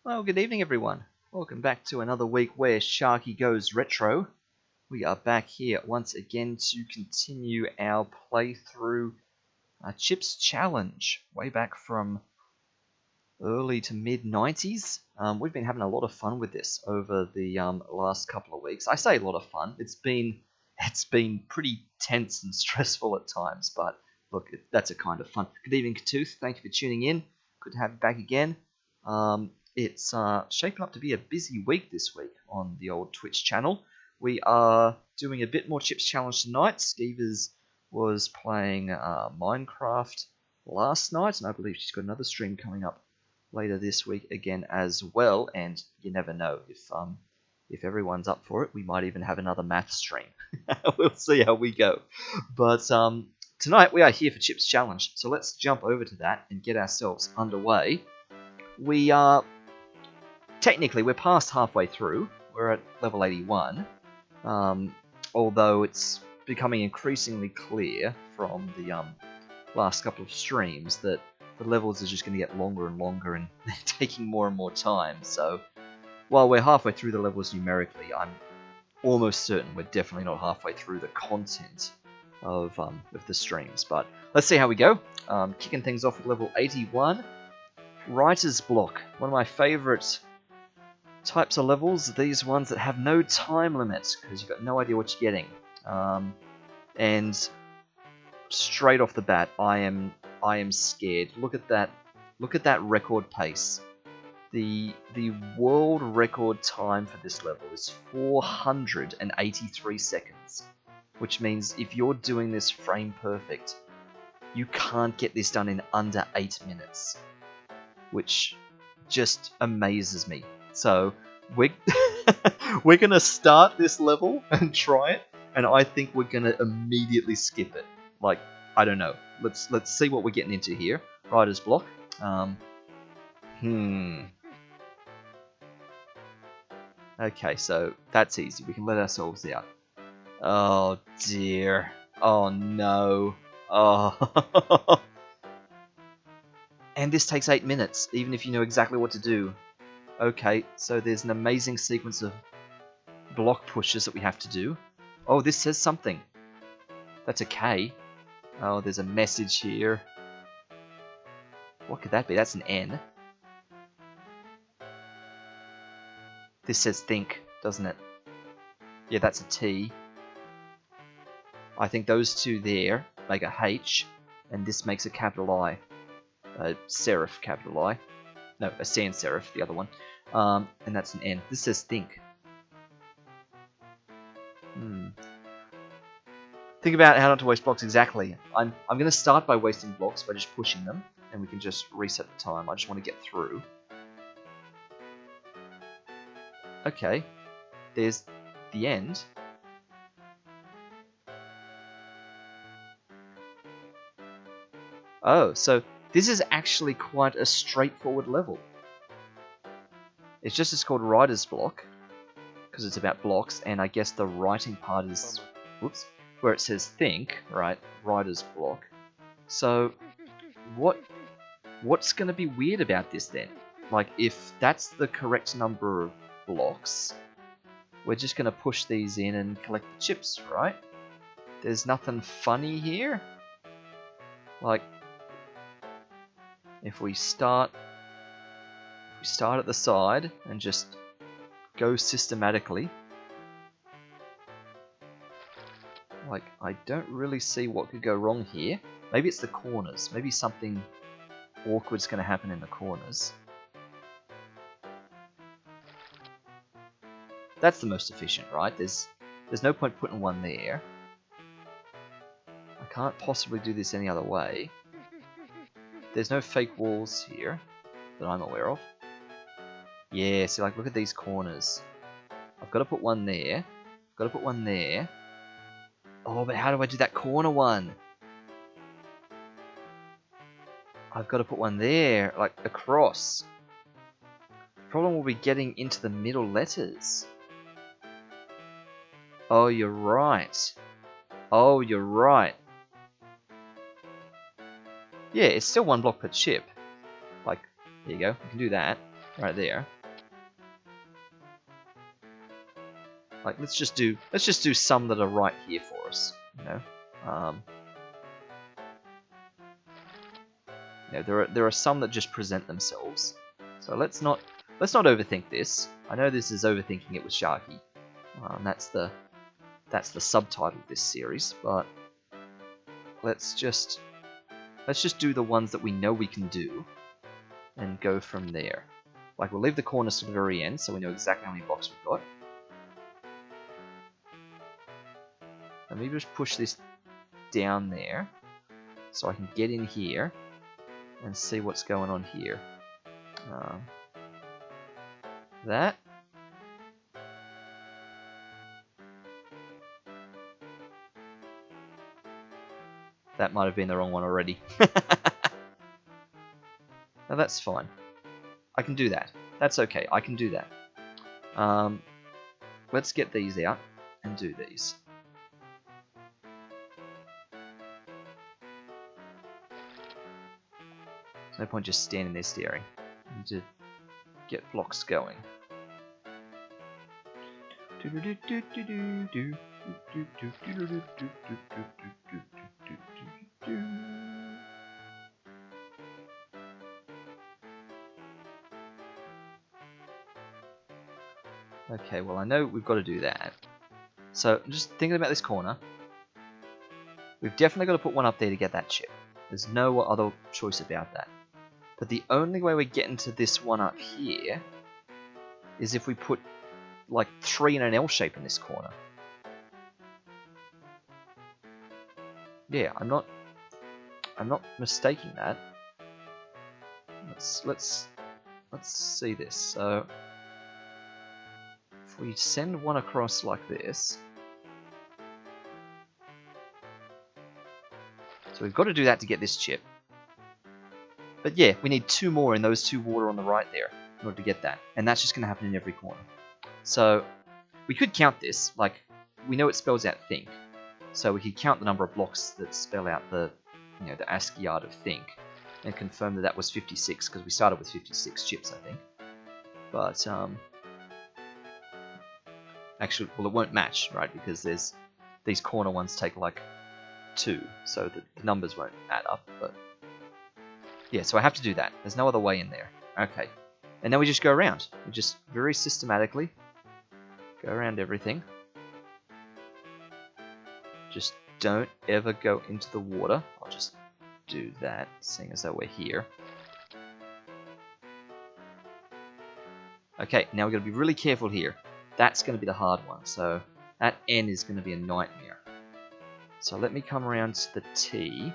Well, good evening, everyone. Welcome back to another week where Sharky goes retro. We are back here once again to continue our playthrough Chips Challenge, way back from early to mid 90s. We've been having a lot of fun with this over the last couple of weeks. I say a lot of fun. It's been pretty tense and stressful at times, but look, that's a kind of fun. Good evening, Katooth. Thank you for tuning in. Good to have you back again. It's shaping up to be a busy week this week on the old Twitch channel. We are doing a bit more Chips Challenge tonight. Skeevers was playing Minecraft last night, and I believe she's got another stream coming up later this week again as well. And you never know, if everyone's up for it, we might even have another math stream. We'll see how we go. But tonight we are here for Chips Challenge, so let's jump over to that and get ourselves underway. We are technically we're past halfway through. We're at level 81, although it's becoming increasingly clear from the last couple of streams that the levels are just going to get longer and longer, and they're taking more and more time. So while we're halfway through the levels numerically, I'm almost certain we're definitely not halfway through the content of the streams. But let's see how we go. Kicking things off at level 81. Writer's Block, one of my favourite types of levels, these ones that have no time limit, because you've got no idea what you're getting. And straight off the bat, I am scared. Look at that record pace. The world record time for this level is 483 seconds, which means if you're doing this frame perfect, you can't get this done in under 8 minutes, which just amazes me. So we're we're gonna start this level and try it, and I think we're gonna immediately skip it. Like, I don't know. Let's see what we're getting into here. Writer's Block. Okay, so that's easy. We can let ourselves out. Oh dear. Oh no. Oh. And this takes 8 minutes, even if you know exactly what to do. Okay, so there's an amazing sequence of block pushes that we have to do. Oh, this says something. That's a K. Oh, there's a message here. What could that be? That's an N. This says think, doesn't it? Yeah, that's a T. I think those two there make a H, and this makes a capital I. A serif capital I. No, a sans serif, the other one. And that's an N. This says think. Think about how not to waste blocks exactly. I'm going to start by wasting blocks by just pushing them, and we can just reset the time. I just want to get through. Okay, there's the end. Oh, so this is actually quite a straightforward level. It's just called Writer's Block, because it's about blocks, and I guess the writing part is, whoops, where it says think, right? Writer's Block. So, what's going to be weird about this then? Like, if that's the correct number of blocks, we're just going to push these in and collect the chips, right? There's nothing funny here. Like, if we start at the side and just go systematically, like, I don't really see what could go wrong here. Maybe it's the corners. Maybe something awkward's going to happen in the corners. That's the most efficient, right? There's no point putting one there. I can't possibly do this any other way. There's no fake walls here that I'm aware of. Yeah, see, like, look at these corners. I've got to put one there. I've got to put one there. Oh, but how do I do that corner one? I've got to put one there, like, across. The problem will be getting into the middle letters. Oh, you're right. Oh, you're right. Yeah, it's still one block per chip. Like, there you go, we can do that. right there. Like let's just do some that are right here for us. You know, there are some that just present themselves. So let's not overthink this. I know this is overthinking it with Sharky. That's the subtitle of this series. But let's just do the ones that we know we can do, and go from there. Like we'll leave the corners to the very end, so we know exactly how many blocks we've got. And maybe just push this down there, so I can get in here and see what's going on here. That. That might have been the wrong one already. Now that's fine. I can do that. That's okay. I can do that. Let's get these out and do these. There's no point just standing there staring. I need to get blocks going. Okay, well I know we've got to do that. So just thinking about this corner, we've definitely got to put one up there to get that chip. There's no other choice about that. But the only way we get into this one up here is if we put like 3 in an L shape in this corner. Yeah, I'm not mistaking that. Let's see this. So if we send one across like this, so we've got to do that to get this chip. But yeah, we need 2 more in those 2 water on the right there in order to get that, and that's just going to happen in every corner. So we could count this, like we know it spells out think, so we could count the number of blocks that spell out the the ASCII art of think, and confirm that that was 56 because we started with 56 chips, I think. But actually, well, it won't match, right? Because there's these corner ones take like 2, so the numbers won't add up. But yeah, so I have to do that. There's no other way in there. Okay, and then we just go around. We just very systematically go around everything. Just don't ever go into the water. I'll just do that, seeing as though we're here. Okay, now we've got to be really careful here. That's going to be the hard one. So that N is going to be a nightmare. So let me come around to the T,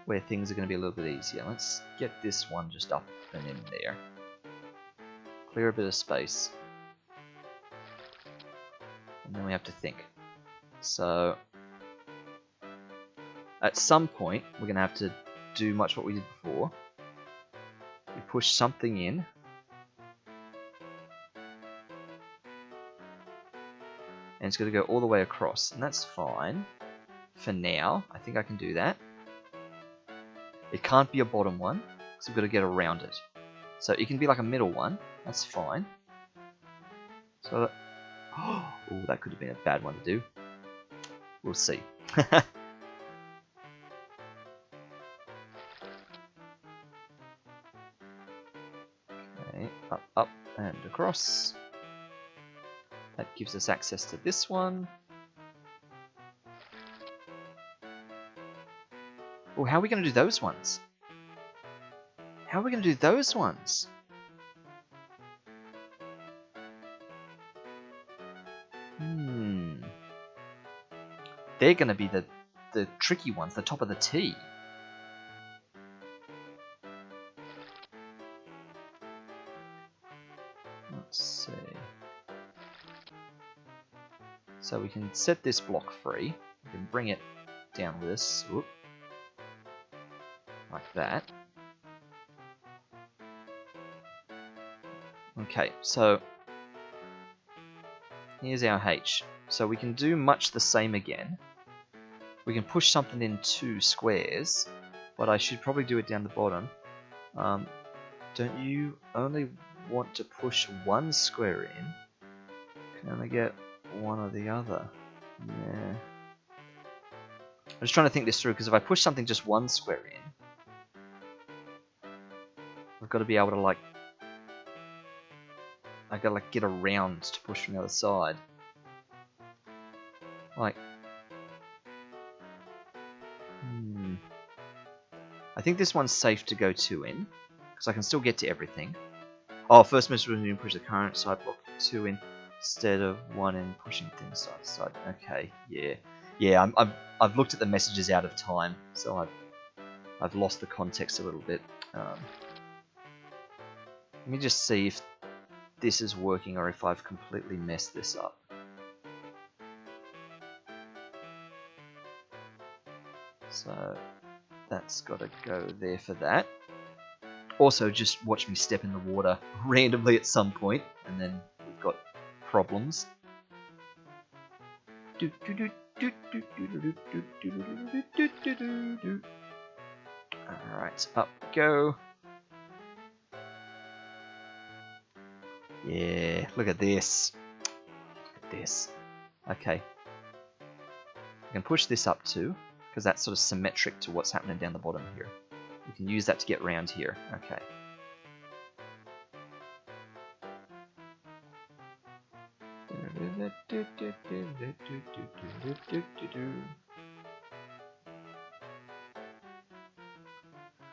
where things are going to be a little bit easier. Let's get this one just up and in there. Clear a bit of space. And then we have to think. So at some point, we're going to have to do much what we did before. We push something in. And it's going to go all the way across. And that's fine. For now, I think I can do that. It can't be a bottom one, because we've got to get around it. So it can be like a middle one. That's fine. So, oh, that could have been a bad one to do. We'll see. Okay, up, up, and across. That gives us access to this one. Well, how are we going to do those ones? How are we going to do those ones? They're going to be the tricky ones, the top of the T. Let's see. So we can set this block free. We can bring it down with this. Whoop. Like that. Okay, so here's our H. So we can do much the same again. We can push something in 2 squares, but I should probably do it down the bottom. Don't you only want to push one square in? Can only get one or the other. Yeah. I'm just trying to think this through, because if I push something just one square in, I've got to be able to like, I gotta like get around to push from the other side. Like, I think this one's safe to go 2 in, because I can still get to everything. Oh, first message was when you push the current side block 2 in instead of 1 in, pushing things side to side. Okay, yeah, yeah. I've looked at the messages out of time, so I've lost the context a little bit. Let me just see if this is working or if I've completely messed this up. So that's got to go there for that. Also, just watch me step in the water randomly at some point, and then we've got problems. Alright, up we go. Yeah, look at this. Look at this. Okay. I can push this up too, because that's sort of symmetric to what's happening down the bottom here. We can use that to get round here. Okay.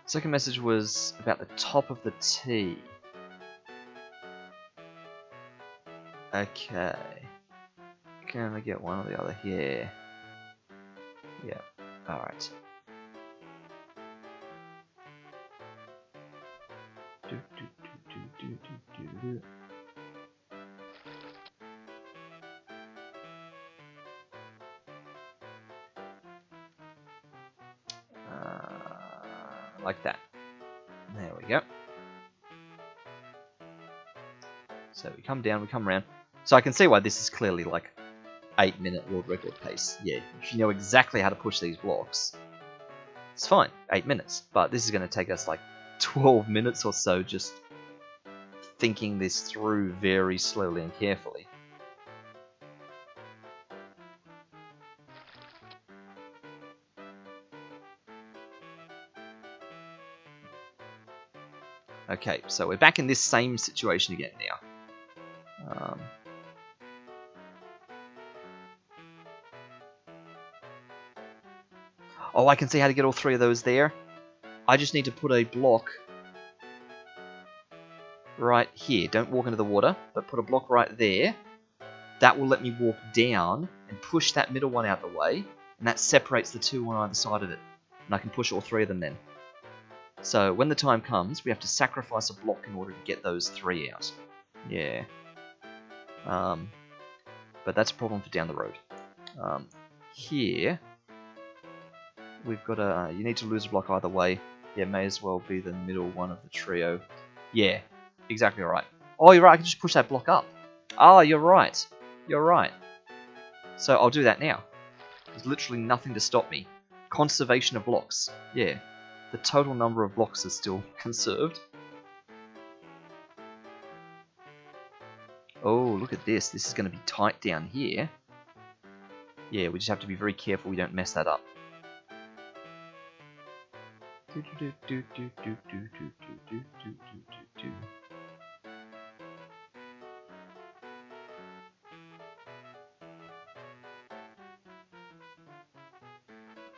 Second message was about the top of the T. Okay. Can only get one or the other here. Yeah. Alright. Like that. There we go. So we come down, we come around. So I can see why this is clearly like 8-minute world record pace. Yeah, if you know exactly how to push these blocks, it's fine, 8 minutes. But this is going to take us like 12 minutes or so just thinking this through very slowly and carefully. Okay, so we're back in this same situation again now. Oh, I can see how to get all 3 of those there. I just need to put a block right here. Don't walk into the water, but put a block right there. That will let me walk down and push that middle one out the way, and that separates the 2 on either side of it. And I can push all 3 of them then. So when the time comes, we have to sacrifice a block in order to get those 3 out. Yeah. But that's a problem for down the road. Here, we've got a... you need to lose a block either way. Yeah, may as well be the middle one of the trio. Yeah, exactly right. Oh, you're right, I can just push that block up. Oh, you're right. You're right. So I'll do that now. There's literally nothing to stop me. Conservation of blocks. Yeah. The total number of blocks is still conserved. Oh, look at this. This is going to be tight down here. Yeah, we just have to be very careful we don't mess that up.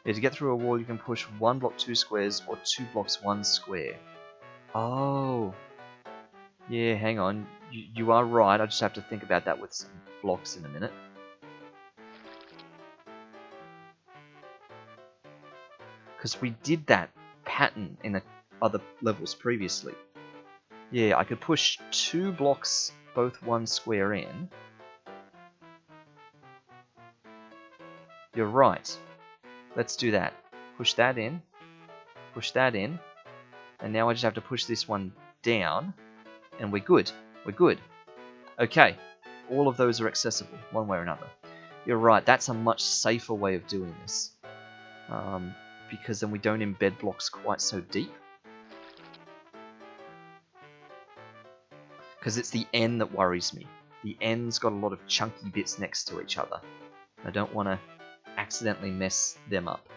Yeah, to get through a wall, you can push 1 block 2 squares or 2 blocks 1 square. Oh. Yeah, hang on. You are right. I just have to think about that with some blocks in a minute. Because we did that pattern in the other levels previously. Yeah, I could push 2 blocks, both 1 square in. You're right. Let's do that. Push that in. Push that in. And now I just have to push this one down. And we're good. We're good. Okay. All of those are accessible, one way or another. You're right, that's a much safer way of doing this. Because then we don't embed blocks quite so deep. Because it's the N that worries me. The N's got a lot of chunky bits next to each other. I don't want to accidentally mess them up.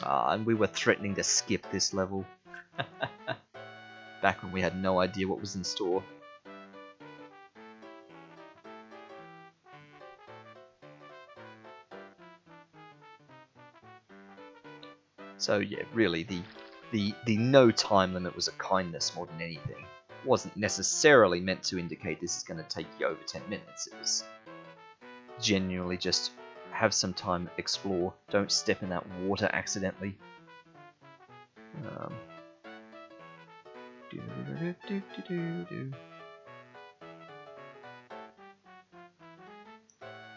And we were threatening to skip this level. Back when we had no idea what was in store. So yeah, really the no time limit was a kindness more than anything. It wasn't necessarily meant to indicate this is going to take you over 10 minutes. It was genuinely just have some time, explore, don't step in that water accidentally.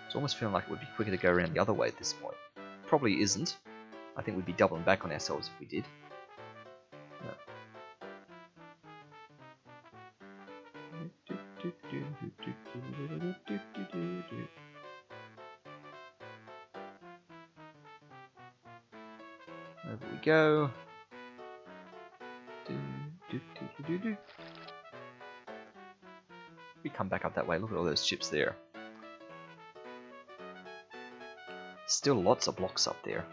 It's almost feeling like it would be quicker to go around the other way at this point. Probably isn't. I think we'd be doubling back on ourselves if we did. Over we go. We come back up that way. Look at all those chips there. Still lots of blocks up there.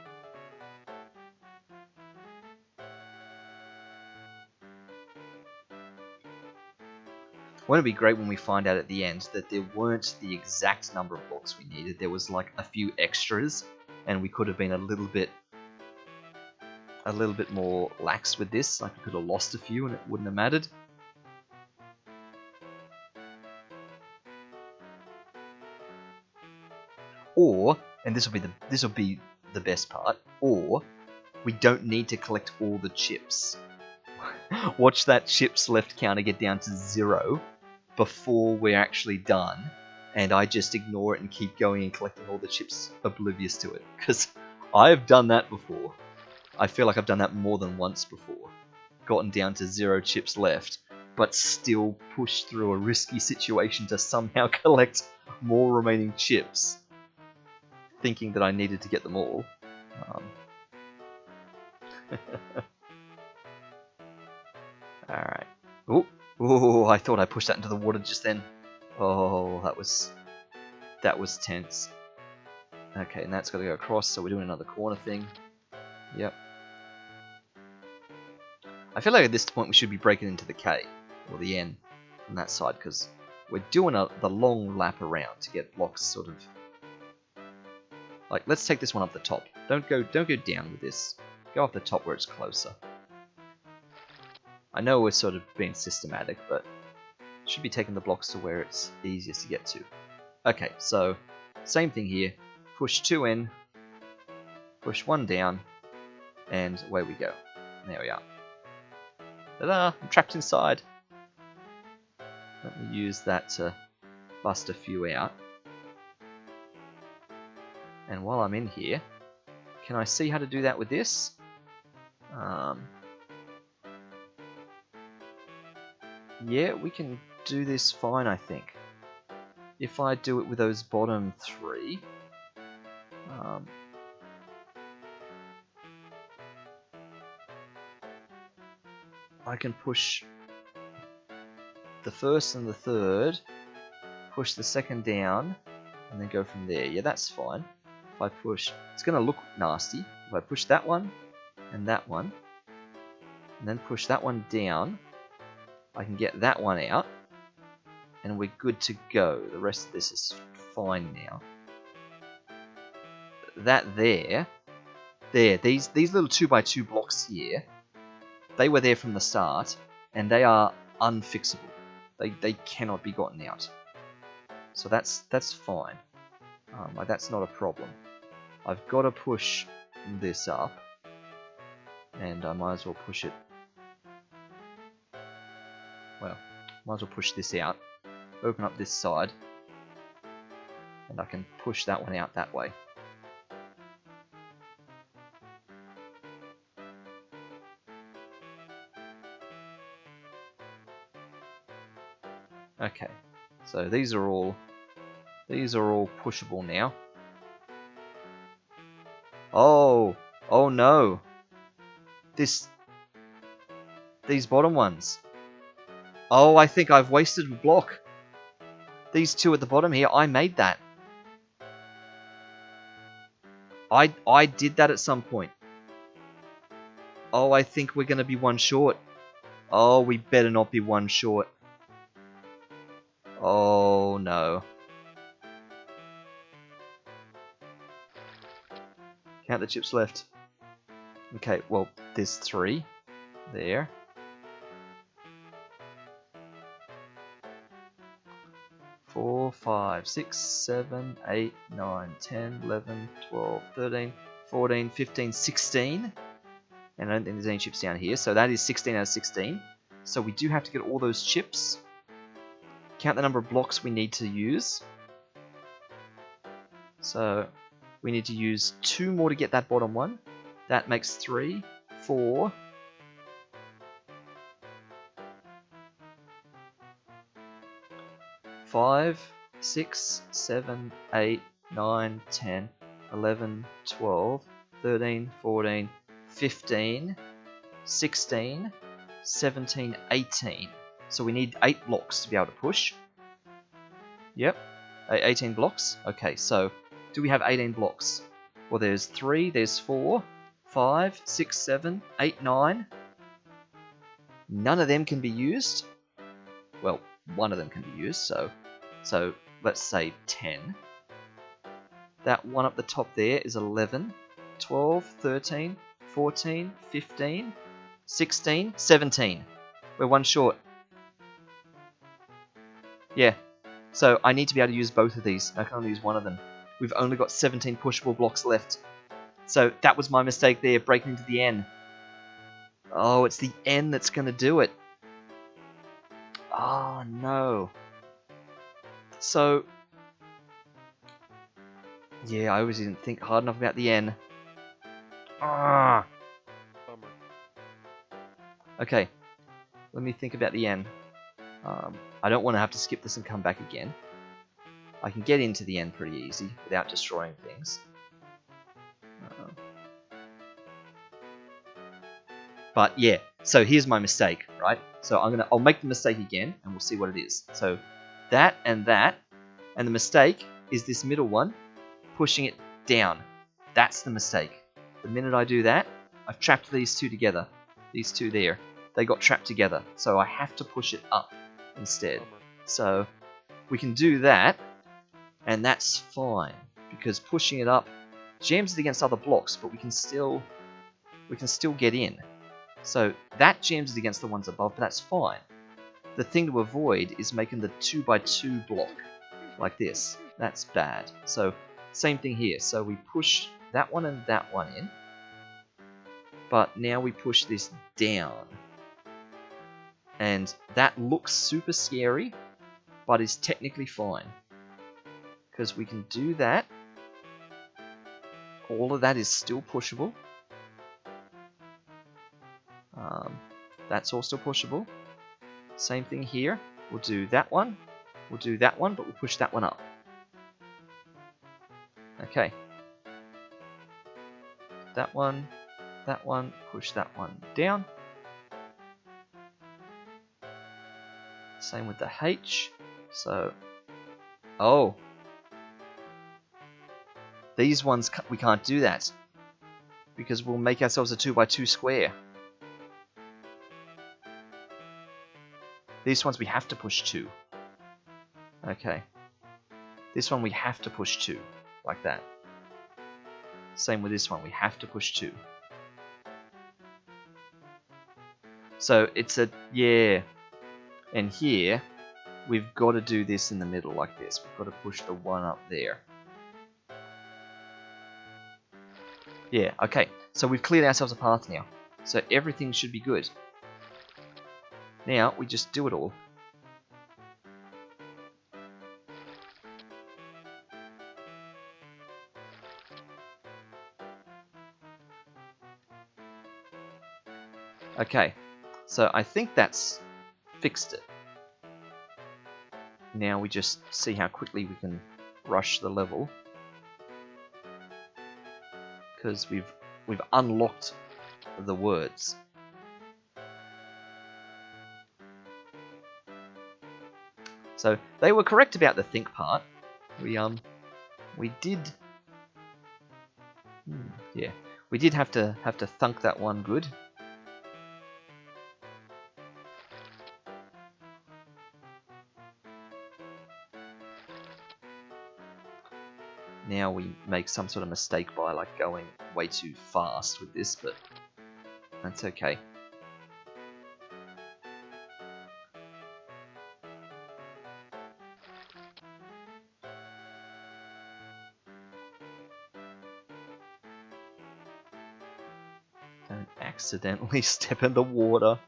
Won't it be great when we find out at the end that there weren't the exact number of blocks we needed? There was like a few extras, and we could have been a little bit more lax with this. Like we could have lost a few, and it wouldn't have mattered. Or, and this will be the best part, or we don't need to collect all the chips. Watch that chips left counter get down to 0 before we're actually done, and I just ignore it and keep going and collecting all the chips oblivious to it. Because I've done that before. I feel like I've done that more than once before. Gotten down to 0 chips left, but still pushed through a risky situation to somehow collect more remaining chips, thinking that I needed to get them all. Alright. Oh, I thought I pushed that into the water just then. Oh, that was tense. Okay, and that's got to go across, so we're doing another corner thing. Yep. I feel like at this point we should be breaking into the K, or the N, from that side, because we're doing the long lap around to get blocks sort of... Like, let's take this one up the top. Don't go down with this. Go off the top where it's closer. I know we're sort of being systematic, but should be taking the blocks to where it's easiest to get to. Okay, so same thing here. Push 2 in, push 1 down, and away we go. There we are. Ta-da! I'm trapped inside. Let me use that to bust a few out. And while I'm in here, can I see how to do that with this? Yeah, we can do this fine, I think. If I do it with those bottom 3, I can push the first and the third, push the second down, and then go from there. Yeah, that's fine. If I push, it's going to look nasty. If I push that one, and then push that one down, I can get that one out, and we're good to go. The rest of this is fine now. That there, these little 2x2 blocks here, they were there from the start, and they are unfixable. They cannot be gotten out. So that's fine. Like that's not a problem. I've got to push this up, and I might as well push it. Well, might as well push this out, open up this side, and I can push that one out that way. Okay, so these are all pushable now. Oh no! These bottom ones. Oh, I think I've wasted a block. These two at the bottom here, I made that. I did that at some point. Oh, I think we're gonna be one short. Oh, we better not be one short. Oh no. Count the chips left. Okay, well, there's 3 there. 4, 5, 6, 7, 8, 9, 10, 11, 12, 13, 14, 15, 16. And I don't think there's any chips down here, so that is 16 out of 16. So we do have to get all those chips. Count the number of blocks we need to use. So we need to use 2 more to get that bottom one. That makes 3, 4, 5, 6, 7, 8, 9, 10, 11, 12, 13, 14, 15, 16, 17, 18. So we need 8 blocks to be able to push. Yep, 18 blocks. Okay, so do we have 18 blocks? Well, there's 3, there's 4, 5, 6, 7, 8, 9. None of them can be used. Well, one of them can be used, so let's say 10. That one up the top there is 11, 12, 13, 14, 15, 16, 17. We're one short. Yeah, so I need to be able to use both of these. I can only use one of them. We've only got 17 pushable blocks left. So that was my mistake there, breaking into the N. Oh, it's the N that's going to do it. Oh, no. So, yeah, I obviously didn't think hard enough about the N. Ah. Bummer. Okay, let me think about the N. I don't want to have to skip this and come back again. I can get into the N pretty easy without destroying things. But yeah, so here's my mistake, right? So I'll make the mistake again, and we'll see what it is. So that, and the mistake is this middle one, pushing it down. That's the mistake. The minute I do that, I've trapped these two together. These two there. They got trapped together. So I have to push it up instead. So we can do that, and that's fine. Because pushing it up jams it against other blocks, but we can still get in. So that jams it against the ones above, but that's fine. The thing to avoid is making the 2x2 block like this. That's bad. So same thing here. So we push that one and that one in, but now we push this down. And that looks super scary, but is technically fine. Because we can do that. All of that is still pushable. That's all still pushable. Same thing here. We'll do that one. We'll do that one, but we'll push that one up. Okay. That one, push that one down. Same with the H. So, oh. These ones, we can't do that. Because we'll make ourselves a 2x2 square. These ones we have to push 2. Okay. This one we have to push 2. Like that. Same with this one, we have to push 2. So it's a, yeah. And here, we've got to do this in the middle like this. We've got to push the one up there. Yeah, okay. So we've cleared ourselves a path now. So everything should be good. Now, we just do it all. Okay, so I think that's fixed it. now we just see how quickly we can rush the level, because we've unlocked the words. So they were correct about the think part. We did, yeah, we did have to thunk that one good. Now we make some sort of mistake by like going way too fast with this, but that's okay. Don't accidentally step in the water.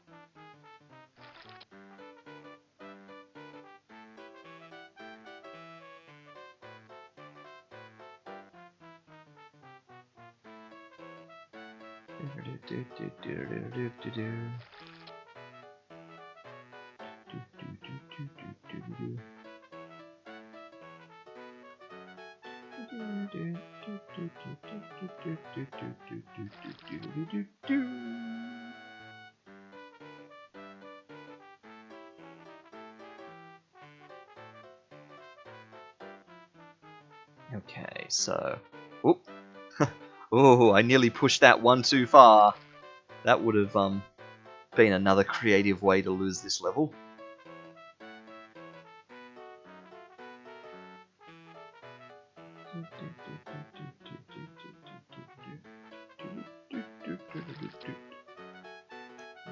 Okay, so... Oop! Oh, I nearly pushed that one too far. That would have been another creative way to lose this level.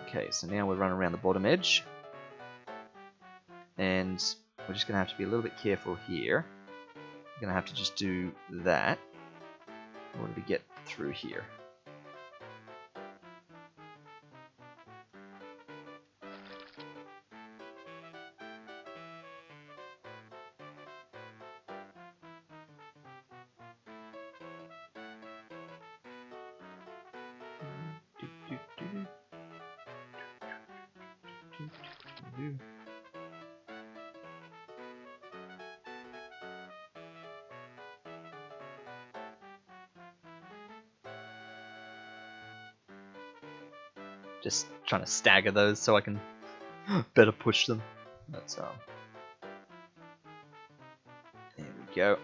Okay, so now we're running around the bottom edge. And we're just going to have to be a little bit careful here. We're going to have to just do that in order to get through here. Just trying to stagger those so I can better push them. That's there we go.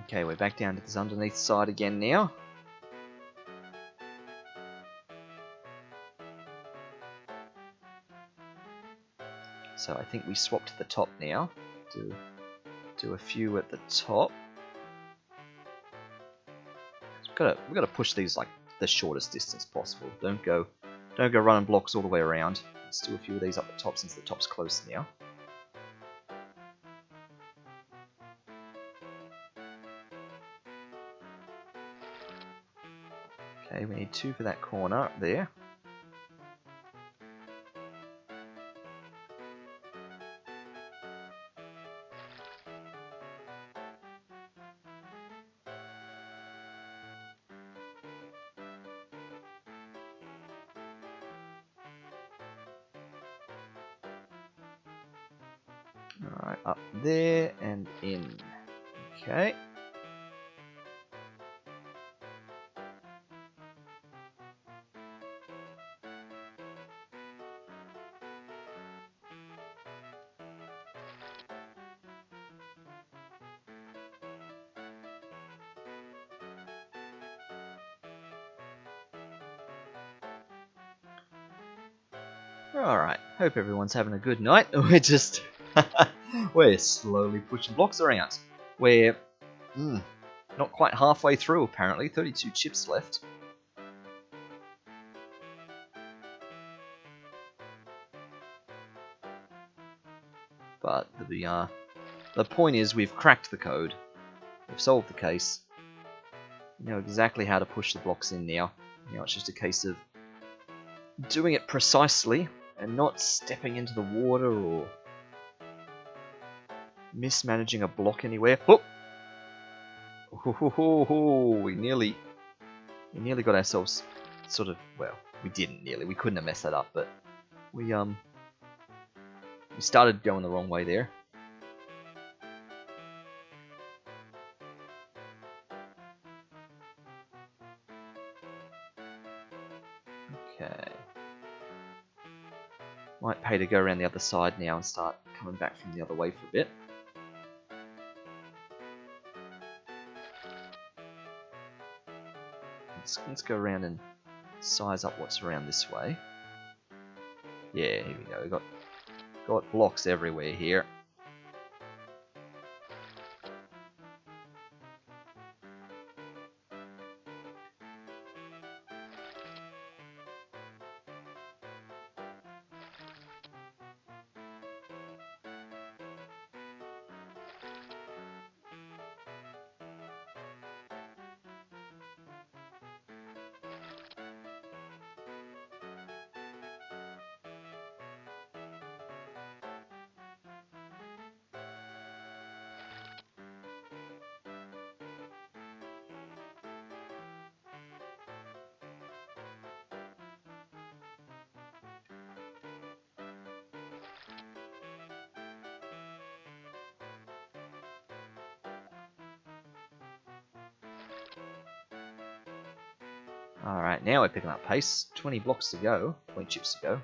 Okay, we're back down to this underneath side again now. So I think we swapped to the top now. Do a few at the top. We've got to push these like the shortest distance possible. Don't go running blocks all the way around. Let's do a few of these up the top since the top's close now. Okay, we need 2 for that corner up there. Alright, up there and in. Okay. Alright, hope everyone's having a good night. We're just... we're slowly pushing blocks around. We're not quite halfway through, apparently. 32 chips left. But the point is we've cracked the code. We've solved the case. We know exactly how to push the blocks in now. Now it's just a case of doing it precisely and not stepping into the water or mismanaging a block anywhere. Oh! We nearly got ourselves sort of, well, we didn't nearly. We couldn't have messed that up, but we started going the wrong way there. Okay. Might pay to go around the other side now and start coming back from the other way for a bit. Let's go around and size up what's around this way. Yeah, here we go. We've got blocks everywhere here. Alright, now we're picking up pace. 20 blocks to go. 20 chips to go.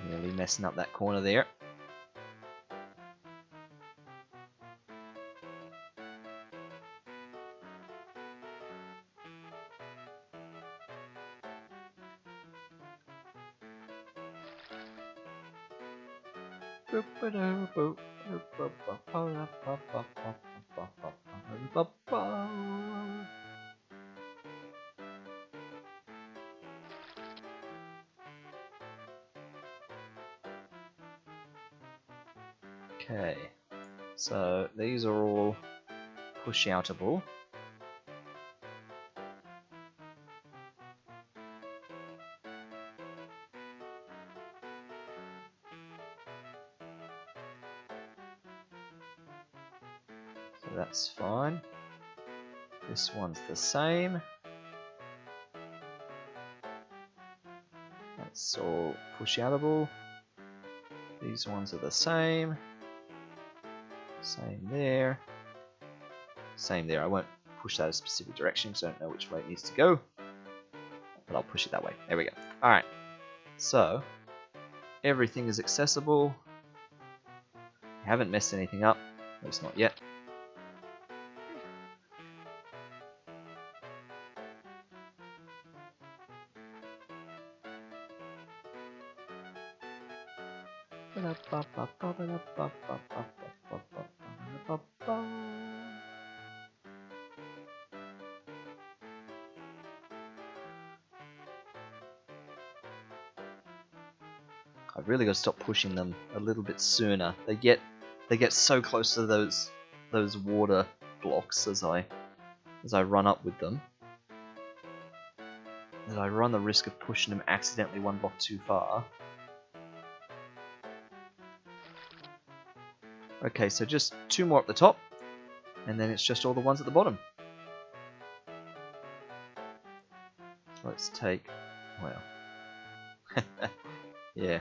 Nearly messing up that corner there. Okay, so these are all push-outable. So that's fine. This one's the same. That's all push-outable. These ones are the same. Same there. Same there. I won't push that a specific direction because I don't know which way it needs to go. But I'll push it that way. There we go. Alright. So, everything is accessible. I haven't messed anything up. At least not yet. I've really got to stop pushing them a little bit sooner. They get so close to those water blocks as I run up with them that I run the risk of pushing them accidentally one block too far. Okay, so just 2 more up the top, and then it's just all the ones at the bottom. Let's take, well, yeah.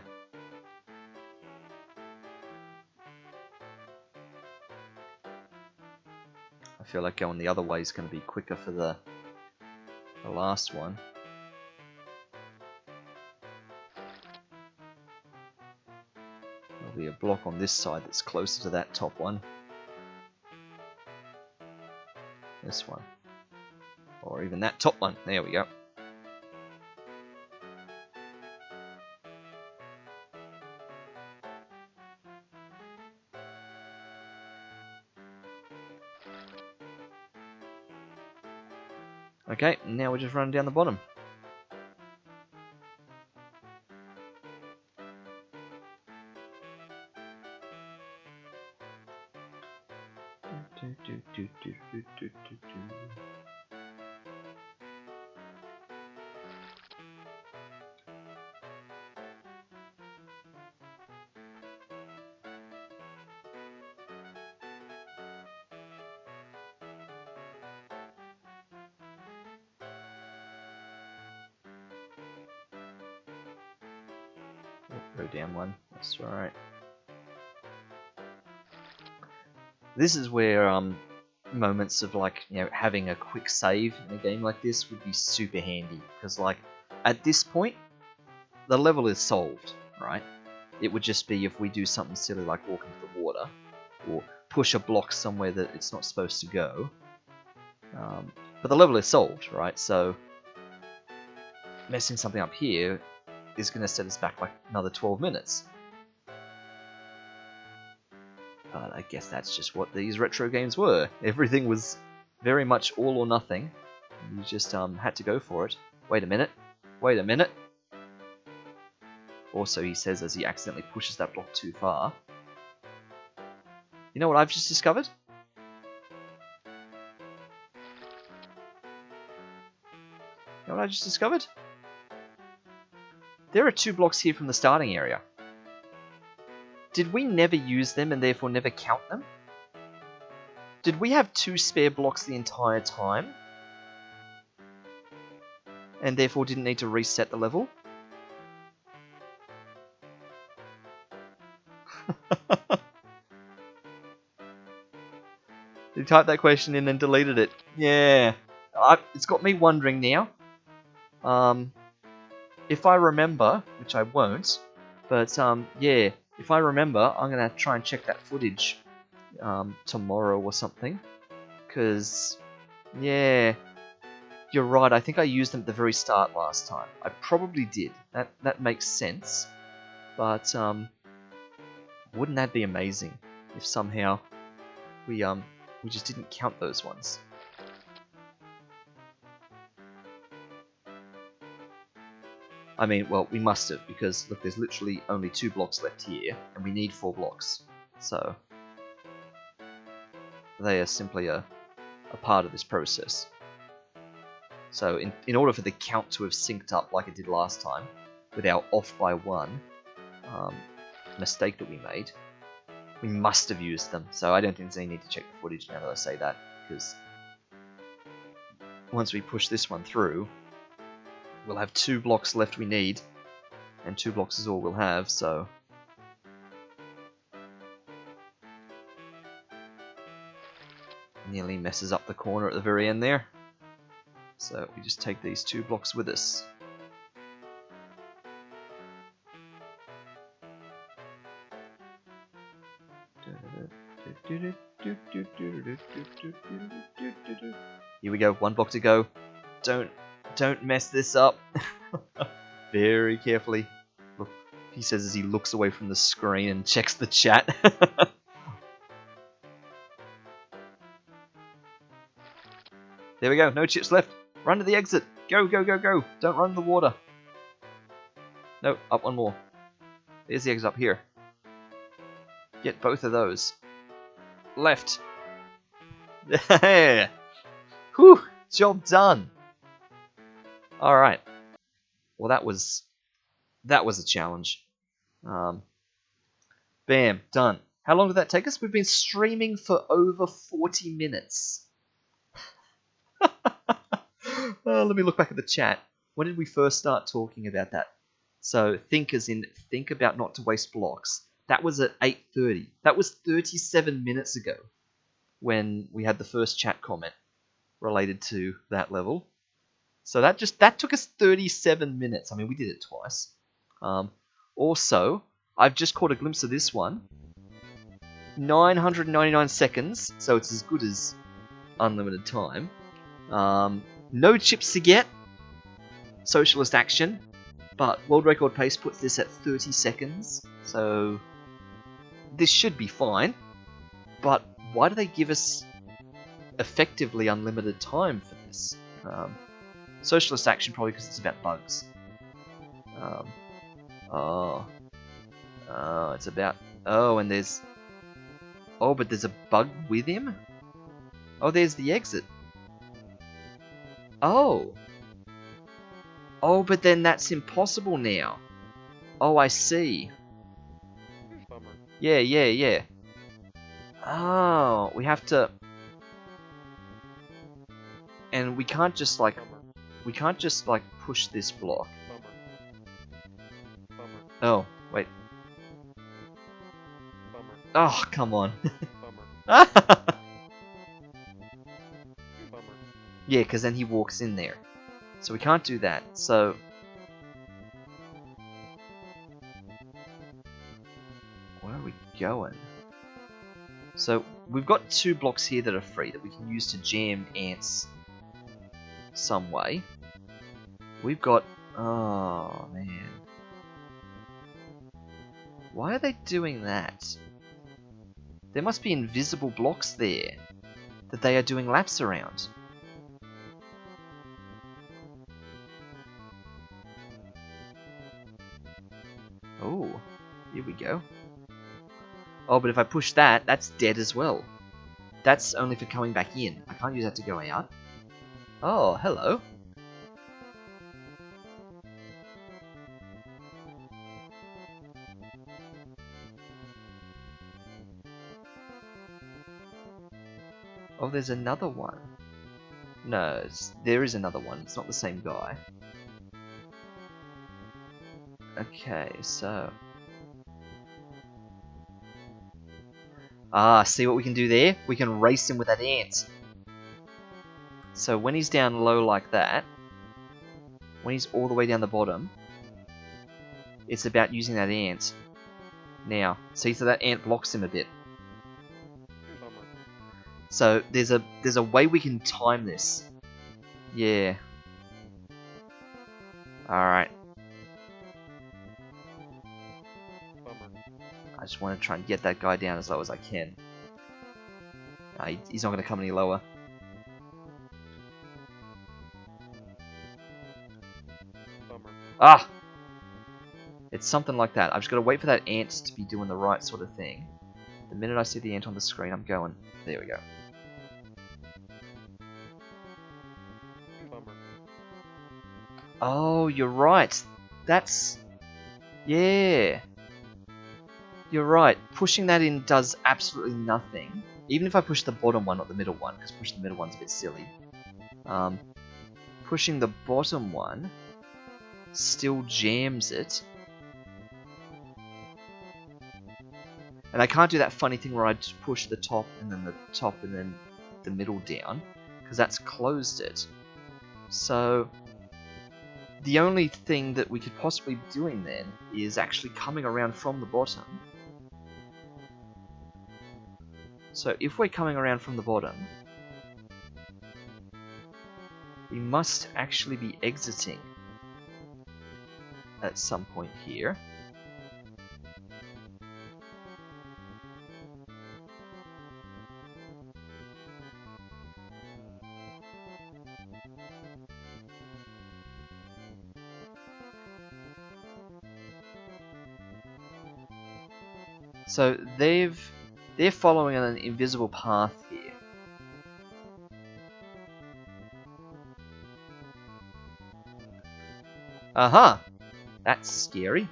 I feel like going the other way is going to be quicker for the last one. There'll be a block on this side that's closer to that top one. This one. Or even that top one. There we go. Okay, now we're just running down the bottom. Go down one. That's alright. This is where moments of like, you know, having a quick save in a game like this would be super handy, because like at this point the level is solved, right? It would just be if we do something silly like walk into the water or push a block somewhere that it's not supposed to go. But the level is solved, right? So messing something up here is going to set us back like another 12 minutes. But I guess that's just what these retro games were. Everything was very much all or nothing. You just had to go for it. Wait a minute. Wait a minute. Also, he says as he accidentally pushes that block too far. You know what I've just discovered? You know what I just discovered? There are 2 blocks here from the starting area. Did we never use them and therefore never count them? Did we have 2 spare blocks the entire time? And therefore didn't need to reset the level? You typed that question in and deleted it. Yeah. It's got me wondering now. If I remember, which I won't, but yeah, if I remember, I'm going to try and check that footage tomorrow or something. Because, yeah, you're right, I think I used them at the very start last time. I probably did. That makes sense. But wouldn't that be amazing if somehow we just didn't count those ones? I mean, well, we must have, because, look, there's literally only 2 blocks left here, and we need 4 blocks. So, they are simply a part of this process. So, in order for the count to have synced up like it did last time, with our off by 1 mistake that we made, we must have used them. So, I don't think there's any need to check the footage now that I say that, because once we push this one through, we'll have 2 blocks left we need, and 2 blocks is all we'll have, so... Nearly messes up the corner at the very end there. So we just take these 2 blocks with us. Here we go, 1 block to go. Don't mess this up. Very carefully. Look, he says as he looks away from the screen and checks the chat. There we go, no chips left. Run to the exit. Go, go, go, go. Don't run in the water. No, up 1 more. There's the exit up here. Get both of those. Left. Yeah. Whew, job done. Alright. Well, that was a challenge. Bam, done. How long did that take us? We've been streaming for over 40 minutes. Let me look back at the chat. When did we first start talking about that? So, think as in, think about not to waste blocks. That was at 8:30. That was 37 minutes ago when we had the first chat comment related to that level. So that took us 37 minutes. I mean, we did it twice. Also, I've just caught a glimpse of this one. 999 seconds, so it's as good as unlimited time. No chips to get. Socialist action. But world record pace puts this at 30 seconds. So this should be fine. But why do they give us effectively unlimited time for this? Socialist action probably because it's about bugs. Um, oh. Oh, it's about... Oh, and there's... Oh, but there's a bug with him? Oh, there's the exit. Oh. Oh, but then that's impossible now. Oh, I see. Bummer. Yeah. Oh, we have to... And we can't just, like... Bummer. We can't just, like, push this block. Bummer. Oh, wait. Bummer. Oh, come on. Bummer. Bummer. Yeah, because then he walks in there. So we can't do that. So... Where are we going? So, we've got 2 blocks here that are free that we can use to jam ants some way. We've got... Oh, man. Why are they doing that? There must be invisible blocks there that they are doing laps around. Oh, here we go. Oh, but if I push that, that's dead as well. That's only for coming back in. I can't use that to go out. Oh, hello. Oh, there's another one. No, there is another one. It's not the same guy. Okay, so... Ah, see what we can do there? We can race him with that ant. So when he's down low like that, when he's all the way down the bottom, it's about using that ant. Now, see, so that ant blocks him a bit. Bummer. So there's a way we can time this. Yeah. Alright. Bummer. I just want to try and get that guy down as low as I can. He's not going to come any lower. Bummer. Ah! It's something like that. I've just got to wait for that ant to be doing the right sort of thing. The minute I see the ant on the screen, I'm going. There we go. Bummer. Oh, you're right. That's... Yeah. You're right. Pushing that in does absolutely nothing. Even if I push the bottom one, not the middle one, because pushing the middle one's a bit silly. Pushing the bottom one still jams it. And I can't do that funny thing where I just push the top and then the top and then the middle down, because that's closed it. So the only thing that we could possibly be doing then is actually coming around from the bottom. So if we're coming around from the bottom, we must actually be exiting at some point here. So they're following an invisible path here. Aha! That's scary.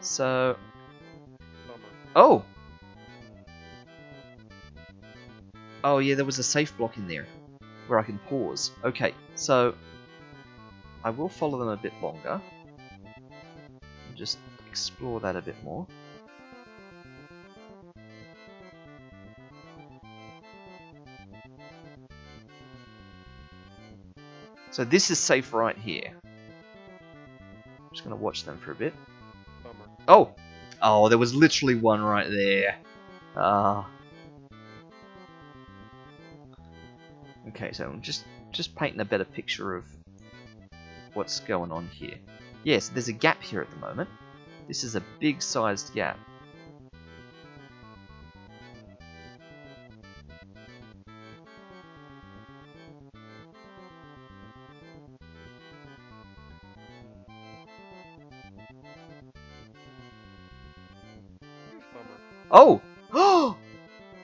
So... Bummer. Oh! Oh yeah, there was a safe block in there where I can pause. Okay, so I will follow them a bit longer and just explore that a bit more. So this is safe right here. I'm just gonna watch them for a bit. Bummer. Oh! Oh, there was literally one right there. Okay, so I'm just painting a better picture of what's going on here. Yes, there's a gap here at the moment. This is a big-sized gap. Bummer. Oh! Oh!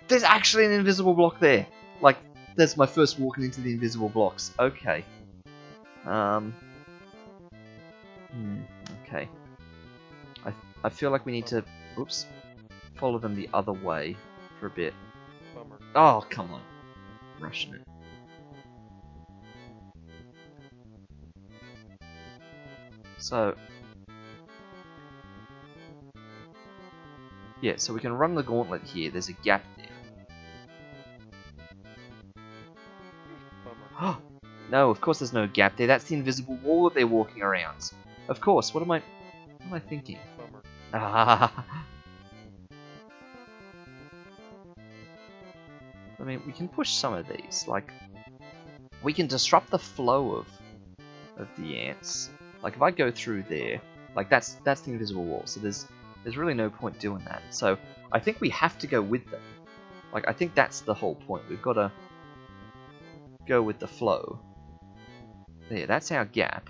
There's actually an invisible block there. Like, that's my first walking into the invisible blocks. Okay. Okay. I feel like we need to, oops, follow them the other way for a bit. Bummer. Oh, come on. Rushing it. So, yeah, so we can run the gauntlet here. There's a gap there. Bummer. No, of course there's no gap there. That's the invisible wall that they're walking around. Of course. What am I thinking? Bummer. Ah. I mean, we can push some of these. Like, we can disrupt the flow of the ants. Like, if I go through there, like that's the invisible wall. So there's really no point doing that. So I think we have to go with them. Like, I think that's the whole point. We've got to go with the flow. There, that's our gap.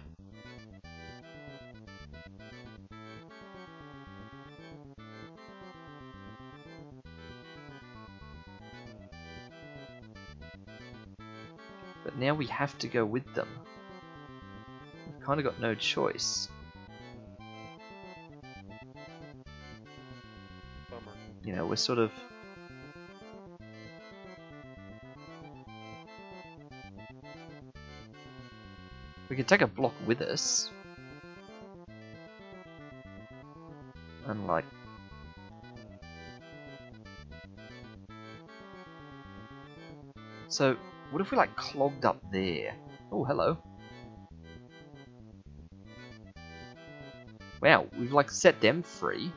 But now we have to go with them. We've kind of got no choice. Bummer. You know, we're sort of... We can take a block with us. And like... So, what if we like clogged up there? Oh, hello. Wow, we've like set them free.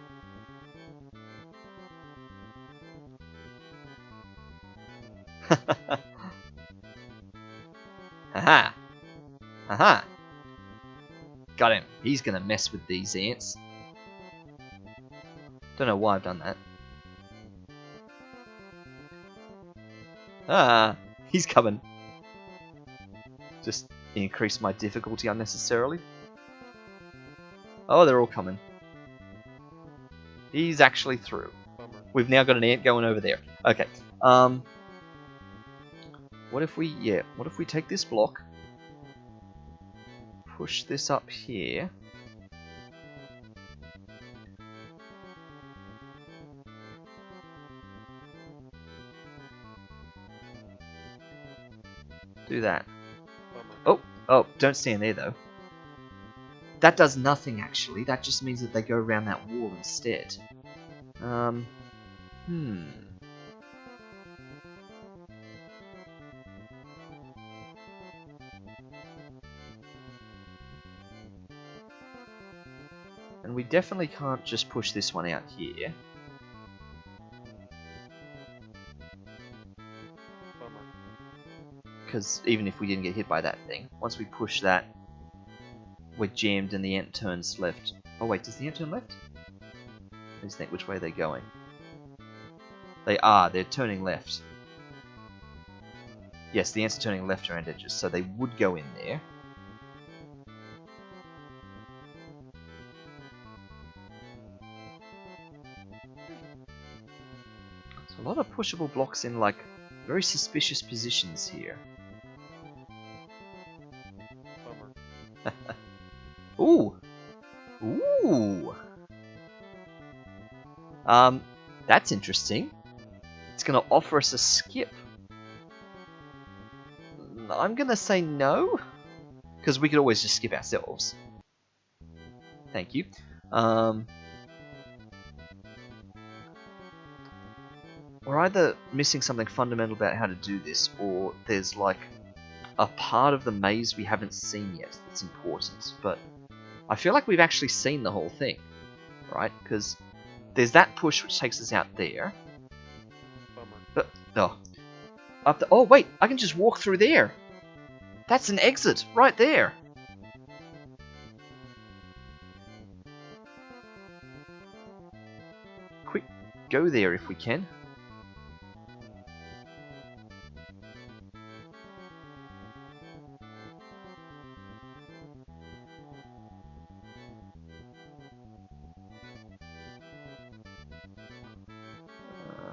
Haha! Haha! Got him. He's gonna mess with these ants. Don't know why I've done that. Ah! He's coming. Just increase my difficulty unnecessarily. Oh, they're all coming. He's actually through. Bummer. We've now got an ant going over there. Okay. What if we take this block, push this up here, do that. Bummer. Oh, don't stand there though. That does nothing actually. That just means that they go around that wall instead. And we definitely can't just push this one out here. Bummer. Because even if we didn't get hit by that thing, once we push that, we're jammed and the ant turns left. Oh wait, does the ant turn left? Let's think, which way are they going? They're turning left. Yes, the ants are turning left around edges, so they would go in there. So a lot of pushable blocks in like very suspicious positions here. Bummer. Ooh! Ooh! That's interesting. It's gonna offer us a skip. I'm gonna say no, because we could always just skip ourselves. Thank you. We're either missing something fundamental about how to do this, or there's like a part of the maze we haven't seen yet that's important. But I feel like we've actually seen the whole thing, right? Because there's that push which takes us out there. Bummer. But oh wait, I can just walk through there. That's an exit right there. go there if we can.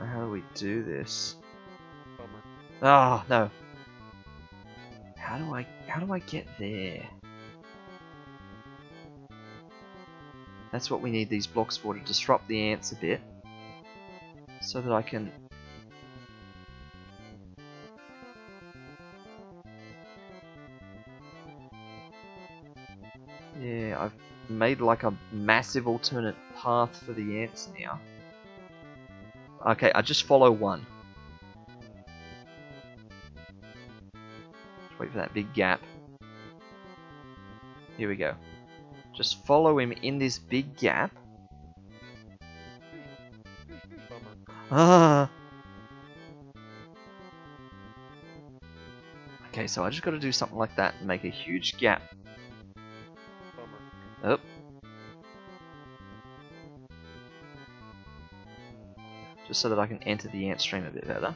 How do we do this? Bummer. Oh, no. How do I get there? That's what we need these blocks for, to disrupt the ants a bit. So that I can... Yeah, I've made like a massive alternate path for the ants now. Okay, I just follow one. Just wait for that big gap. Here we go. Just follow him in this big gap. Bummer. Ah! Okay, so I just gotta do something like that and make a huge gap. Bummer. Up. Just so that I can enter the ant stream a bit better.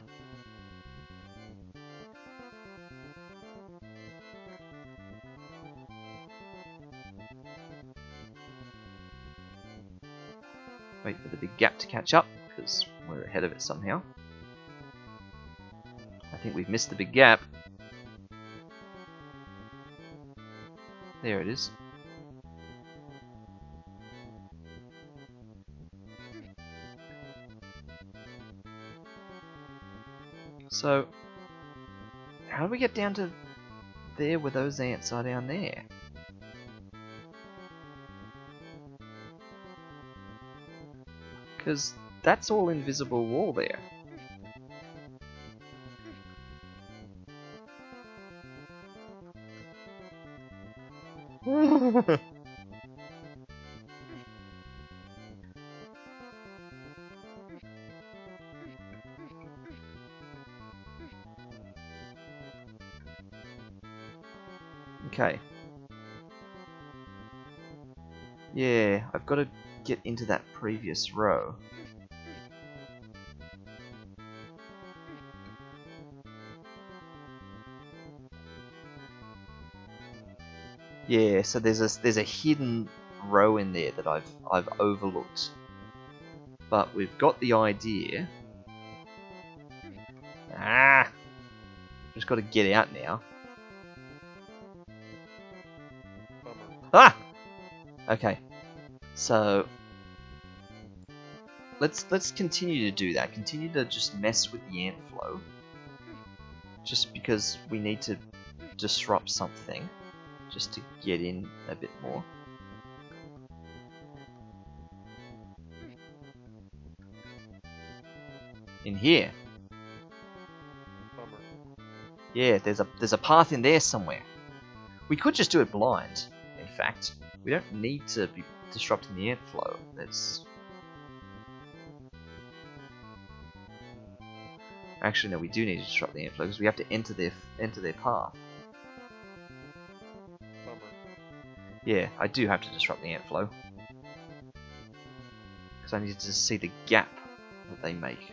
Wait for the big gap to catch up, because we're ahead of it somehow. I think we've missed the big gap. There it is. So, how do we get down to there where those ants are down there? Because that's all invisible wall there. Okay. Yeah, I've got to get into that previous row. Yeah, so there's a hidden row in there that I've overlooked. But we've got the idea. Ah! Just got to get out now. Bummer. Ah! Okay. So let's continue to do that. Continue to just mess with the ant flow. Just because we need to disrupt something. Just to get in a bit more. In here. Bummer. Yeah, there's a path in there somewhere. We could just do it blind, in fact. We don't need to be disrupting the ant flow. Actually, no, we do need to disrupt the ant flow because we have to enter their path. Bummer. Yeah, I do have to disrupt the ant flow. Because I need to see the gap that they make.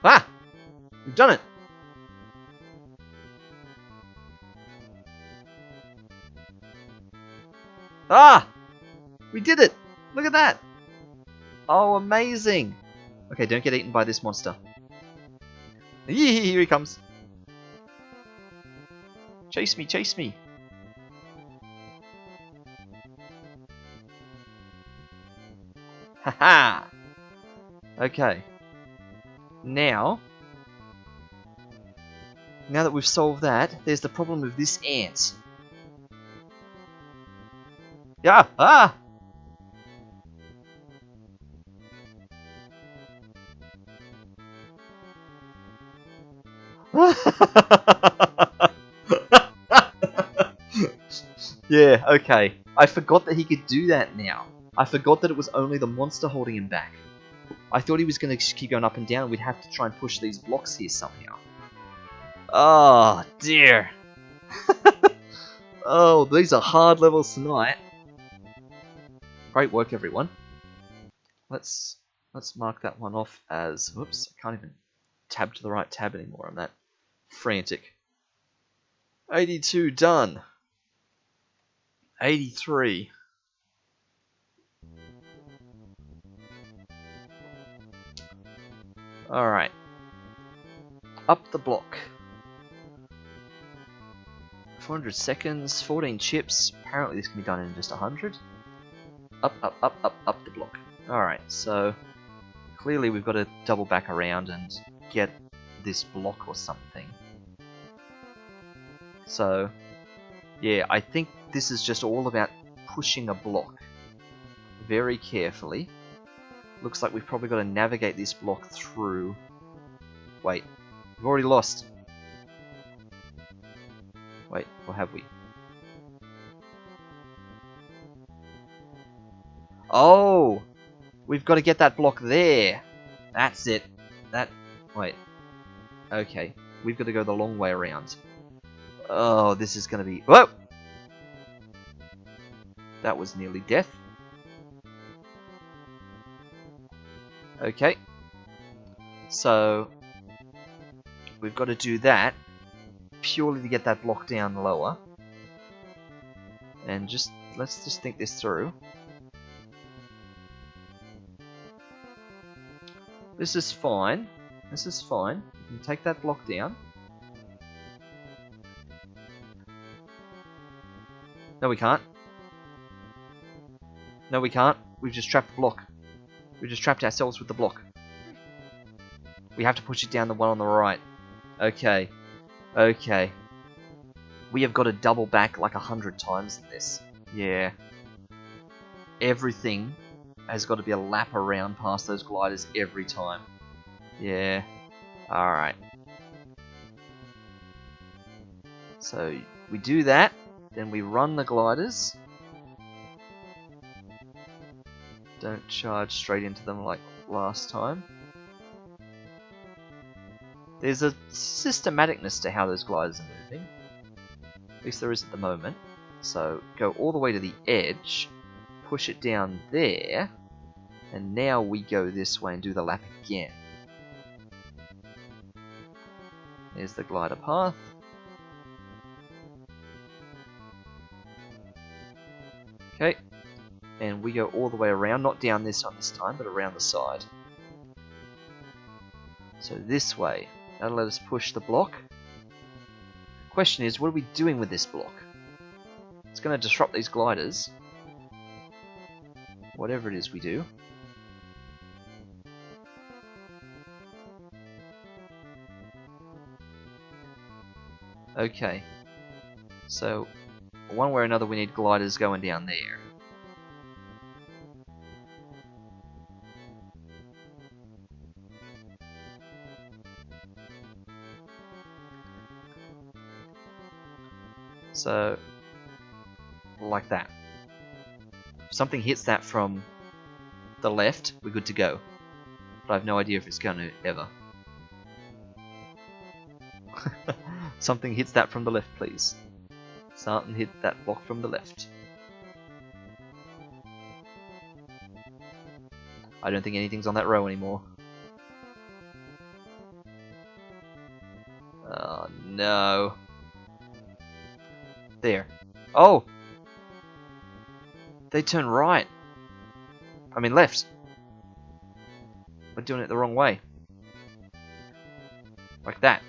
Ah! We've done it! Ah! We did it! Look at that! Oh, amazing! Okay, don't get eaten by this monster. Here he comes! Chase me, chase me! Haha! Okay. Now that we've solved that, there's the problem with this ant. Yeah! Ah! Yeah, okay. I forgot that he could do that now. I forgot that it was only the monster holding him back. I thought he was going to keep going up and down. We'd have to try and push these blocks here somehow. Oh, dear. Oh, these are hard levels tonight. Great work, everyone. Let's mark that one off as... Whoops, I can't even tab to the right tab anymore. I'm that frantic. 82 done. 83. Alright. Up the block. 400 seconds, 14 chips. Apparently this can be done in just 100. Up the block. Alright, so clearly we've got to double back around and get this block or something. So, yeah, I think this is just all about pushing a block very carefully. Looks like we've probably got to navigate this block through... Wait, we've already lost. Wait, or have we? Oh! We've got to get that block there. That's it. Wait. Okay. We've got to go the long way around. Oh, this is going to be... Whoa! That was nearly death. Okay. So, we've got to do that purely to get that block down lower. And let's just think this through. This is fine. This is fine. We can take that block down. No, we can't. No, we can't. We've just trapped the block. We've just trapped ourselves with the block. We have to push it down the one on the right. Okay. Okay. We have got to double back like 100 times in this. Yeah. Everything has got to be a lap around past those gliders every time. Yeah. Alright. So, we do that. Then we run the gliders. Don't charge straight into them like last time. There's a systematicness to how those gliders are moving. At least there is at the moment. So, go all the way to the edge. Push it down there. And now we go this way and do the lap again. There's the glider path. Okay. And we go all the way around, not down this one this time, but around the side. So this way. That'll let us push the block. Question is, what are we doing with this block? It's going to disrupt these gliders. Whatever it is we do. Okay. So, one way or another we need gliders going down there. So, like that. If something hits that from the left, we're good to go. But I have no idea if it's going to ever. Something hits that from the left, please. Something hit that block from the left. I don't think anything's on that row anymore. Oh, no. There. Oh! They turn right. I mean left. We're doing it the wrong way. Like that.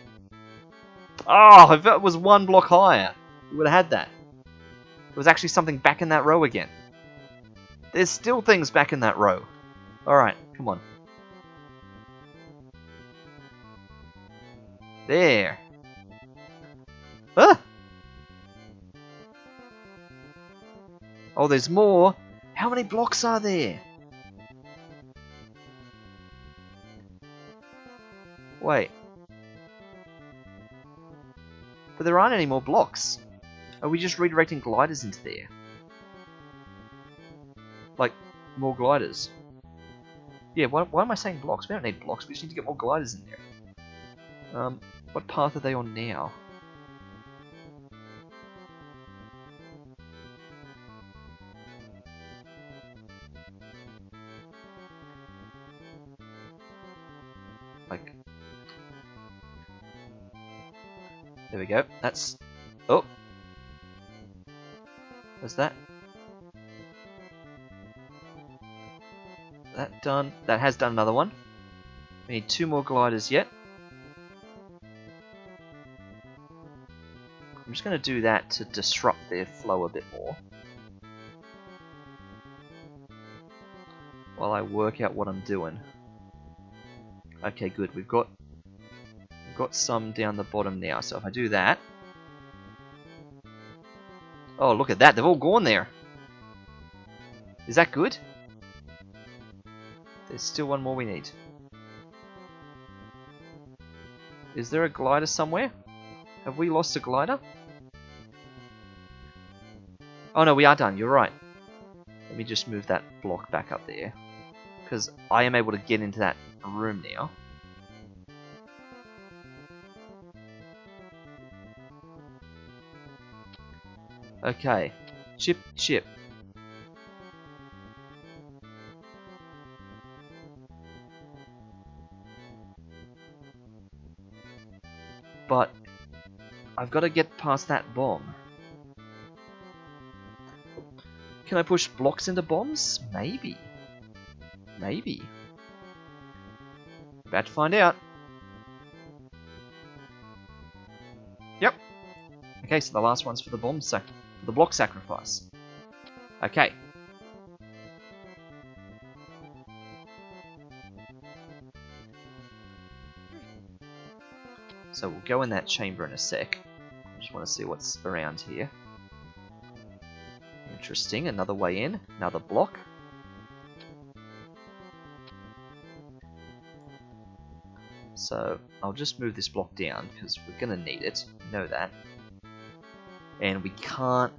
Oh, if it was one block higher, we would have had that. There was actually something back in that row again. There's still things back in that row. Alright, come on. There. Ah! Oh, there's more. How many blocks are there? Wait. But there aren't any more blocks. Are we just redirecting gliders into there? Like, more gliders. Yeah, why am I saying blocks? We don't need blocks, we just need to get more gliders in there. What path are they on now? Like... There we go. That's... Oh! What's that? That done. That has done another one. We need 2 more gliders yet. I'm just going to do that to disrupt their flow a bit more. While I work out what I'm doing. Okay, good. We've got some down the bottom now. So if I do that... Oh, look at that. They've all gone there. Is that good? There's still one more we need. Is there a glider somewhere? Have we lost a glider? Oh no, we are done. You're right. Let me just move that block back up there. Because I am able to get into that room now. Okay. Chip, chip. But I've got to get past that bomb. Can I push blocks into bombs? Maybe. Maybe. About to find out. Yep. Okay, so the last one's for the bomb for the block sacrifice. Okay. So we'll go in that chamber in a sec. I just want to see what's around here. Interesting, another way in, another block. So I'll just move this block down because we're going to need it, you know that. And we can't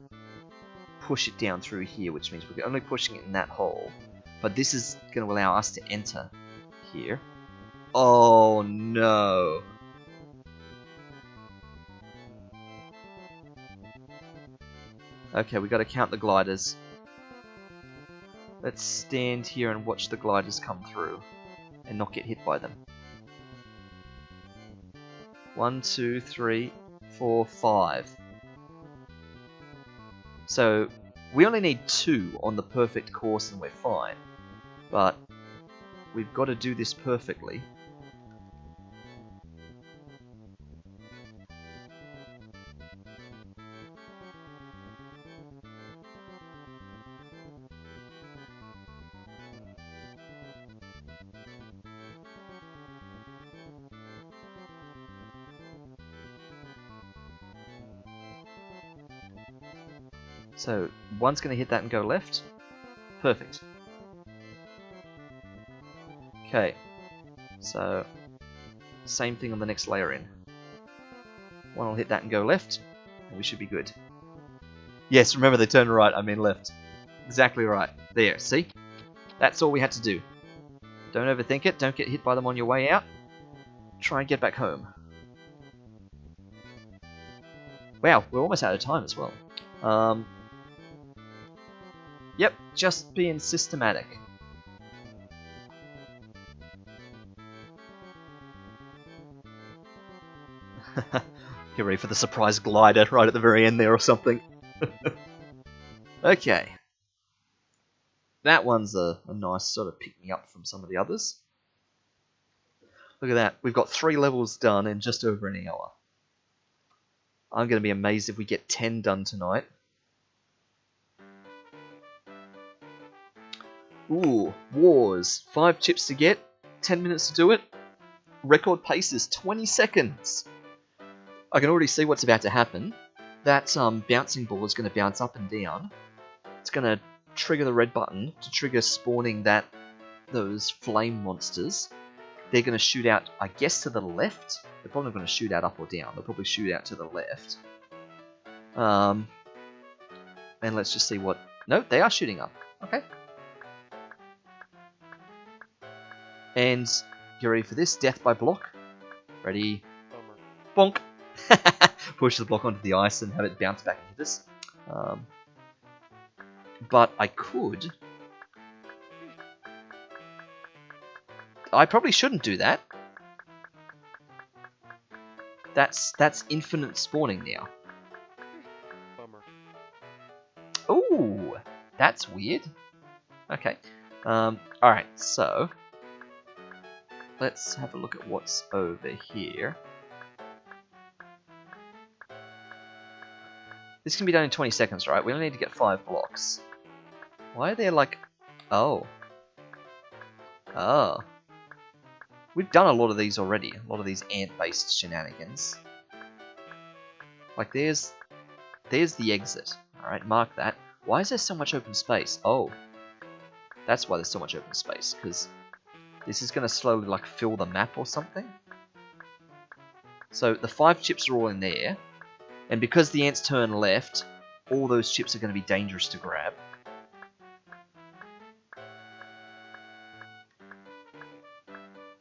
push it down through here, which means we're only pushing it in that hole. But this is going to allow us to enter here. Oh no! Okay, we got to count the gliders. Let's stand here and watch the gliders come through and not get hit by them. 1, 2, 3, 4, 5. So we only need 2 on the perfect course and we're fine. But we've got to do this perfectly. So, one's going to hit that and go left. Perfect. Okay. So, same thing on the next layer in. One will hit that and go left, and we should be good. Yes, remember they turn right, I mean left. Exactly right. There, see? That's all we had to do. Don't overthink it, don't get hit by them on your way out. Try and get back home. Wow, we're almost out of time as well. Yep, just being systematic. Get ready for the surprise glider right at the very end there or something. Okay. That one's a nice sort of pick-me-up from some of the others. Look at that, we've got 3 levels done in just over an hour. I'm going to be amazed if we get 10 done tonight. Ooh, Wars. 5 chips to get, 10 minutes to do it. Record pace is 20 seconds. I can already see what's about to happen. That bouncing ball is going to bounce up and down. It's going to trigger the red button to trigger spawning those flame monsters. They're going to shoot out, I guess, to the left. They're probably going to shoot out up or down. They'll probably shoot out to the left. And let's just see what... No, they are shooting up. Okay. And you ready for this? Death by block. Ready? Bummer. Bonk! Push the block onto the ice and have it bounce back into this. But I could. I probably shouldn't do that. That's infinite spawning now. Bummer. Ooh, that's weird. Okay. Alright, so let's have a look at what's over here. This can be done in 20 seconds, right? We only need to get 5 blocks. Why are there like... Oh. Oh. We've done a lot of these already. A lot of these ant-based shenanigans. Like, there's the exit. Alright, mark that. Why is there so much open space? Oh. That's why there's so much open space, because this is going to slowly, like, fill the map or something. So, the 5 chips are all in there. And because the ants turn left, all those chips are going to be dangerous to grab.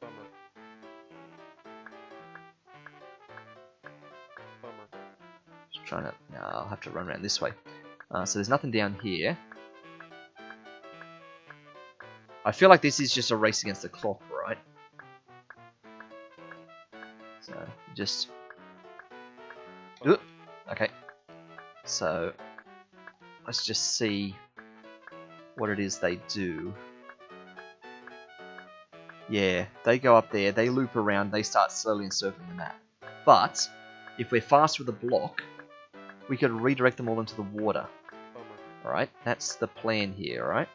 Bummer. Bummer. Just trying to... No, I'll have to run around this way. So there's nothing down here. I feel like this is just a race against the clock, right? So, just... Oop. Okay. So, let's just see what it is they do. Yeah, they go up there, they loop around, they start slowly encircling the map. But, if we're fast with a block, we could redirect them all into the water. Bummer. Alright, that's the plan here, alright?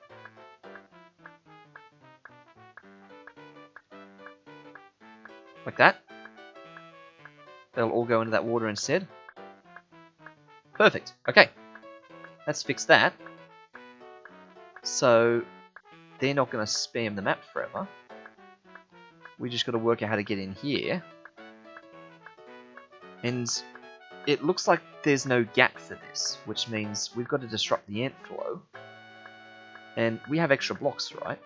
Like that. They'll all go into that water instead. Perfect. Okay. Let's fix that. So, they're not going to spam the map forever. We just got to work out how to get in here. And it looks like there's no gap for this, which means we've got to disrupt the ant flow. And we have extra blocks, right?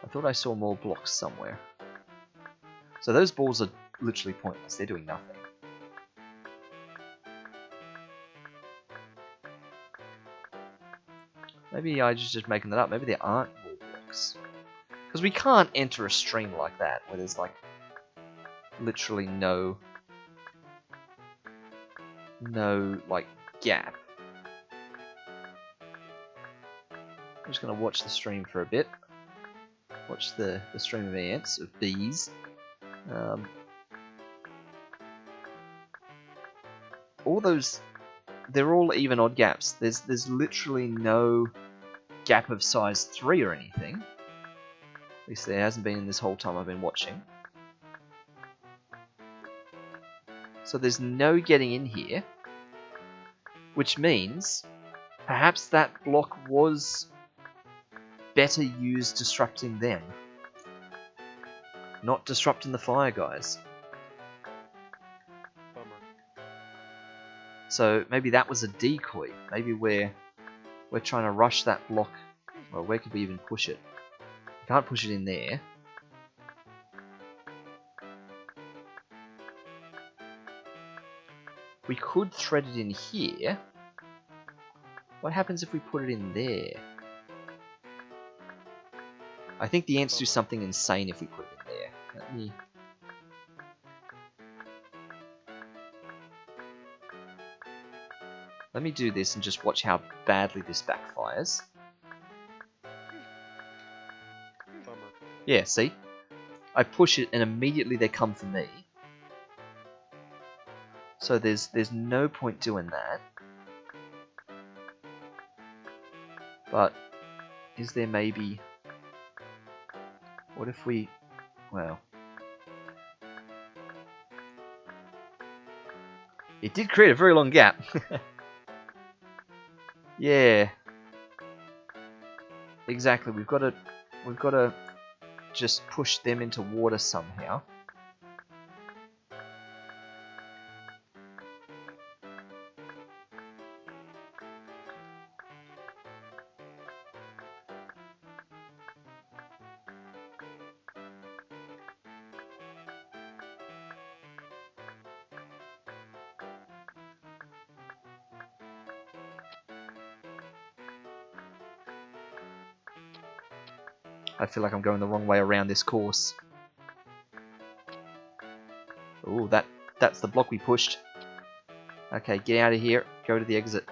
I thought I saw more blocks somewhere. So those balls are literally pointless. They're doing nothing. Maybe I just making that up. Maybe there aren't wall blocks. Because we can't enter a stream like that, where there's like literally no like gap. I'm just gonna watch the stream for a bit. Watch the stream of ants, of bees. All those, they're all even odd gaps. There's literally no gap of size 3 or anything. At least there hasn't been in this whole time I've been watching. So there's no getting in here. Which means perhaps that block was better used disrupting them. Not disrupting the fire guys. Bummer. So maybe that was a decoy. Maybe we're trying to rush that block. Well, where could we even push it? We can't push it in there. We could thread it in here. What happens if we put it in there? I think the ants do something insane if we put it in there. Let me do this and just watch how badly this backfires. Bummer. Yeah, see? I push it and immediately they come for me. So there's no point doing that. But is there maybe... What if we... Well... It did create a very long gap. Yeah. Exactly, we've got to just push them into water somehow. I feel like I'm going the wrong way around this course. Ooh, that's the block we pushed. Okay, get out of here. Go to the exit.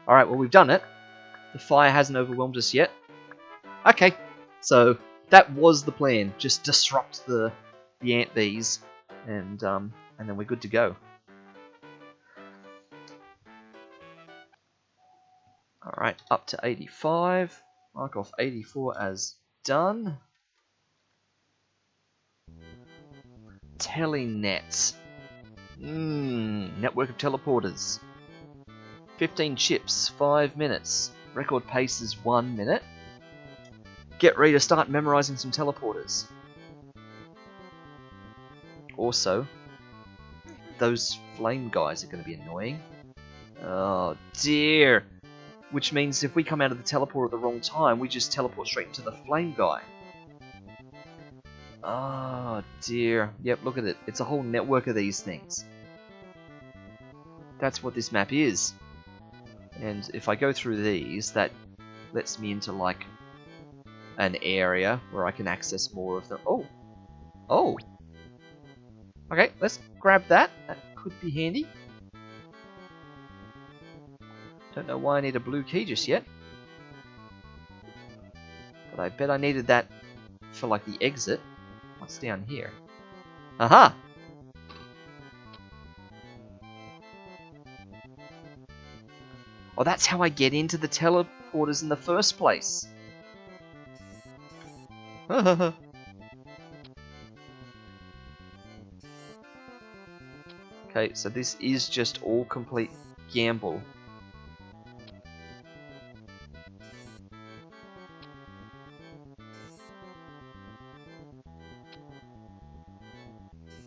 Alright, well, we've done it. The fire hasn't overwhelmed us yet. Okay, so that was the plan. Just disrupt the ant bees, and then we're good to go. Alright, up to 85. Mark off 84 as done. Telenet. Network of teleporters. 15 chips, 5 minutes. Record pace is 1 minute. Get ready to start memorizing some teleporters. Also, those flame guys are going to be annoying. Oh dear. Which means if we come out of the teleport at the wrong time, we just teleport straight into the flame guy. Oh dear. Yep, look at it. It's a whole network of these things. That's what this map is. And if I go through these, that lets me into like an area where I can access more of them. Oh! Oh! Okay, let's grab that. That could be handy. Don't know why I need a blue key just yet. But I bet I needed that for like the exit. What's down here? Aha! Oh, that's how I get into the teleporters in the first place. Okay, so this is just all complete gamble.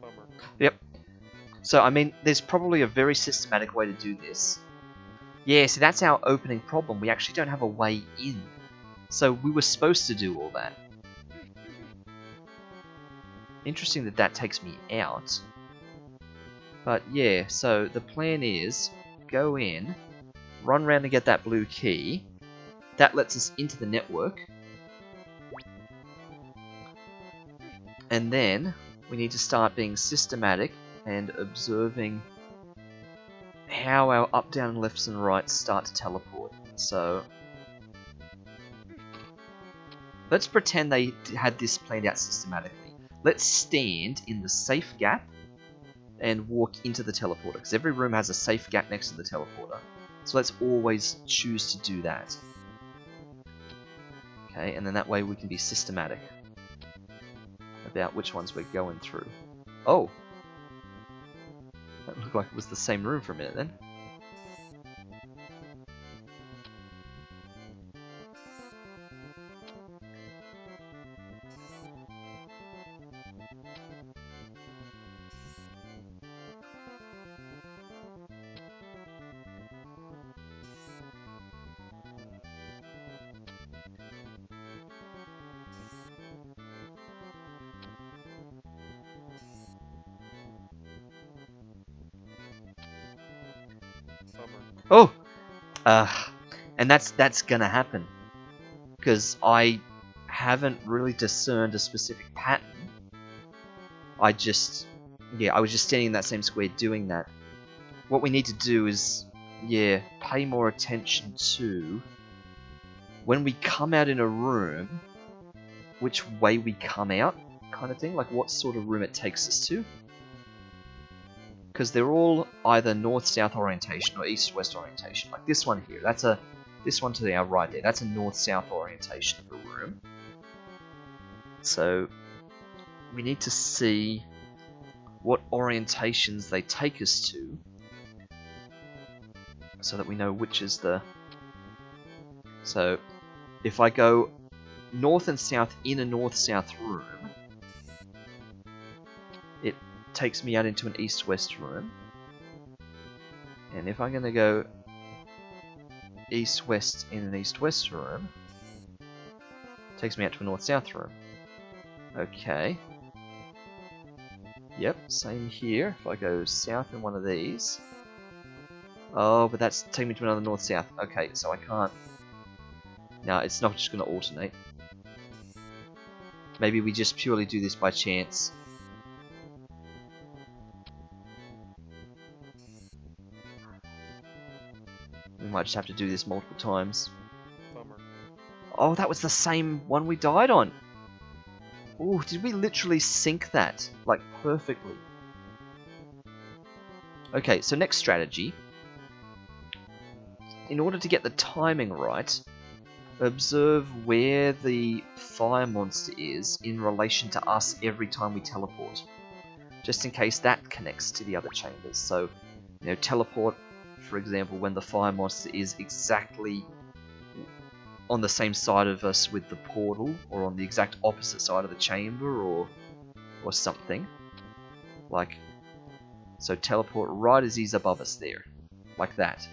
Bummer. Yep. So, I mean, there's probably a very systematic way to do this. Yeah, so that's our opening problem. We actually don't have a way in. So we were supposed to do all that. Interesting that that takes me out. But yeah, so the plan is go in, run around and get that blue key. That lets us into the network. And then we need to start being systematic and observing how our up, down, lefts and rights start to teleport. So let's pretend they had this planned out systematically. Let's stand in the safe gap and walk into the teleporter, because every room has a safe gap next to the teleporter. So let's always choose to do that. Okay, and then that way we can be systematic about which ones we're going through. Oh! That looked like it was the same room for a minute then. Bummer. Oh! And that's gonna happen. Because I haven't really discerned a specific pattern. I was just standing in that same square doing that. What we need to do is, pay more attention to when we come out in a room, which way we come out, kind of thing, like what sort of room it takes us to. Because they're all either north-south orientation or east-west orientation. Like this one here, this one to our right there, that's a north-south orientation of a room. So we need to see what orientations they take us to, so that we know which is the... So if I go north and south in a north-south room, it takes me out into an east-west room. And if I'm going to go east-west in an east-west room, it takes me out to a north-south room. Okay. Yep, same here. If I go south in one of these... Oh, but that's taking me to another north-south. Okay, so I can't... No, it's not just going to alternate. Maybe we just purely do this by chance. We might just have to do this multiple times. Bummer. Oh, that was the same one we died on. Oh, did we literally sync that? Like, perfectly. Okay, so next strategy. In order to get the timing right, observe where the fire monster is in relation to us every time we teleport. Just in case that connects to the other chambers. So, you know, teleport, for example, when the fire monster is exactly on the same side of us with the portal, or on the exact opposite side of the chamber, or something. Like, so teleport right as he's above us there. Like that.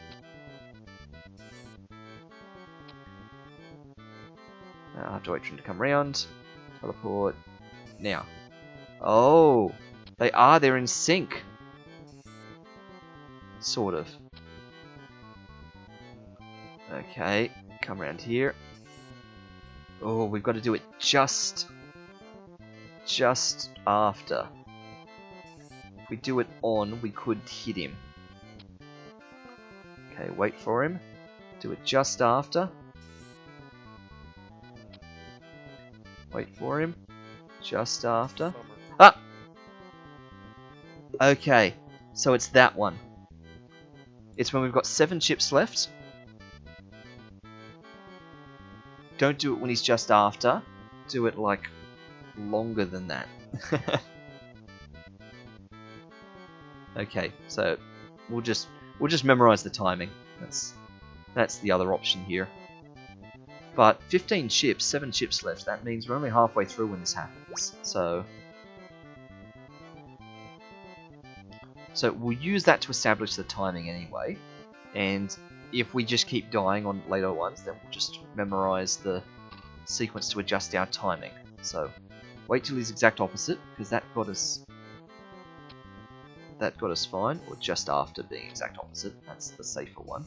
I'll have to wait for him to come around. Teleport. Now. Oh! They're in sync. Sort of. Okay, come around here. Oh, we've got to do it just after. If we do it on, we could hit him. Okay, wait for him. Do it just after. Wait for him. Just after. Bummer. Ah! Okay, so it's that one. It's when we've got 7 chips left. Don't do it when he's just after. Do it, like, longer than that. Okay, so we'll just memorize the timing. That's the other option here. But 15 chips, 7 chips left. That means we're only halfway through when this happens. So we'll use that to establish the timing anyway. And if we just keep dying on later ones, then we'll just memorize the sequence to adjust our timing. So wait till he's exact opposite, because that got us fine, or just after being exact opposite. That's the safer one.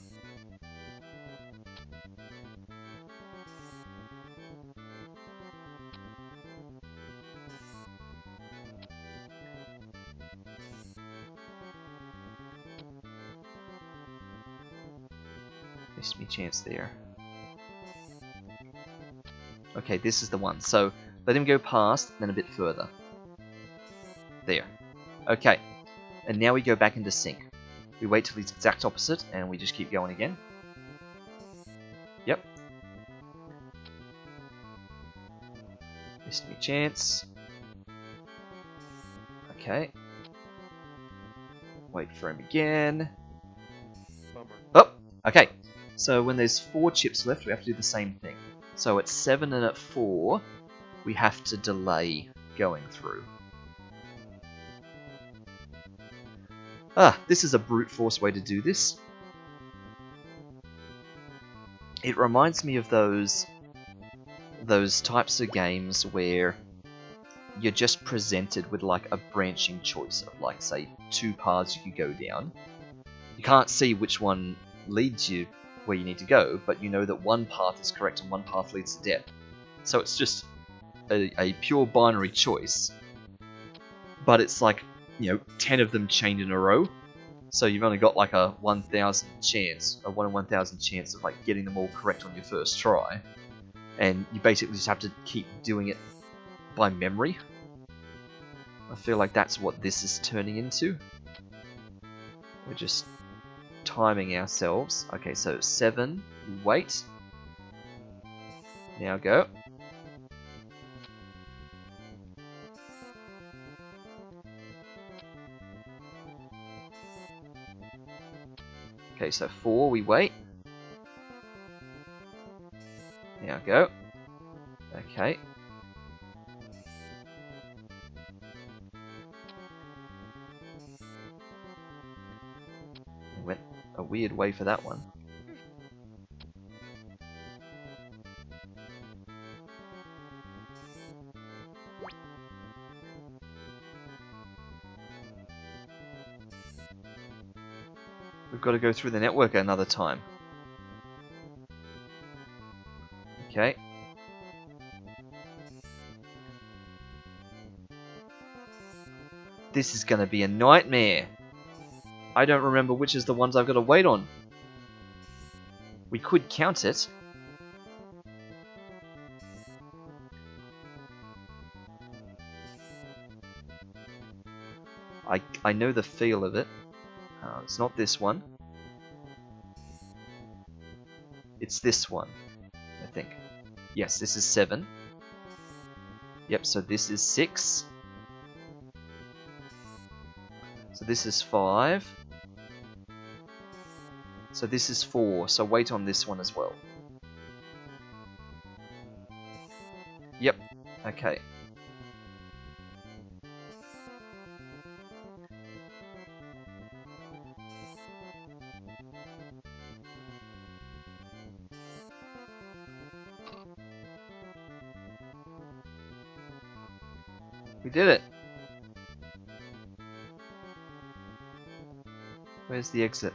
Missed me chance there. Okay, this is the one. So let him go past, then a bit further. There. Okay. And now we go back into sync. We wait till he's exact opposite, and we just keep going again. Yep. Missed me chance. Okay. Wait for him again. Bummer. Oh! Okay. So when there's 4 chips left, we have to do the same thing. So at 7 and at 4, we have to delay going through. This is a brute force way to do this. It reminds me of those types of games where you're just presented with like a branching choice of, like, say, 2 paths you could go down. You can't see which one leads you where you need to go, but you know that one path is correct and one path leads to death. So it's just a pure binary choice, but it's like, you know, 10 of them chained in a row. So you've only got like a 1,000 chance, a 1 in 1,000 chance of like getting them all correct on your first try, and you basically just have to keep doing it by memory. I feel like that's what this is turning into. We're just timing ourselves. Okay, so 7, you wait. Now go. Okay, so 4, we wait. Now go. Okay. Went a weird way for that one. We've got to go through the network another time. Okay. This is going to be a nightmare. I don't remember which is the ones I've got to wait on. We could count it. I know the feel of it. It's not this one. It's this one, I think. Yes, this is 7. Yep, so this is 6. So this is 5. So this is 4, so wait on this one as well. Yep, okay. We did it! Where's the exit?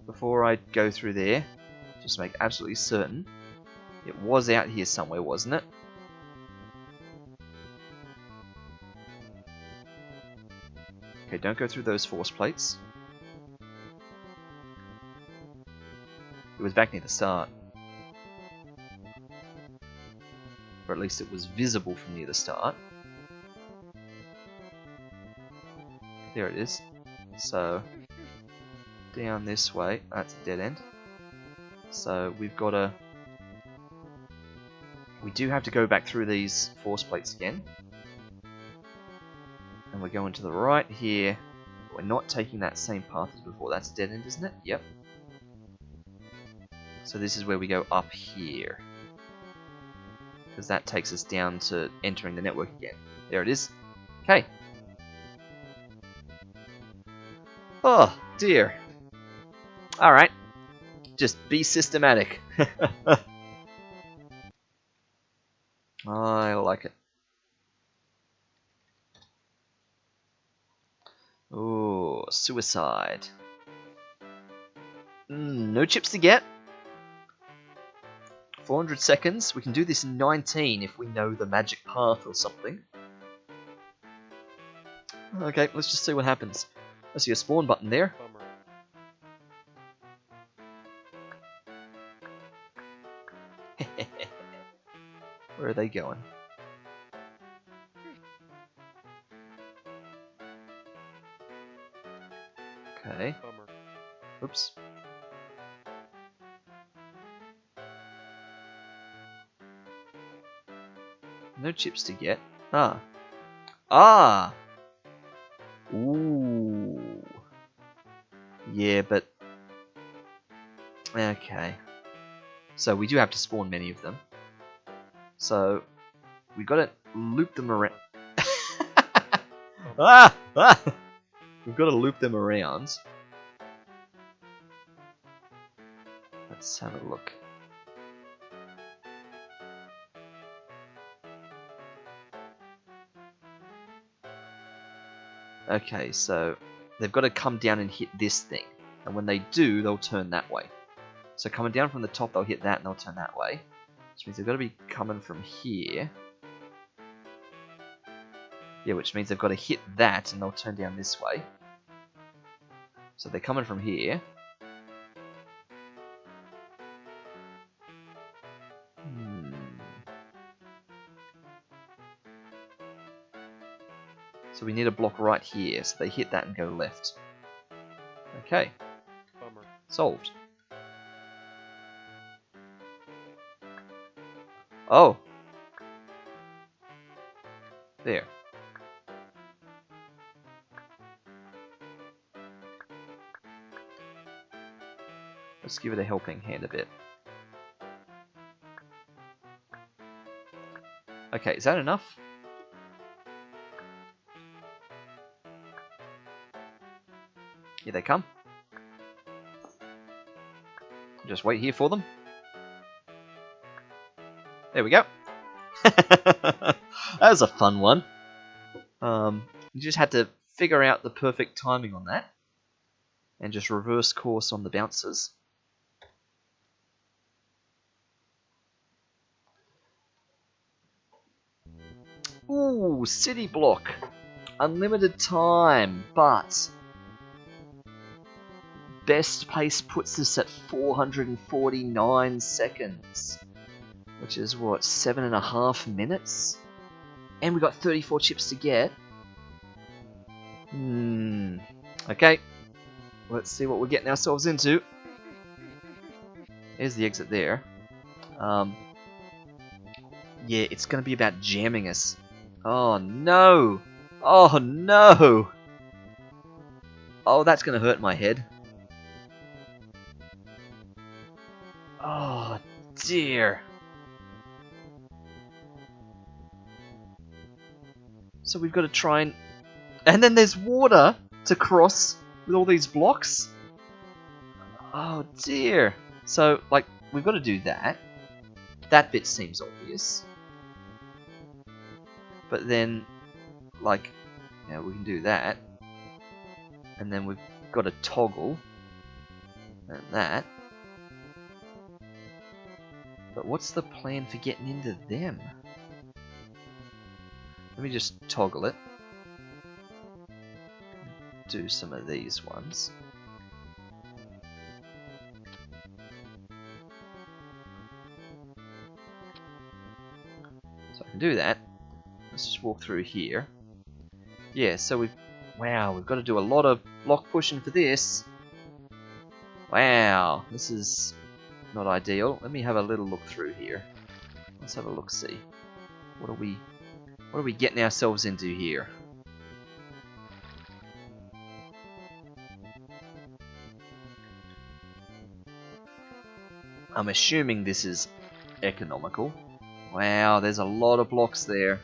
Before I go through there, just to make absolutely certain, it was out here somewhere, wasn't it? Okay, don't go through those force plates. It was back near the start. Or at least it was visible from near the start. There it is. So, down this way. That's a dead end. So, we've got to... We do have to go back through these force plates again. And we're going to the right here. We're not taking that same path as before. That's a dead end, isn't it? Yep. So this is where we go up here. Because that takes us down to entering the network again. There it is. Okay. Oh, dear. Alright. Just be systematic. I like it. Oh, suicide. No chips to get. 400 seconds. We can do this in 19 if we know the magic path or something. Okay, let's just see what happens. I see a spawn button there. Bummer. Where are they going? Okay. Bummer. Oops. No chips to get. Ah. Ah! Ooh. Yeah, but... Okay. So we do have to spawn many of them. So, we gotta loop them around. Ah! Ah! We've got to loop them around. Let's have a look. Okay, so they've got to come down and hit this thing. And when they do, they'll turn that way. So coming down from the top, they'll hit that and they'll turn that way. Which means they've got to be coming from here. Yeah, which means they've got to hit that and they'll turn down this way. So they're coming from here. So we need a block right here, so they hit that and go left. Okay. Bummer. Solved. Oh! There. Let's give it a helping hand a bit. Okay, is that enough? Here they come. Just wait here for them. There we go. That was a fun one. You just had to figure out the perfect timing on that. And just reverse course on the bouncers. Ooh, city block. Unlimited time, but best pace puts us at 449 seconds, which is what, 7.5 minutes? And we got 34 chips to get. Okay. Let's see what we're getting ourselves into. Here's the exit there. Yeah, it's gonna be about jamming us. Oh no! Oh no! Oh, that's gonna hurt my head. Oh dear. So we've got to try and... And then there's water to cross with all these blocks? Oh dear. So, like, we've got to do that. That bit seems obvious. But then, like, yeah, we can do that. And then we've got to toggle. And that. But what's the plan for getting into them? Let me just toggle it. Do some of these ones. So I can do that. Let's just walk through here. Yeah, so we've got to do a lot of block pushing for this. Wow, this is not ideal. Let me have a little look through here. Let's have a look see. What are we getting ourselves into here? I'm assuming this is economical. Wow, there's a lot of blocks there.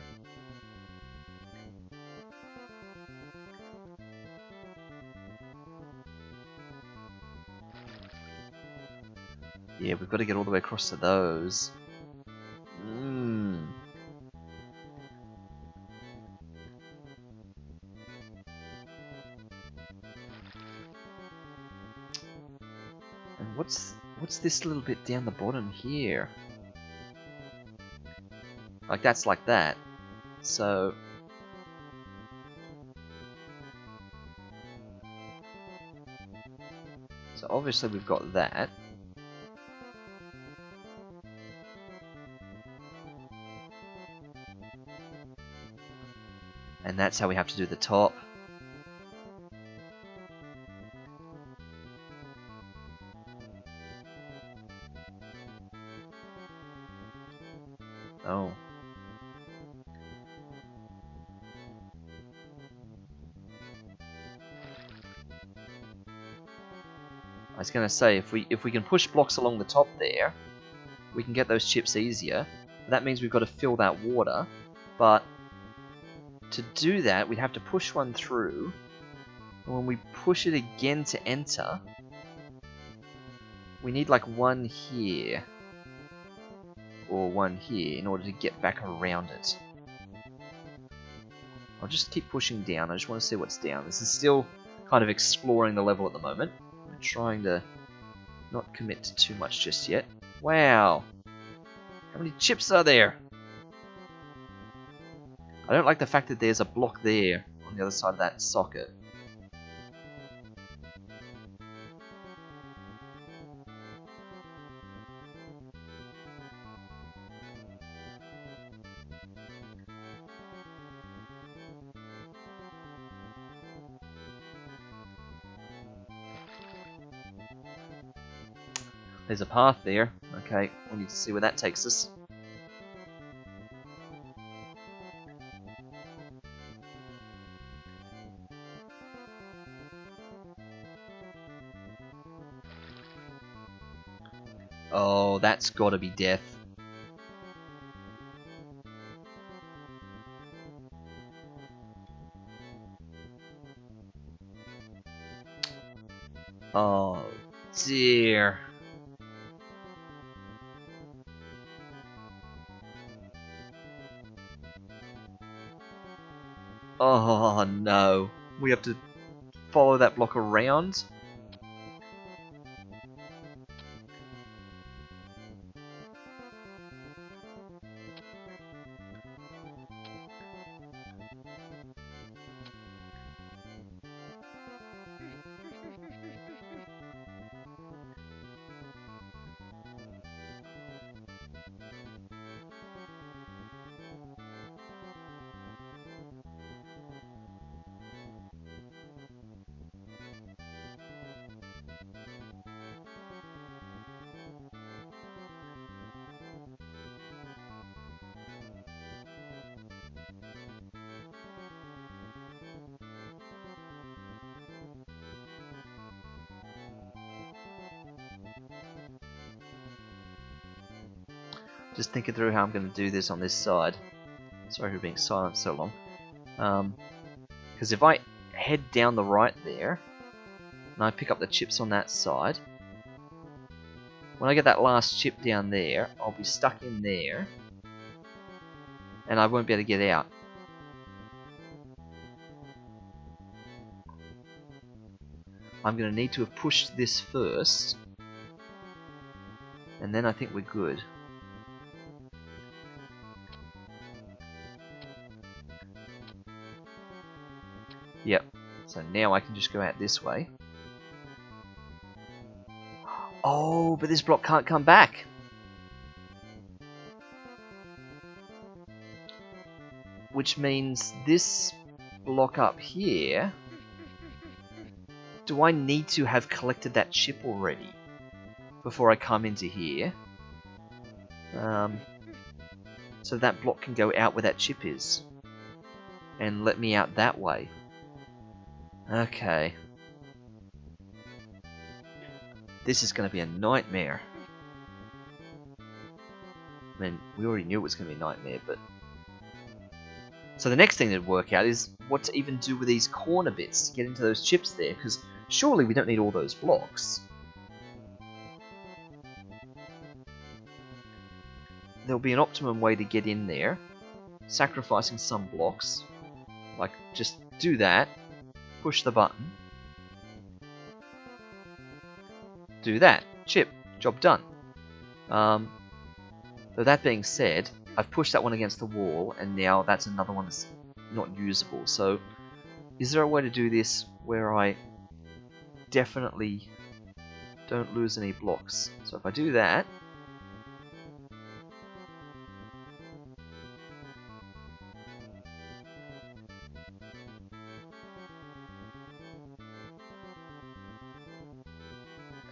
Yeah, we've got to get all the way across to those. And what's this little bit down the bottom here? Like that's like that. So obviously we've got that. And that's how we have to do the top. Oh. I was gonna say if we can push blocks along the top there, we can get those chips easier. That means we've got to fill that water, but to do that we'd have to push one through, and when we push it again to enter, we need like one here or one here in order to get back around it. I'll just keep pushing down. I just want to see what's down. This is still kind of exploring the level at the moment. I'm trying to not commit to too much just yet. Wow! How many chips are there? I don't like the fact that there's a block there on the other side of that socket. There's a path there. Okay, we need to see where that takes us. Oh, that's gotta be death. Oh, dear. Oh, no. We have to follow that block around? Just thinking through how I'm going to do this on this side. Sorry for being silent so long. Because if I head down the right there, and I pick up the chips on that side, when I get that last chip down there, I'll be stuck in there, and I won't be able to get out. I'm going to need to have pushed this first, and then I think we're good. Yep, so now I can just go out this way. Oh, but this block can't come back. Which means this block up here... Do I need to have collected that chip already before I come into here? So that block can go out where that chip is and let me out that way. Okay. This is going to be a nightmare. I mean, we already knew it was going to be a nightmare, but... So the next thing to work out is what to even do with these corner bits to get into those chips there, because surely we don't need all those blocks. There'll be an optimum way to get in there, sacrificing some blocks. Like, just do that, push the button, do that, chip, job done. Though that being said, I've pushed that one against the wall, and now that's another one that's not usable. So, is there a way to do this where I definitely don't lose any blocks? So if I do that,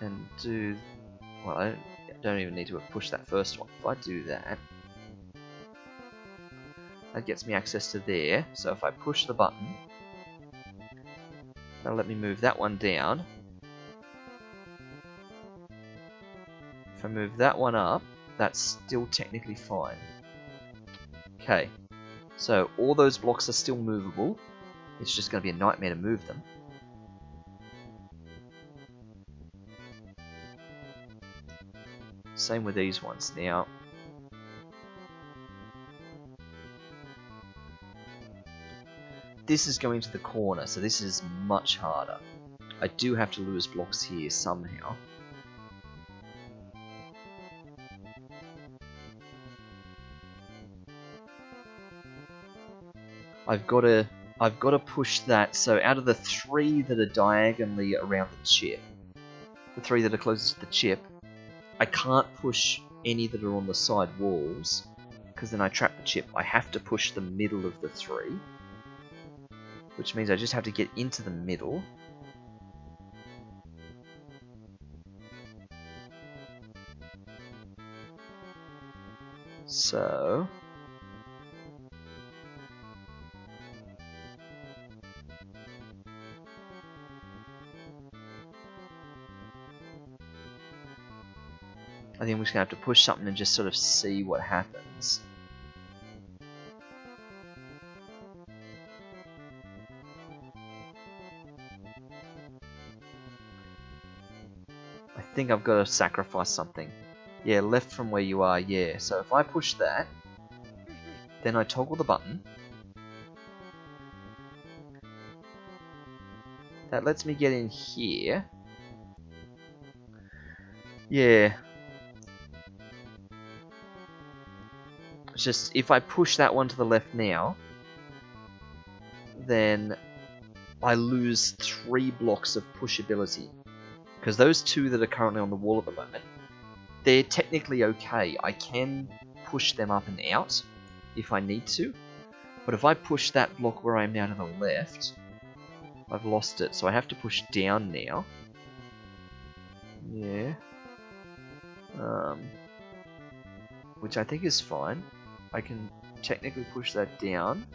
and do... Well, I don't even need to push that first one. If I do that, that gets me access to there. So if I push the button, that'll let me move that one down. If I move that one up, that's still technically fine. Okay, so all those blocks are still movable. It's just going to be a nightmare to move them. Same with these ones. Now, this is going to the corner, so this is much harder. I do have to lose blocks here somehow. I've got to push that. So out of the 3 that are diagonally around the chip, the 3 that are closest to the chip, I can't push any that are on the side walls, because then I trap the chip. I have to push the middle of the 3, which means I just have to get into the middle. So... I think I'm just going to have to push something and just sort of see what happens. I think I've got to sacrifice something. Yeah, left from where you are, yeah. So if I push that, then I toggle the button. That lets me get in here. Yeah. It's just, if I push that one to the left now, then I lose 3 blocks of pushability. Because those 2 that are currently on the wall at the moment, they're technically okay. I can push them up and out if I need to. But if I push that block where I am now to the left, I've lost it. So I have to push down now. Yeah. Which I think is fine. I can technically push that down.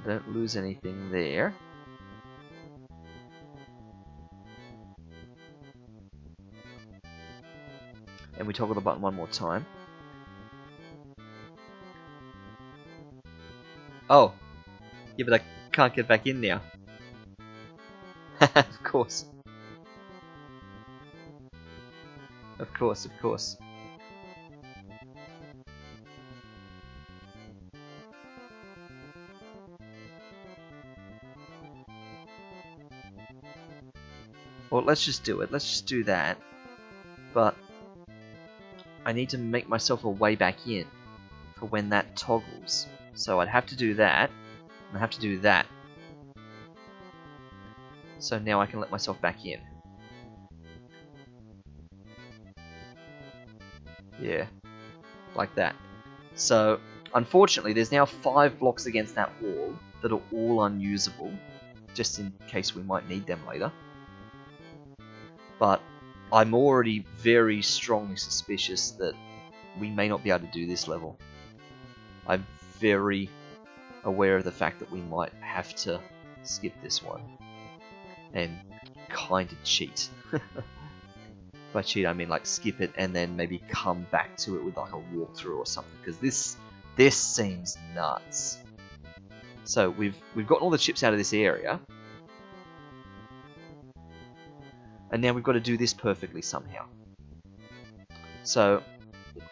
Don't lose anything there. And we toggle the button one more time. Oh! Yeah, but I can't get back in now. Of course. Of course, of course. Well, let's just do it. Let's just do that. But I need to make myself a way back in for when that toggles. So I'd have to do that, and I have to do that. So now I can let myself back in. Yeah, like that. So, unfortunately, there's now 5 blocks against that wall that are all unusable, just in case we might need them later. But I'm already very strongly suspicious that we may not be able to do this level. I'm very aware of the fact that we might have to skip this one and kind of cheat. By cheat, I mean like skip it and then maybe come back to it with like a walkthrough or something, because this seems nuts. So we've gotten all the chips out of this area, and now we've got to do this perfectly somehow. So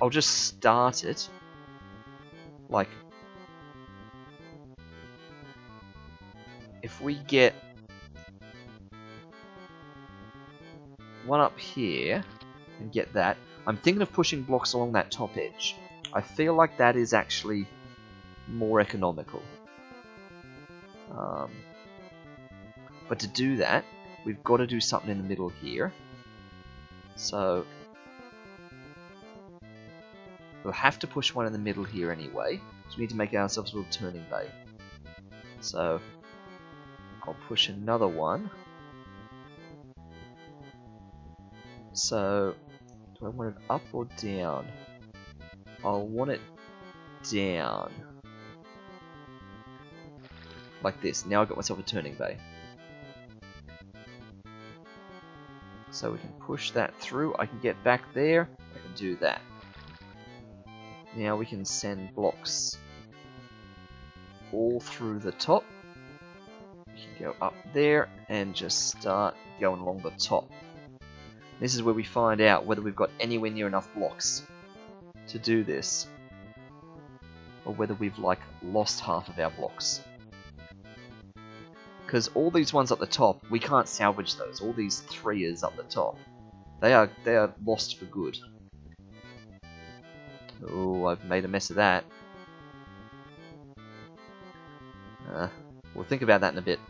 I'll just start it like, if we get one up here and get that, I'm thinking of pushing blocks along that top edge. I feel like that is actually more economical. But to do that, we've got to do something in the middle here. So we'll have to push one in the middle here anyway. So we need to make ourselves a little turning bay. So I'll push another one. So do I want it up or down? I'll want it down. Like this. Now I've got myself a turning bay. So we can push that through. I can get back there. I can do that. Now we can send blocks all through the top. We can go up there and just start going along the top. This is where we find out whether we've got anywhere near enough blocks to do this, or whether we've like lost half of our blocks. Because all these ones at the top, we can't salvage those. All these 3s up the top, they are lost for good. Oh, I've made a mess of that. We'll think about that in a bit.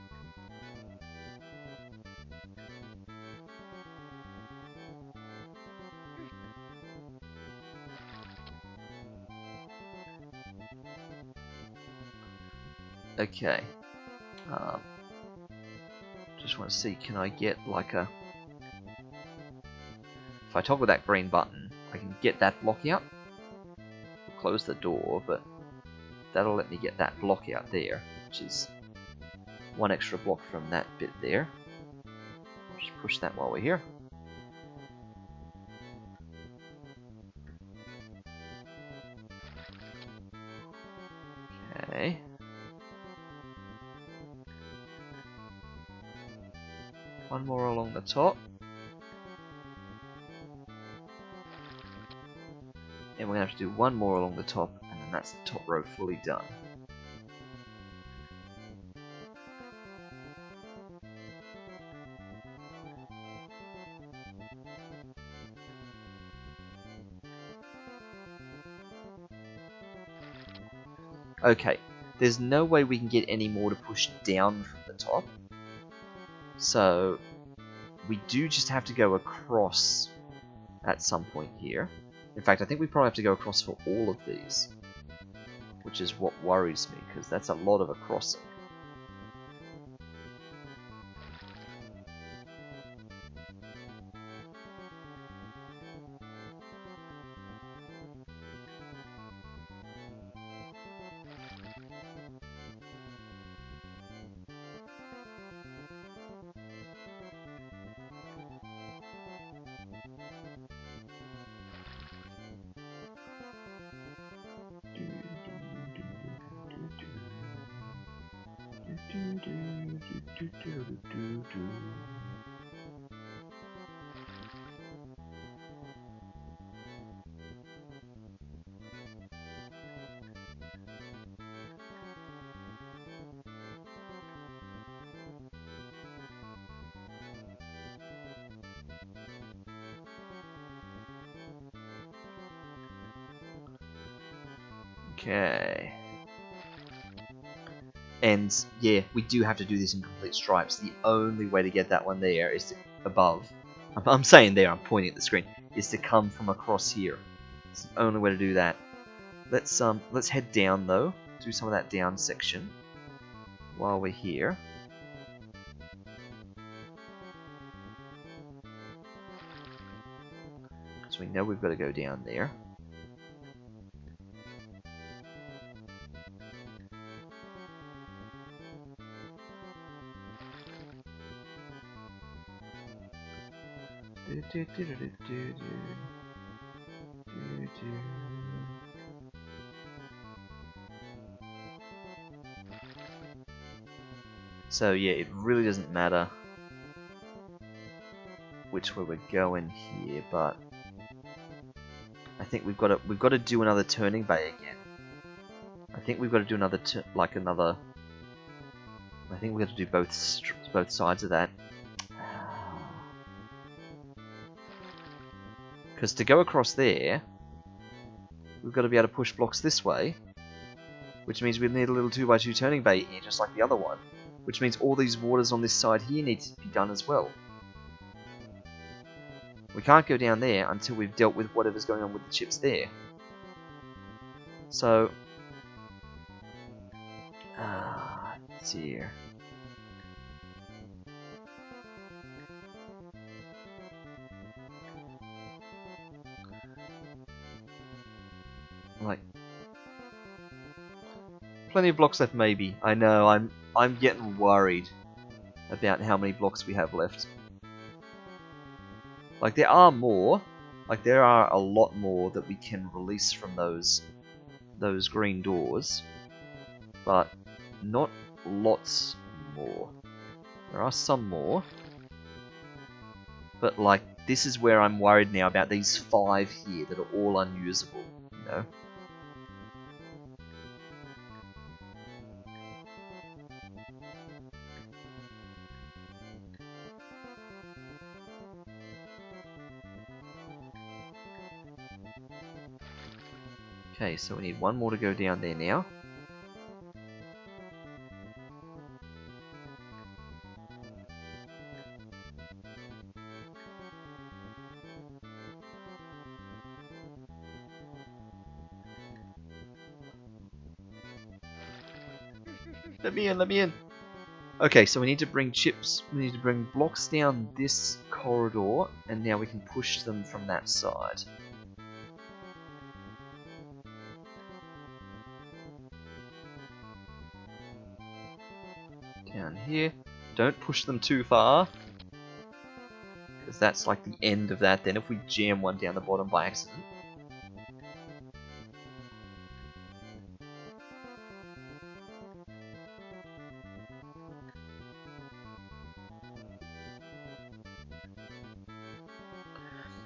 Okay. Just want to see, can I get like a... If I toggle that green button, I can get that block out. We'll close the door, but that'll let me get that block out there, which is one extra block from that bit there. I'll just push that while we're here. Okay. One more along the top. And we're going to have to do one more along the top, and then that's the top row fully done. Okay, there's no way we can get any more to push down from the top. So we do just have to go across at some point here. In fact, I think we probably have to go across for all of these, which is what worries me, because that's a lot of a crossing. Okay. And yeah, we do have to do this in complete stripes. The only way to get that one there is to, above. I'm saying there, I'm pointing at the screen, is to come from across here. It's the only way to do that. Let's head down though. Do some of that down section while we're here. So we know we've got to go down there. So yeah, it really doesn't matter which way we're going here, but I think we've got to do another turning bay again. I think we've got to do another I think we've got to do both sides of that. Because to go across there, we've got to be able to push blocks this way, which means we need a little 2x2 turning bay here, just like the other one. Which means all these waters on this side here need to be done as well. We can't go down there until we've dealt with whatever's going on with the chips there. So... ah, dear. Like... plenty of blocks left, maybe. I know, I'm getting worried about how many blocks we have left. Like, there are more. Like, there are a lot more that we can release from those green doors. But not lots more. There are some more. But, like, this is where I'm worried now about these 5 here that are all unusable, you know? Okay, so we need one more to go down there now. Let me in, let me in. Okay, so we need to bring chips, we need to bring blocks down this corridor, and now we can push them from that side. Down here. Don't push them too far, because that's like the end of that then if we jam one down the bottom by accident.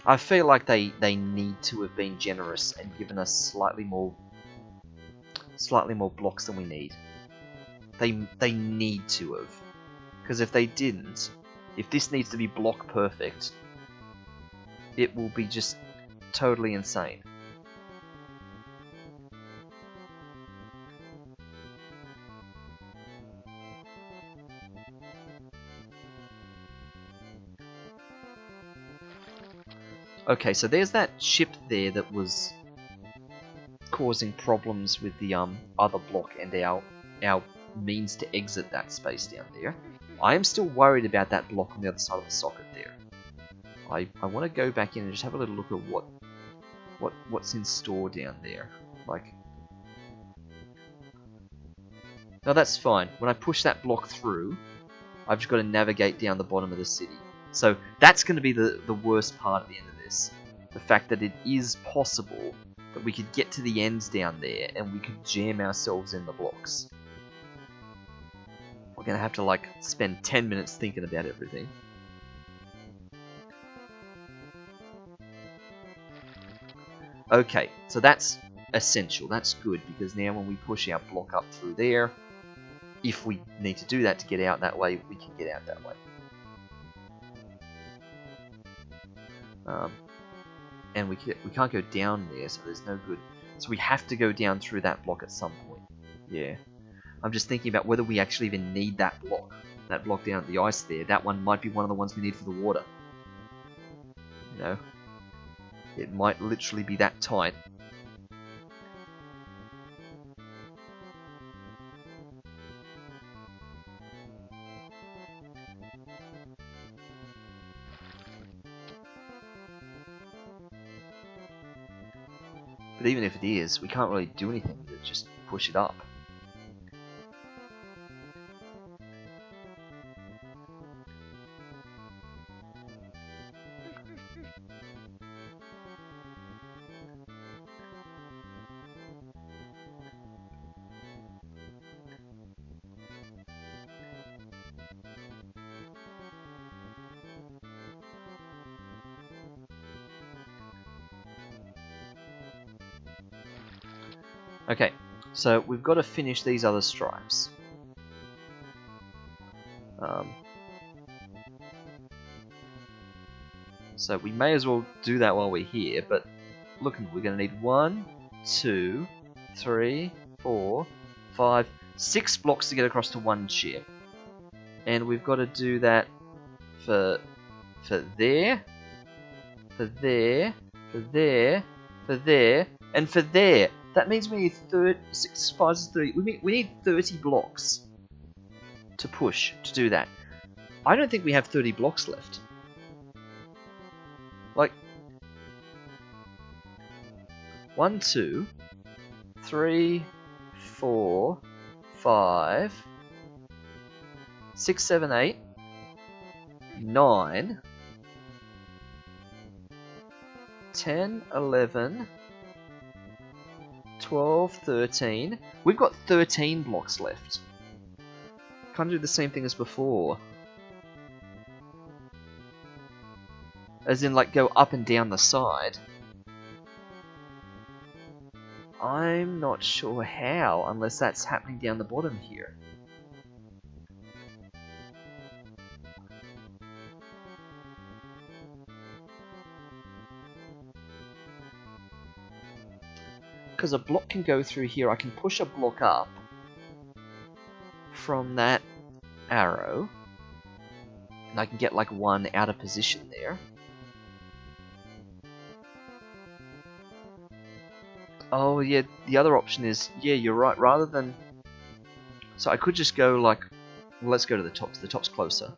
I feel like they need to have been generous and given us slightly more blocks than we need. They need to have. Because if they didn't, if this needs to be block perfect, it will be just totally insane. Okay, so there's that chip there that was causing problems with the other block and our means to exit that space down there. I am still worried about that block on the other side of the socket there. I want to go back in and just have a little look at what's in store down there. Like, no, that's fine. When I push that block through, I've just got to navigate down the bottom of the city. So that's going to be the worst part at the end of this. The fact that it is possible that we could get to the ends down there and we could jam ourselves in the blocks. We're gonna have to like spend 10 minutes thinking about everything. Okay, so that's essential. That's good, because now when we push our block up through there, if we need to do that to get out that way, we can get out that way. And we can't go down there, so there's no good. So we have to go down through that block at some point. Yeah. I'm just thinking about whether we actually even need that block. That block down at the ice there. That one might be one of the ones we need for the water. You know? It might literally be that tight. But even if it is, we can't really do anything with it, just push it up. Okay, so we've got to finish these other stripes. So we may as well do that while we're here, but look, we're going to need 1, 2, 3, 4, 5, 6 blocks to get across to one chip. And we've got to do that for there, for there, for there, for there, and for there. That means we need 6, 5, 30. We need 30 blocks to push to do that. I don't think we have 30 blocks left. Like 1, 2, 3, 4, 5, 6, 7, 8, 9, 10, 11, 12, 13. We've got 13 blocks left. Can't do the same thing as before. As in, like, go up and down the side. I'm not sure how, unless that's happening down the bottom here. Because a block can go through here. I can push a block up from that arrow, and I can get like one out of position there. Oh yeah, the other option is, yeah, you're right, rather than... So I could just go like, well, let's go to the top, the top's closer.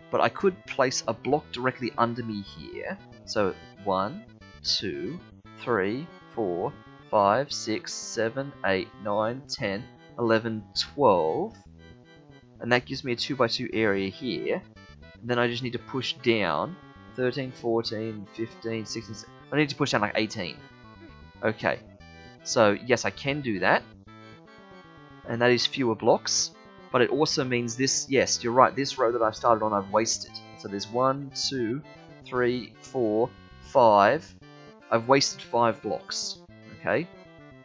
But I could place a block directly under me here. So 1, 2, 3, 4, 5, 6, 7, 8, 9, 10, 11, 12. And that gives me a 2x2 area here. And then I just need to push down 13, 14, 15, 16, 17. I need to push down like 18. Okay, so yes, I can do that, and that is fewer blocks, but it also means this, yes, you're right, this row that I've started on I've wasted. So there's 1, 2, 3, 4, 5, I've wasted 5 blocks, okay?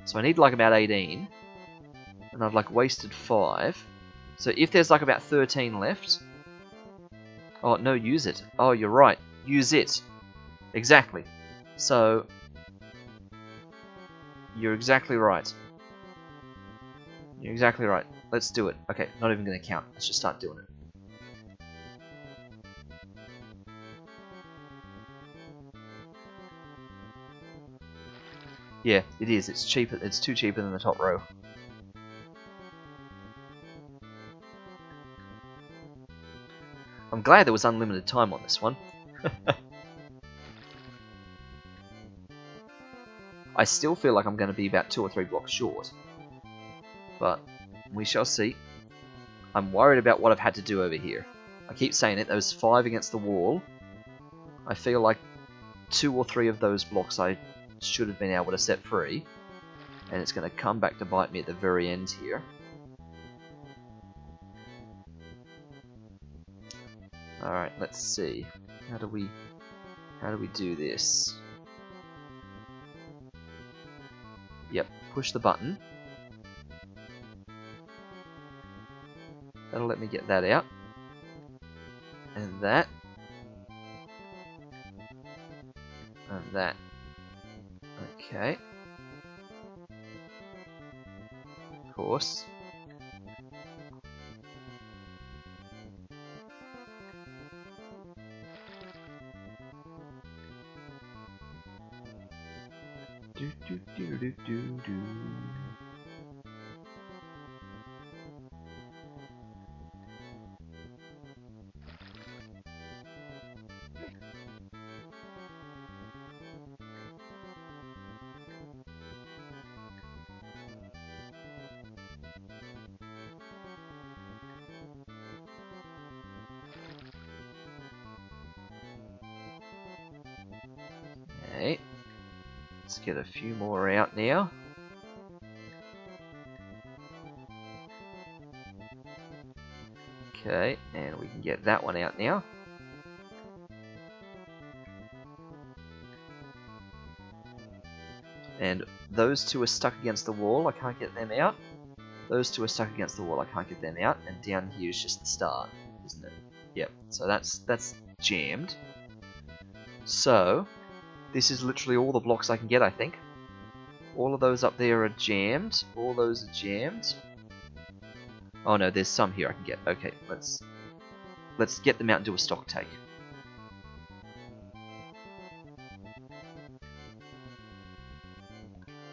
So I need like about 18, and I've like wasted 5, so if there's like about 13 left, oh no, use it, oh you're right, use it, exactly, so... You're exactly right. You're exactly right. Let's do it. Okay, not even going to count. Let's just start doing it. Yeah, it is. It's cheaper. It's too cheaper than the top row. I'm glad there was unlimited time on this one. I still feel like I'm going to be about 2 or 3 blocks short. But we shall see. I'm worried about what I've had to do over here. I keep saying it, those 5 against the wall. I feel like 2 or 3 of those blocks I should have been able to set free. And it's going to come back to bite me at the very end here. Alright, let's see. How do we do this? Yep, push the button. That'll let me get that out. And that. And that. Okay. Of course. Do do do do do do. Okay. Let's get a few more out now. Okay, and we can get that one out now. And those two are stuck against the wall, I can't get them out. Those two are stuck against the wall, I can't get them out. And down here is just the start, isn't it? Yep, so that's jammed. So, this is literally all the blocks I can get, I think. All of those up there are jammed. All those are jammed. Oh no, there's some here I can get. Okay, let's get them out and do a stock take.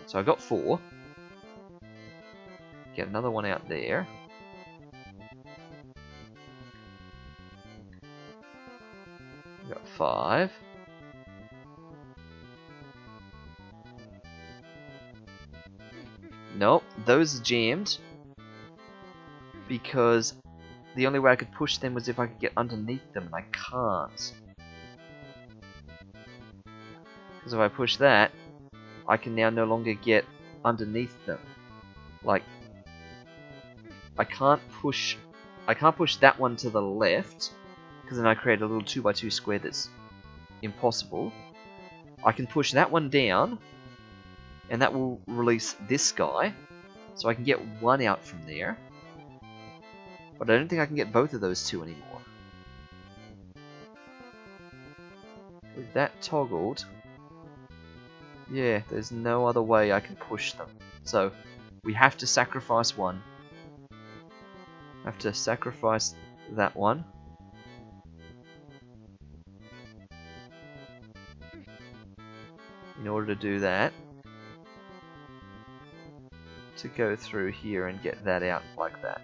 So I got 4. Get another one out there. Got 5. Nope, those are jammed. Because the only way I could push them was if I could get underneath them, and I can't. Because if I push that, I can now no longer get underneath them. Like, I can't push that one to the left, because then I create a little 2x2 square that's impossible. I can push that one down, and that will release this guy, so I can get one out from there. But I don't think I can get both of those two anymore. With that toggled, yeah, there's no other way I can push them. So, we have to sacrifice one. Have to sacrifice that one. In order to do that. To go through here and get that out like that.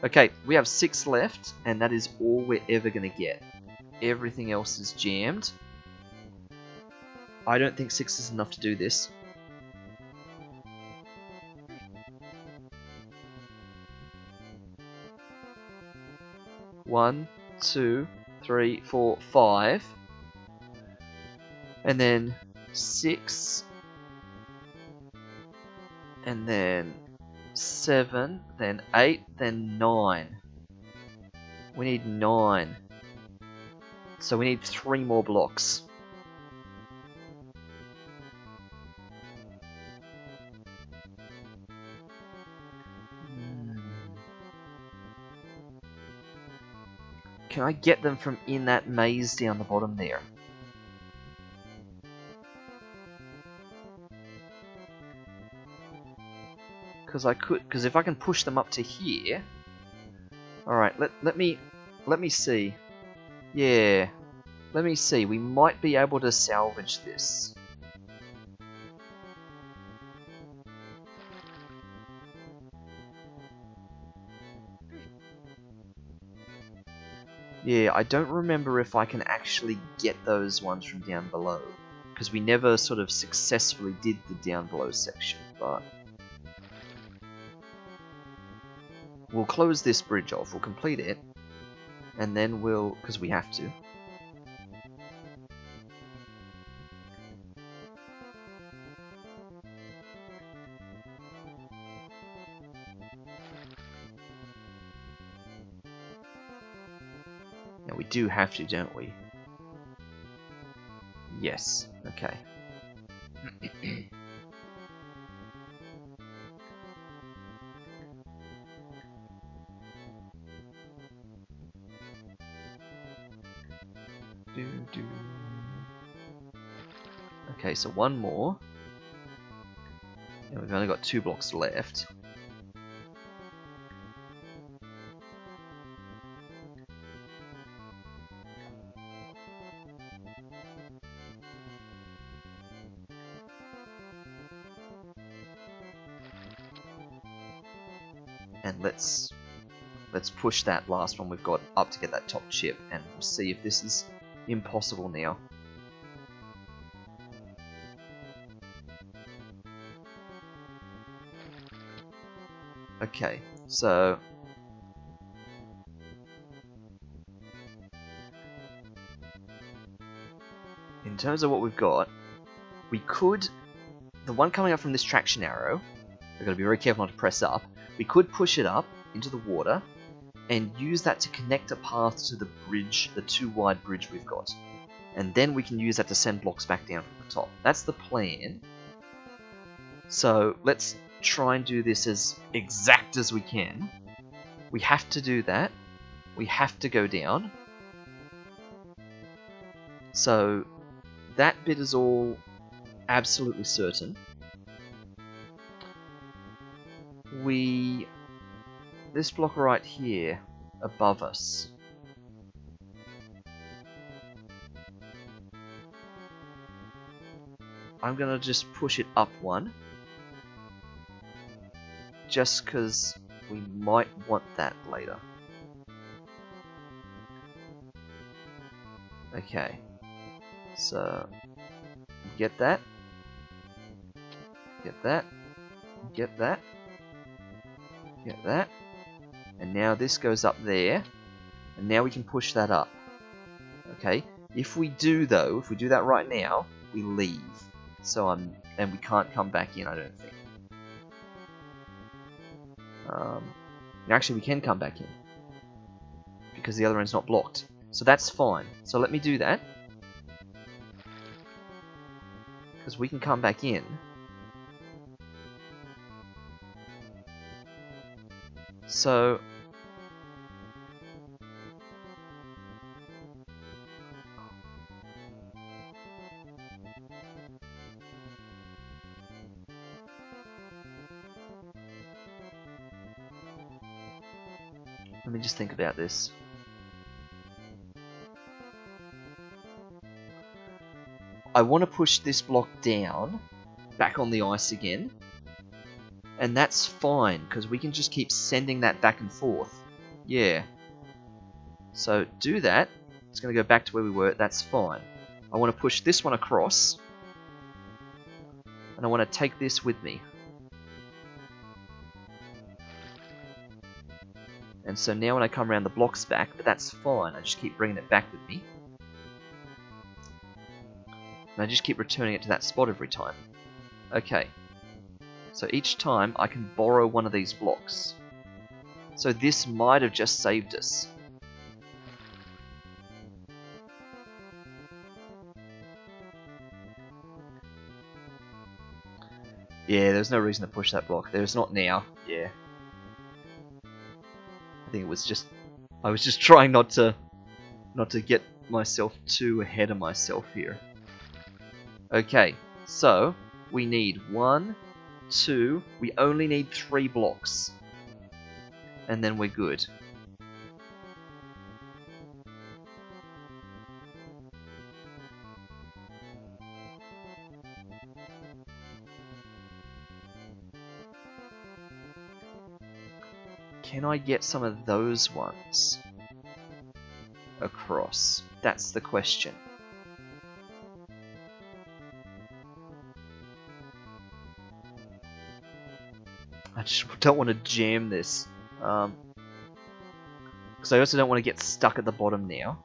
Okay, we have 6 left, and that is all we're ever going to get. Everything else is jammed. I don't think 6 is enough to do this. One, 2, 3, 4, 5. And then 6. And then 7, then 8, then 9. We need 9. So we need 3 more blocks. Can I get them from in that maze down the bottom there? Because I could, because if I can push them up to here. Alright, let me see. Yeah. Let me see. We might be able to salvage this. Yeah, I don't remember if I can actually get those ones from down below. Because we never sort of successfully did the down below section, but... We'll close this bridge off, we'll complete it, and then we'll... because we have to. Now we do have to, don't we? Yes. Okay. Do. Okay, so one more. And we've only got 2 blocks left. And let's push that last one we've got up to get that top chip, and we'll see if this is impossible now. Okay, so in terms of what we've got, we could, the one coming up from this traction arrow, we've got to be very careful not to press up, we could push it up into the water and use that to connect a path to the bridge, the 2 wide bridge we've got. And then we can use that to send blocks back down from the top. That's the plan. So let's try and do this as exact as we can. We have to do that. We have to go down. So that bit is all absolutely certain. This block right here above us, I'm gonna just push it up one, just because we might want that later. Okay, so get that, get that, get that, get that, and now this goes up there, and now we can push that up. Okay, if we do that right now, we leave. So and we can't come back in, I don't think. Actually, we can come back in because the other end's not blocked. So that's fine. So let me do that, because we can come back in. So let me just think about this. I want to push this block down, back on the ice again, and that's fine, because we can just keep sending that back and forth. Yeah. So do that. It's going to go back to where we were. That's fine. I want to push this one across, and I want to take this with me. And so now when I come around, the block's back, but that's fine. I just keep bringing it back with me. And I just keep returning it to that spot every time. Okay. So each time I can borrow one of these blocks. So this might have just saved us. Yeah, there's no reason to push that block. There's not now. Yeah. I think it was just... I was just trying not to get myself too ahead of myself here. Okay, so we need 1, 2, we only need 3 blocks. And then we're good. Can I get some of those ones across? That's the question. I just don't want to jam this. Because I also don't want to get stuck at the bottom now.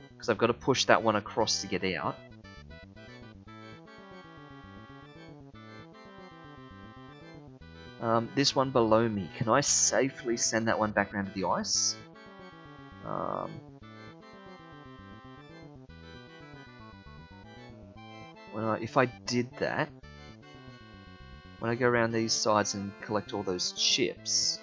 Because I've got to push that one across to get out. This one below me, can I safely send that one back around to the ice? if I did that, when I go around these sides and collect all those chips,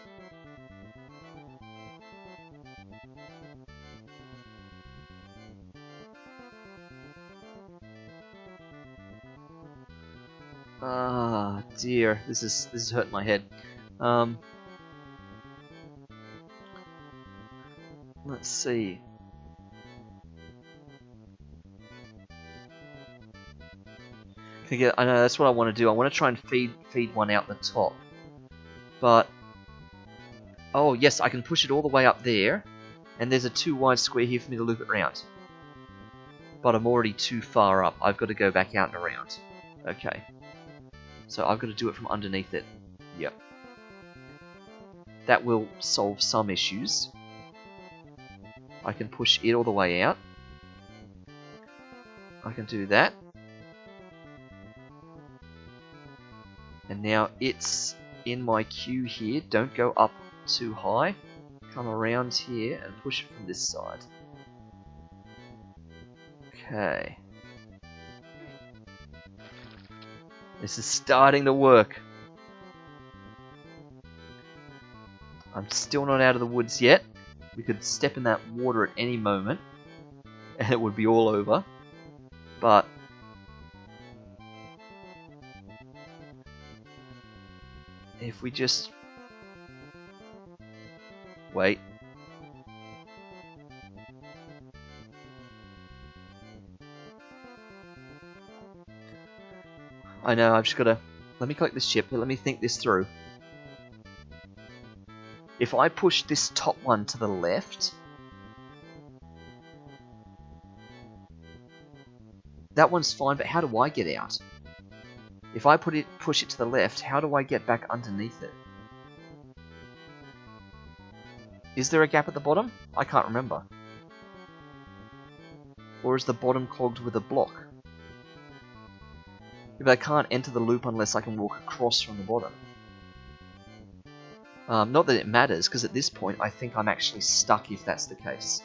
ah dear, this is hurting my head. Let's see. I know that's what I want to do. I want to try and feed one out the top. But oh yes, I can push it all the way up there, and there's a too wide square here for me to loop it round. But I'm already too far up. I've got to go back out and around. Okay. So I've got to do it from underneath it. Yep. That will solve some issues. I can push it all the way out. I can do that. And now it's in my queue here. Don't go up too high. Come around here and push it from this side. Okay. This is starting to work. I'm still not out of the woods yet. We could step in that water at any moment and it would be all over. But if we just wait. I know, I've just got to... Let me collect this chip, but let me think this through. If I push this top one to the left... That one's fine, but how do I get out? If I push it to the left, how do I get back underneath it? Is there a gap at the bottom? I can't remember. Or is the bottom clogged with a block? But I can't enter the loop unless I can walk across from the bottom. Not that it matters, because at this point I think I'm actually stuck if that's the case.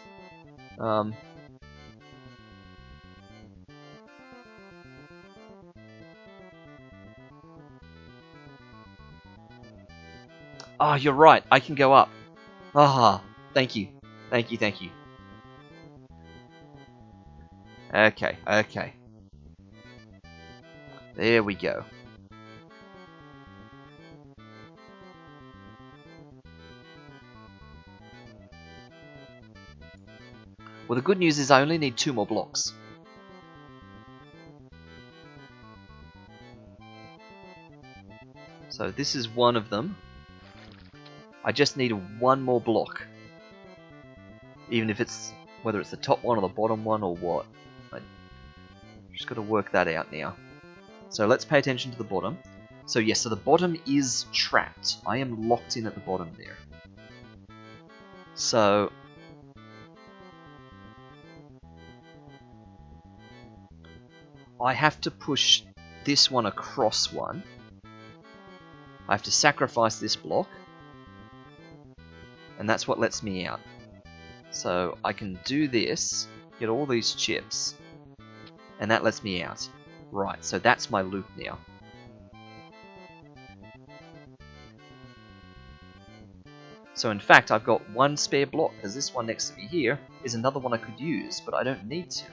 Oh, you're right, I can go up. Ah, thank you. Thank you, thank you. Okay, okay. There we go. Well, the good news is I only need 2 more blocks. So this is one of them. I just need 1 more block. Even if it's, whether it's the top one or the bottom one or what. I just got to work that out now. So let's pay attention to the bottom. So yes, so the bottom is trapped. I am locked in at the bottom there. So I have to push this one across one. I have to sacrifice this block. And that's what lets me out. So I can do this, get all these chips, and that lets me out. Right, so that's my loop now. So in fact, I've got 1 spare block, because this one next to me here is another one I could use, but I don't need to.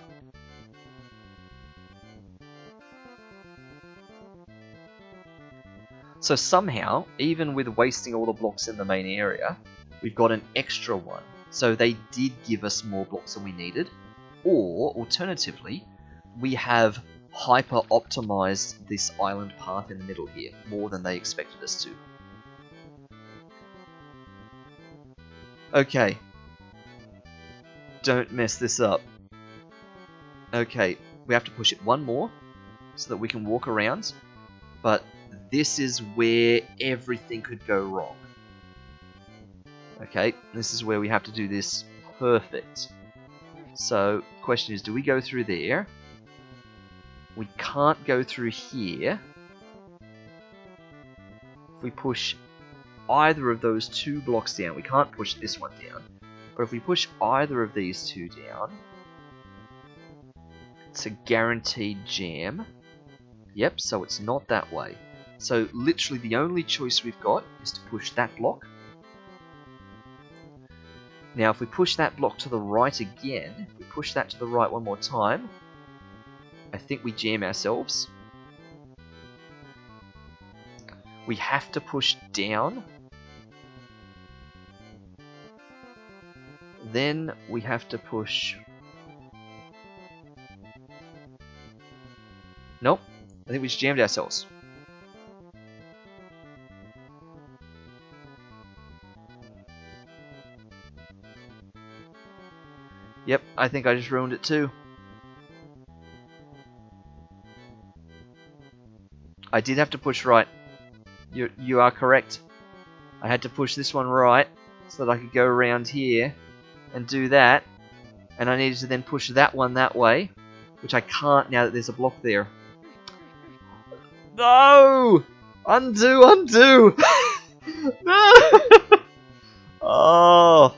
So somehow, even with wasting all the blocks in the main area, we've got an extra one. So they did give us more blocks than we needed. Or, alternatively, we have hyper-optimized this island path in the middle here, more than they expected us to. Okay. Don't mess this up. Okay, we have to push it 1 more, so that we can walk around. But this is where everything could go wrong. Okay, this is where we have to do this perfect. So, the question is, do we go through there? We can't go through here. If we push either of those 2 blocks down, we can't push this one down. But if we push either of these 2 down, it's a guaranteed jam. Yep, so it's not that way. So literally the only choice we've got is to push that block. Now if we push that block to the right again, if we push that to the right one more time, I think we jam ourselves. We have to push down. Then we have to push... Nope, I think we just jammed ourselves. Yep, I think I just ruined it too. I did have to push right. You are correct. I had to push this one right so that I could go around here and do that. And I needed to then push that one that way, which I can't now that there's a block there. No! Undo, undo! No! Oh.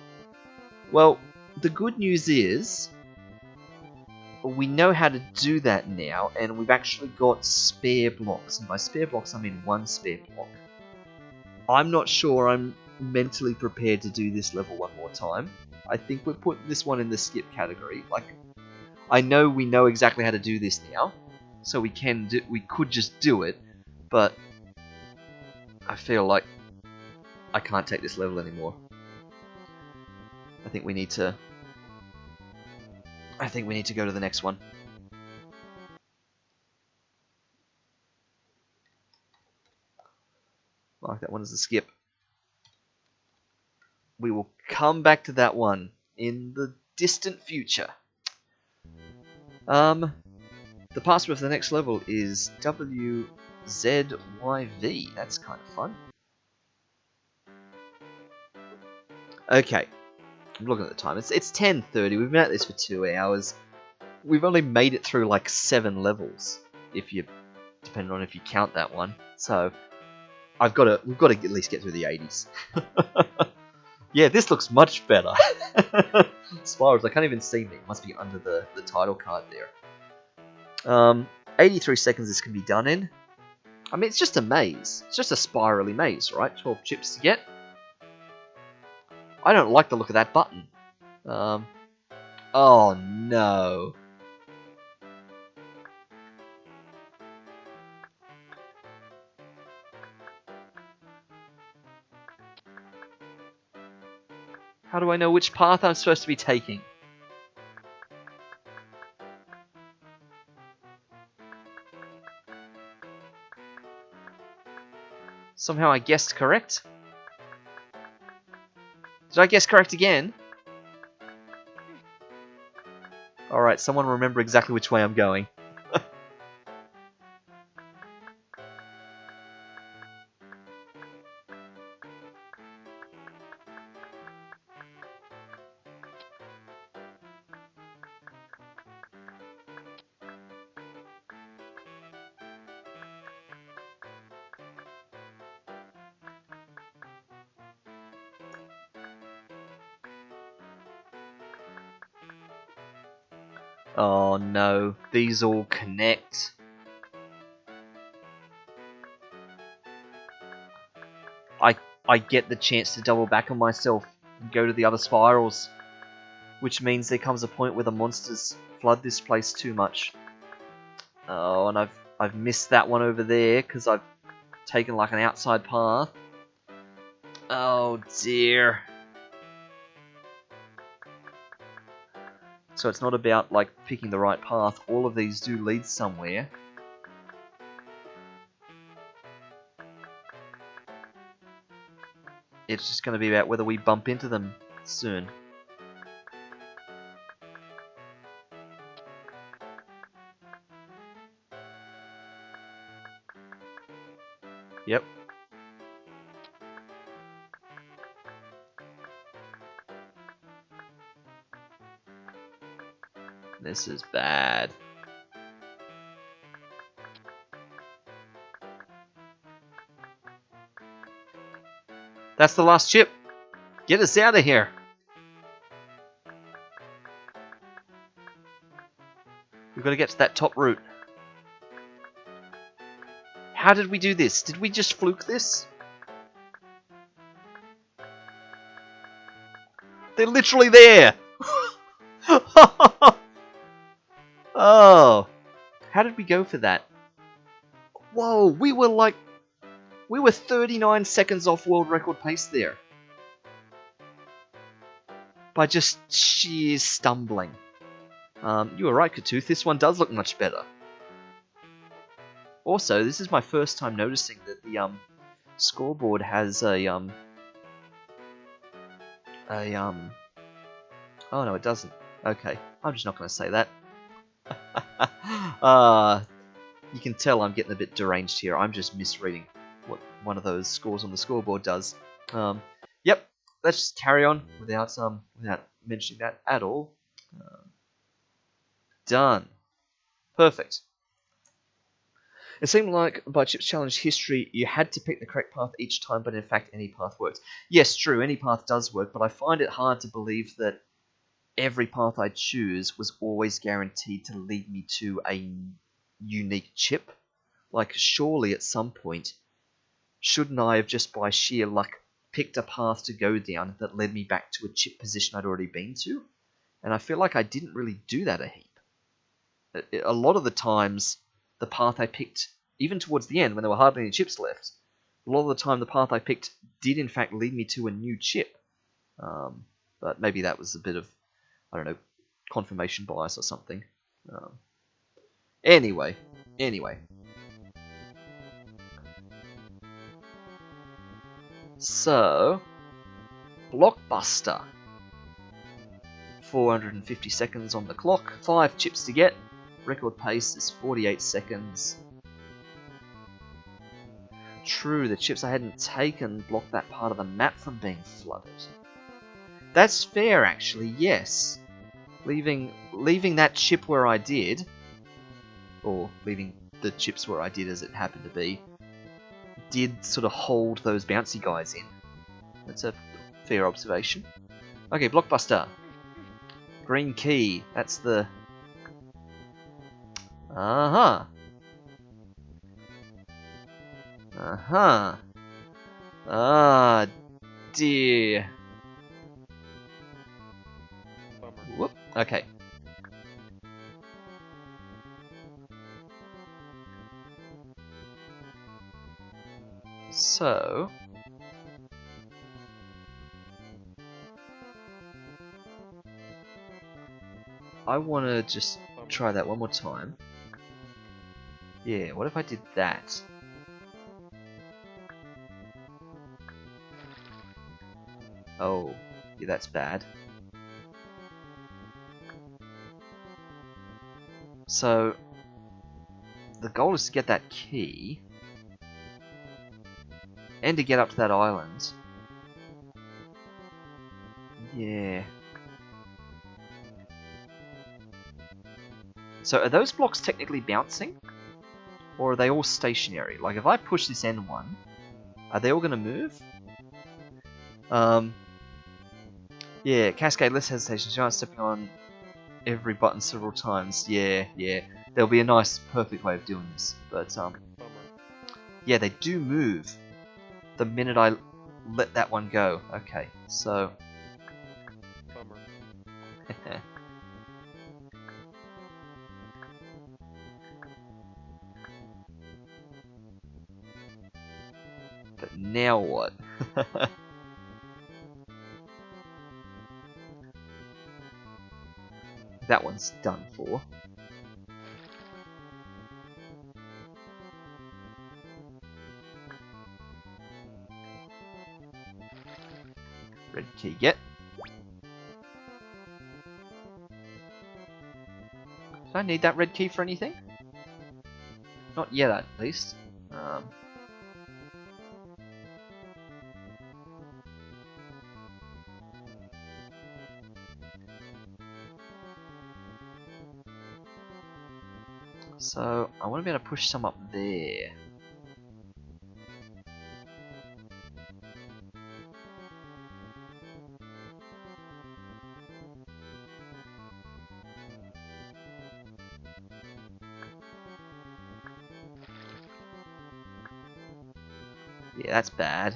Well, the good news is we know how to do that now, and we've actually got spare blocks. And by spare blocks, I mean one spare block. I'm not sure I'm mentally prepared to do this level one more time. I think we're putting this one in the skip category. Like, I know we know exactly how to do this now, so we could just do it, but I feel like I can't take this level anymore. I think we need to go to the next one. Mark that one as a skip. We will come back to that one in the distant future. The password for the next level is WZYV. That's kind of fun. Okay, I'm looking at the time. It's 10:30. We've been at this for 2 hours. We've only made it through like 7 levels, depending on if you count that one. So we've got to at least get through the 80s. Yeah, this looks much better. Spirals, I can't even see me. It must be under the title card there. 83 seconds this can be done in. I mean, it's just a maze. It's just a spirally maze, right? 12 chips to get. I don't like the look of that button. Oh no. How do I know which path I'm supposed to be taking? Somehow I guessed correct. Did I guess correct again? Alright, someone remember exactly which way I'm going. Oh no, these all connect. I get the chance to double back on myself and go to the other spirals, which means there comes a point where the monsters flood this place too much. Oh, and I've missed that one over there because I've taken like an outside path. Oh dear. So it's not about like picking the right path. All of these do lead somewhere. It's just going to be about whether we bump into them soon. Yep. This is bad. That's the last chip. Get us out of here. We've got to get to that top route. How did we do this? Did we just fluke this? They're literally there! Oh. How did we go for that? Whoa, we were 39 seconds off world record pace there. By just sheer stumbling. You were right, Katooth, this one does look much better. Also, this is my first time noticing that the scoreboard has a oh no, it doesn't. Okay, I'm just not going to say that. You can tell I'm getting a bit deranged here. I'm just misreading what one of those scores on the scoreboard does. Yep, let's just carry on without mentioning that at all. Done. Perfect. It seemed like by Chip's Challenge history, you had to pick the correct path each time, but in fact, any path works. Yes, true, any path does work, but I find it hard to believe that every path I choose was always guaranteed to lead me to a unique chip. Like, surely at some point, shouldn't I have just by sheer luck picked a path to go down that led me back to a chip position I'd already been to? And I feel like I didn't really do that a heap. A lot of the times, the path I picked, even towards the end when there were hardly any chips left, a lot of the time the path I picked did in fact lead me to a new chip. But maybe that was a bit of, I don't know, confirmation bias or something. Anyway. So, Blockbuster. 450 seconds on the clock, 5 chips to get. Record pace is 48 seconds. True, the chips I hadn't taken blocked that part of the map from being flooded. That's fair, actually, yes. Leaving that chip where I did, or leaving the chips where I did as it happened to be, did sort of hold those bouncy guys in. That's a fair observation. Okay, Blockbuster. Green key, that's the... Uh-huh. Ah, dear. Bummer. Whoop, okay. So... I want to just try that one more time. Yeah, what if I did that? Oh, yeah, that's bad. So, the goal is to get that key, and to get up to that island. Yeah. So, are those blocks technically bouncing? Or are they all stationary? Like, if I push this N1, are they all going to move? Yeah, Cascade, less hesitation. Giant stepping on every button several times. Yeah. There'll be a nice, perfect way of doing this. But, Bummer. yeah, they do move the minute I let that one go. Okay, so... Bummer. But now what? That one's done for. Red key get. Do I need that red key for anything? Not yet, at least. So, I want to be able to push some up there. Yeah, that's bad.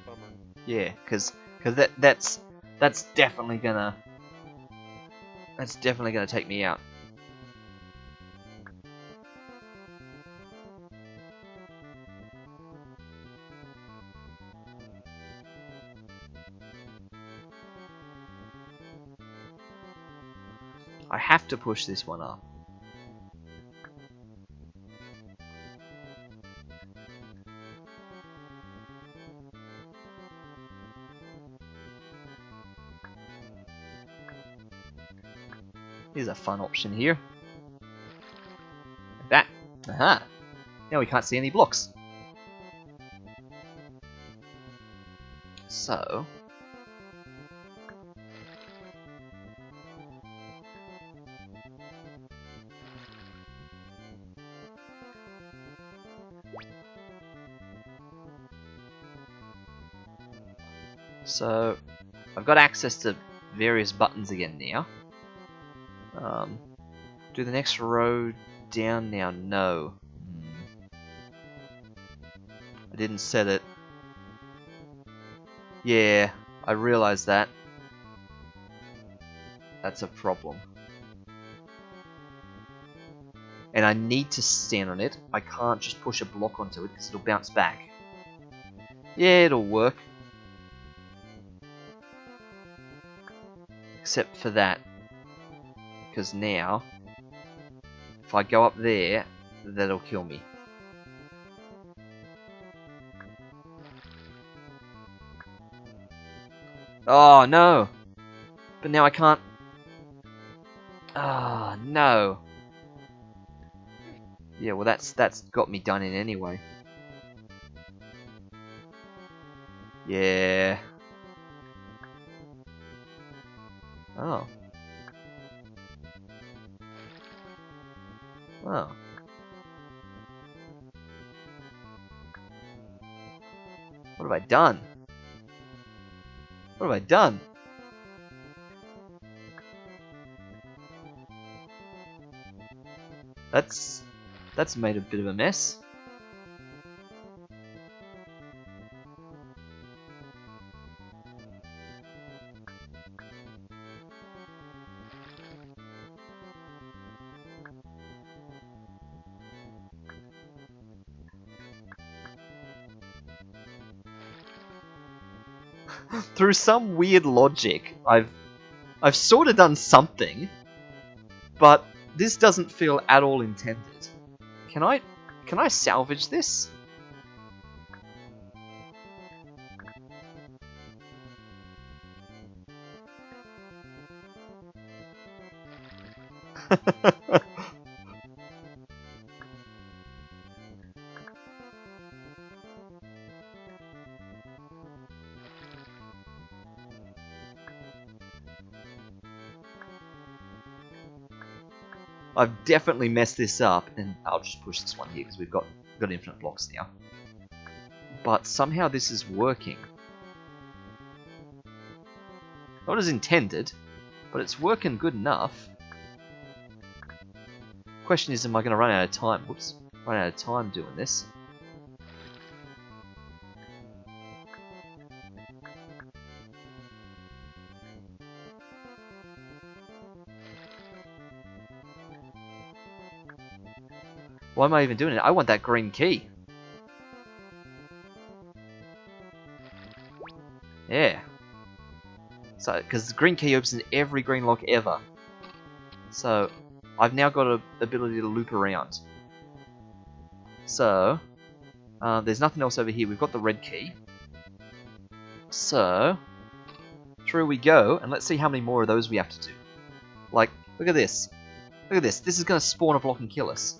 Bummer. Yeah, because that's definitely gonna take me out. I have to push this one up. Here's a fun option here. Like that. Aha! Now we can't see any blocks. So... So, I've got access to various buttons again now. Do the next row down now? No. I didn't set it. Yeah, I realized that. That's a problem. And I need to stand on it. I can't just push a block onto it because it'll bounce back. Yeah, it'll work. Except for that. Because now, if I go up there, that'll kill me. Oh, no! But now I can't... Ah, oh, no! Yeah, well that's got me done in anyway. Yeah. Oh. Oh. What have I done? What have I done? That's made a bit of a mess. Through some weird logic, I've sort of done something, but this doesn't feel at all intended. Can I salvage this? I've definitely messed this up, and I'll just push this one here because we've got infinite blocks now. But somehow this is working. Not as intended, but it's working good enough. Question is, am I going to run out of time? Whoops, run out of time doing this. Why am I even doing it? I want that green key. Yeah. So, because the green key opens every green lock ever. So, I've now got an ability to loop around. So, there's nothing else over here. We've got the red key. So, through we go, and let's see how many more of those we have to do. Like, look at this. Look at this. This is going to spawn a block and kill us.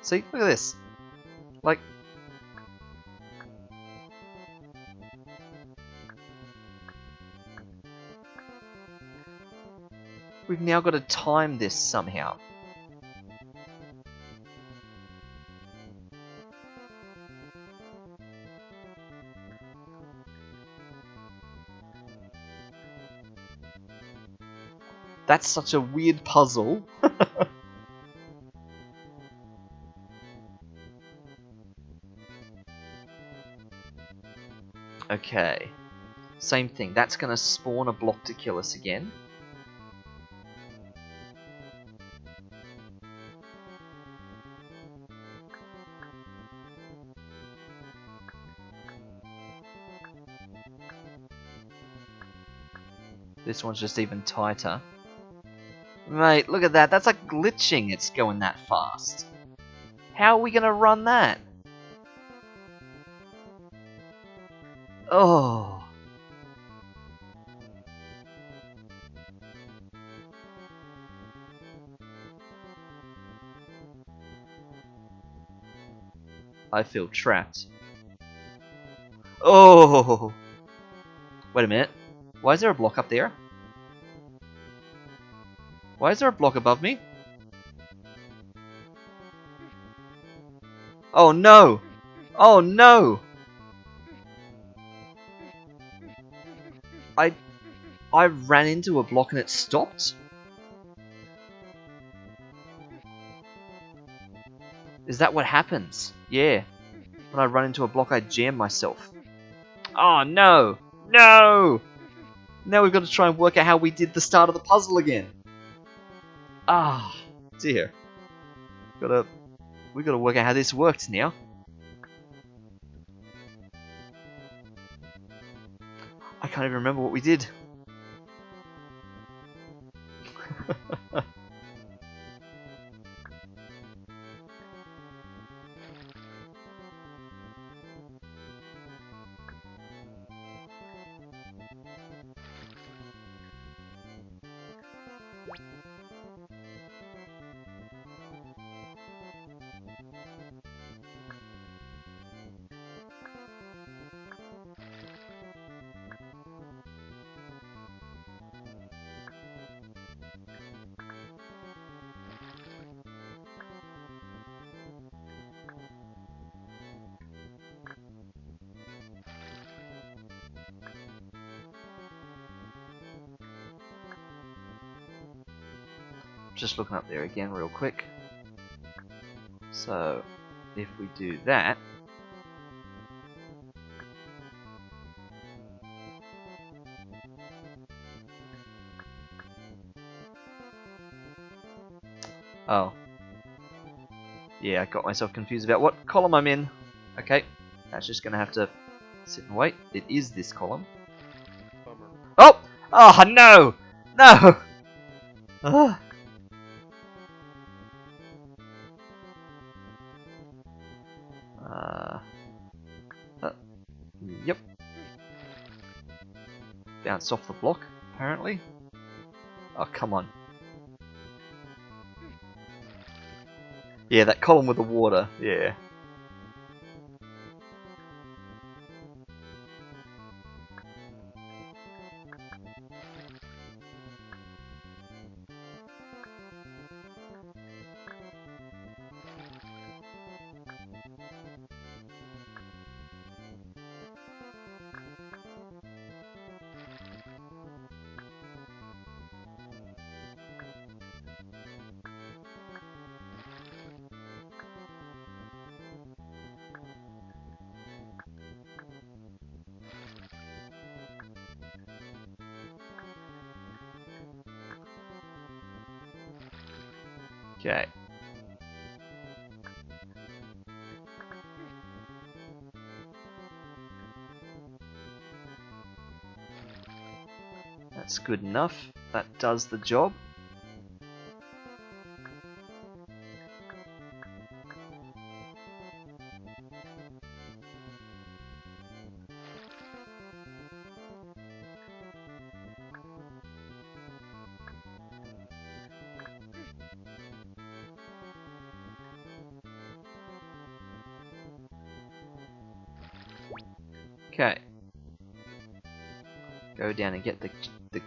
See? Look at this. Like... We've now got to time this somehow. That's such a weird puzzle. Okay. Same thing. That's going to spawn a block to kill us again. This one's just even tighter. Mate, look at that. That's like glitching. It's going that fast. How are we going to run that? Oh. I feel trapped. Oh. Wait a minute. Why is there a block up there? Why is there a block above me? Oh no! Oh no! I ran into a block and it stopped? Is that what happens? Yeah. When I run into a block I jam myself. Oh no! No! Now we've got to try and work out how we did the start of the puzzle again. Ah, dear. We gotta work out how this worked now. I can't even remember what we did. Just looking up there again real quick. So, if we do that... Oh. Yeah, I got myself confused about what column I'm in. Okay, that's just gonna have to sit and wait. It is this column. Bummer. Oh! Oh, no! No! Ugh. Uh, yep. Bounce off the block, apparently. Oh, come on. Yeah, that column with the water, yeah. Okay. That's good enough. That does the job. Okay. Go down and get the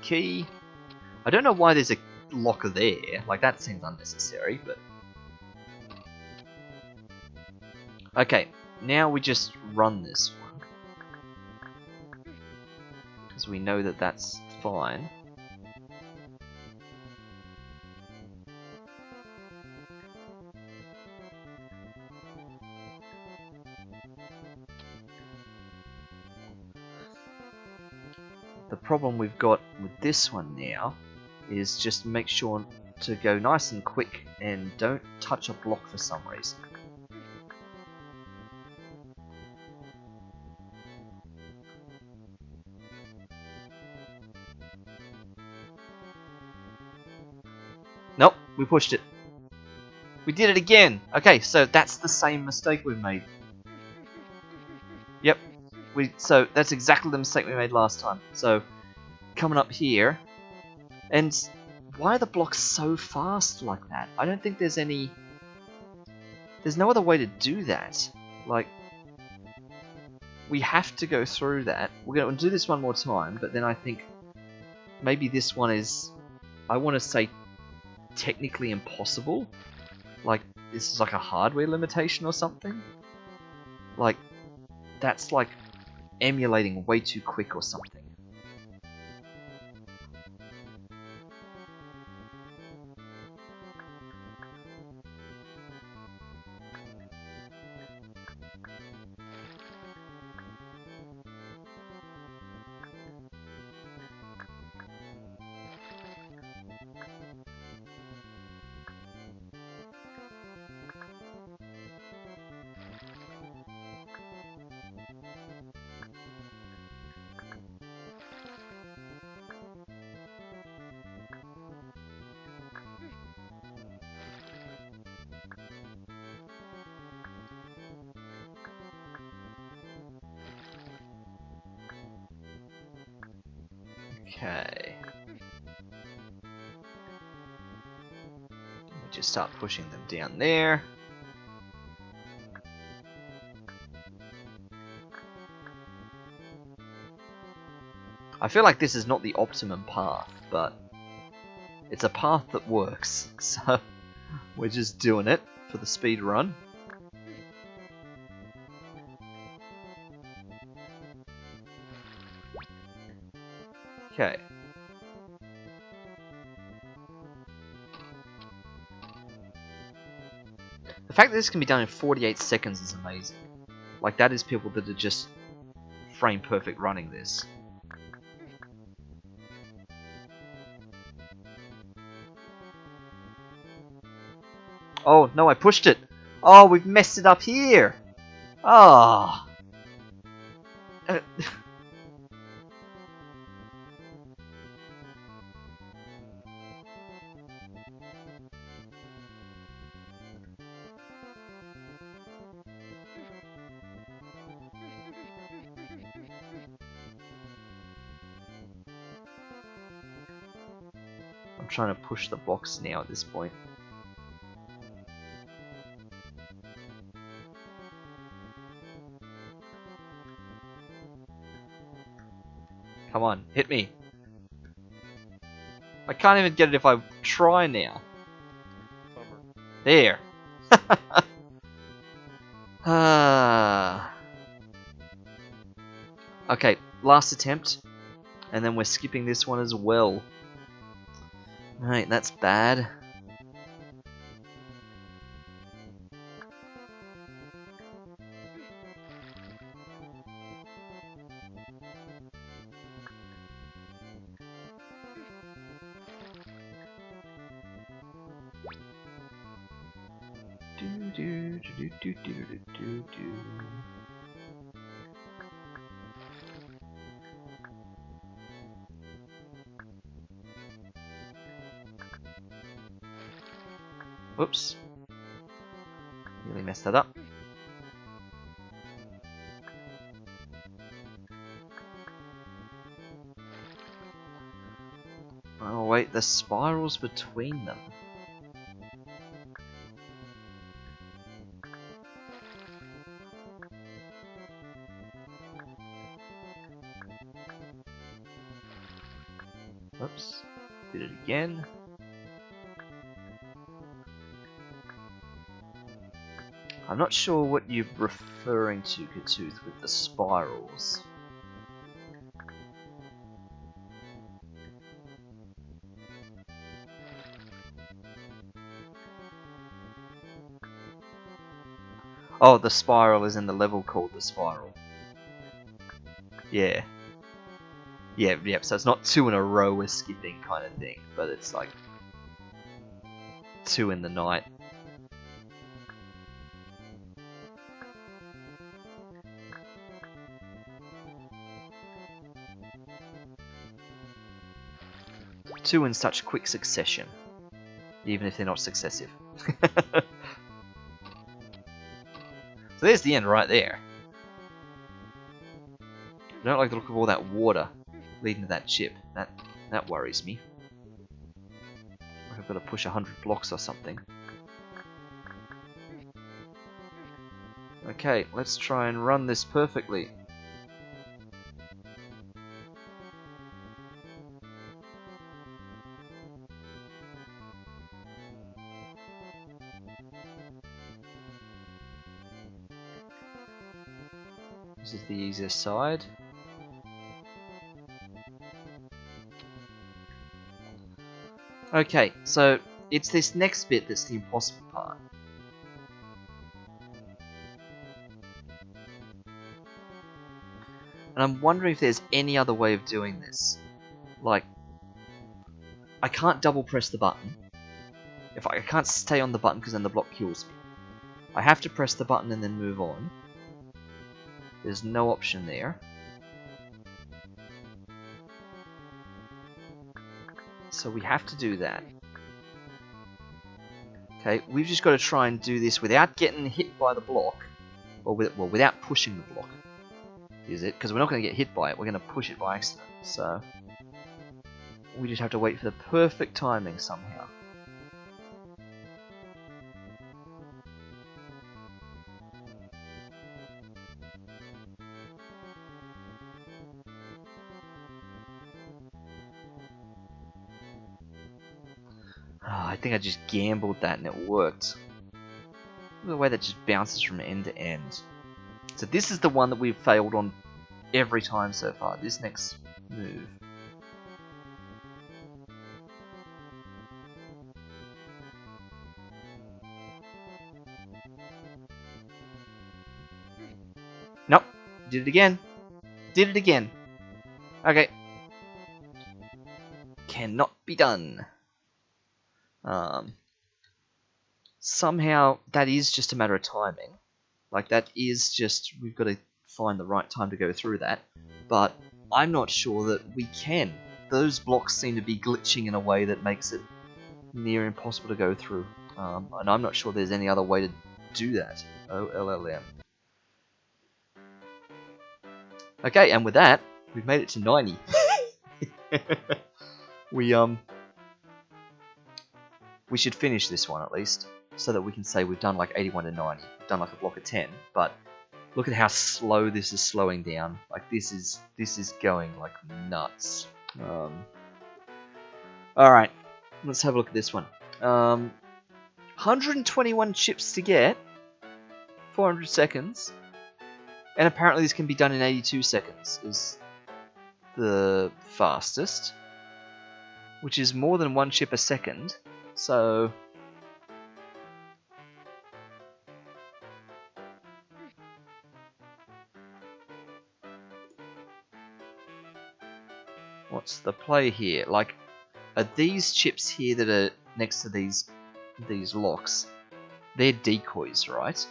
key. I don't know why there's a locker there. Like, that seems unnecessary, but... Okay, now we just run this one. Because we know that that's fine. The problem we've got with this one now is just make sure to go nice and quick and don't touch a block for some reason. Nope, we pushed it. We did it again! Okay, so that's the same mistake we made. Yep, so that's exactly the mistake we made last time. So, coming up here, and why are the blocks so fast like that? I don't think there's no other way to do that. Like, we have to go through that. We're going to do this one more time, but then I think maybe this one is, I want to say, technically impossible. Like, this is like a hardware limitation or something. Like, that's like emulating way too quick or something. Okay. We just start pushing them down there. I feel like this is not the optimum path, but it's a path that works, so we're just doing it for the speed run. Okay. The fact that this can be done in 48 seconds is amazing. Like, that is people that are just frame perfect running this. Oh, no, I pushed it. Oh, we've messed it up here. Ah. Oh. I'm trying to push the box now at this point. Come on, hit me. I can't even get it if I try now. Bummer. There. Okay, last attempt. And then we're skipping this one as well. Alright, that's bad. Whoops. Nearly messed that up. Oh wait, the spirals between them. Whoops. Did it again. I'm not sure what you're referring to, Katooth, with the spirals. Oh, the spiral is in the level called the spiral. Yeah. Yeah, so it's not 2 in a row we're skipping kind of thing, but it's like 2 in the night. Two in such quick succession, even if they're not successive. So there's the end right there. I don't like the look of all that water leading to that chip. That worries me. Like I've got to push 100 blocks or something. Okay, let's try and run this perfectly. This is the easiest side. Okay, so it's this next bit that's the impossible part. And I'm wondering if there's any other way of doing this. Like, I can't double press the button. I can't stay on the button because then the block kills me. I have to press the button and then move on. There's no option there. So we have to do that. Okay, we've just got to try and do this without getting hit by the block. Or without pushing the block. Is it? Because we're not going to get hit by it, we're going to push it by accident. So we just have to wait for the perfect timing somehow. I think I just gambled that and it worked. Look at the way that just bounces from end to end. So this is the one that we've failed on every time so far. This next move. Nope. Did it again. Did it again. Okay. Cannot be done. Somehow that is just a matter of timing. Like that is just, we've got to find the right time to go through that. But I'm not sure that we can. Those blocks seem to be glitching in a way that makes it near impossible to go through. And I'm not sure there's any other way to do that. OLLM. Okay, and with that, we've made it to 90. We should finish this one at least, so that we can say we've done like 81 to 90. We've done like a block of 10, but look at how slow this is slowing down. Like this is going like nuts. Alright, let's have a look at this one. 121 chips to get, 400 seconds, and apparently this can be done in 82 seconds, is the fastest, which is more than 1 chip a second, so... What's the play here? Like, are these chips here that are next to these locks, they're decoys, right?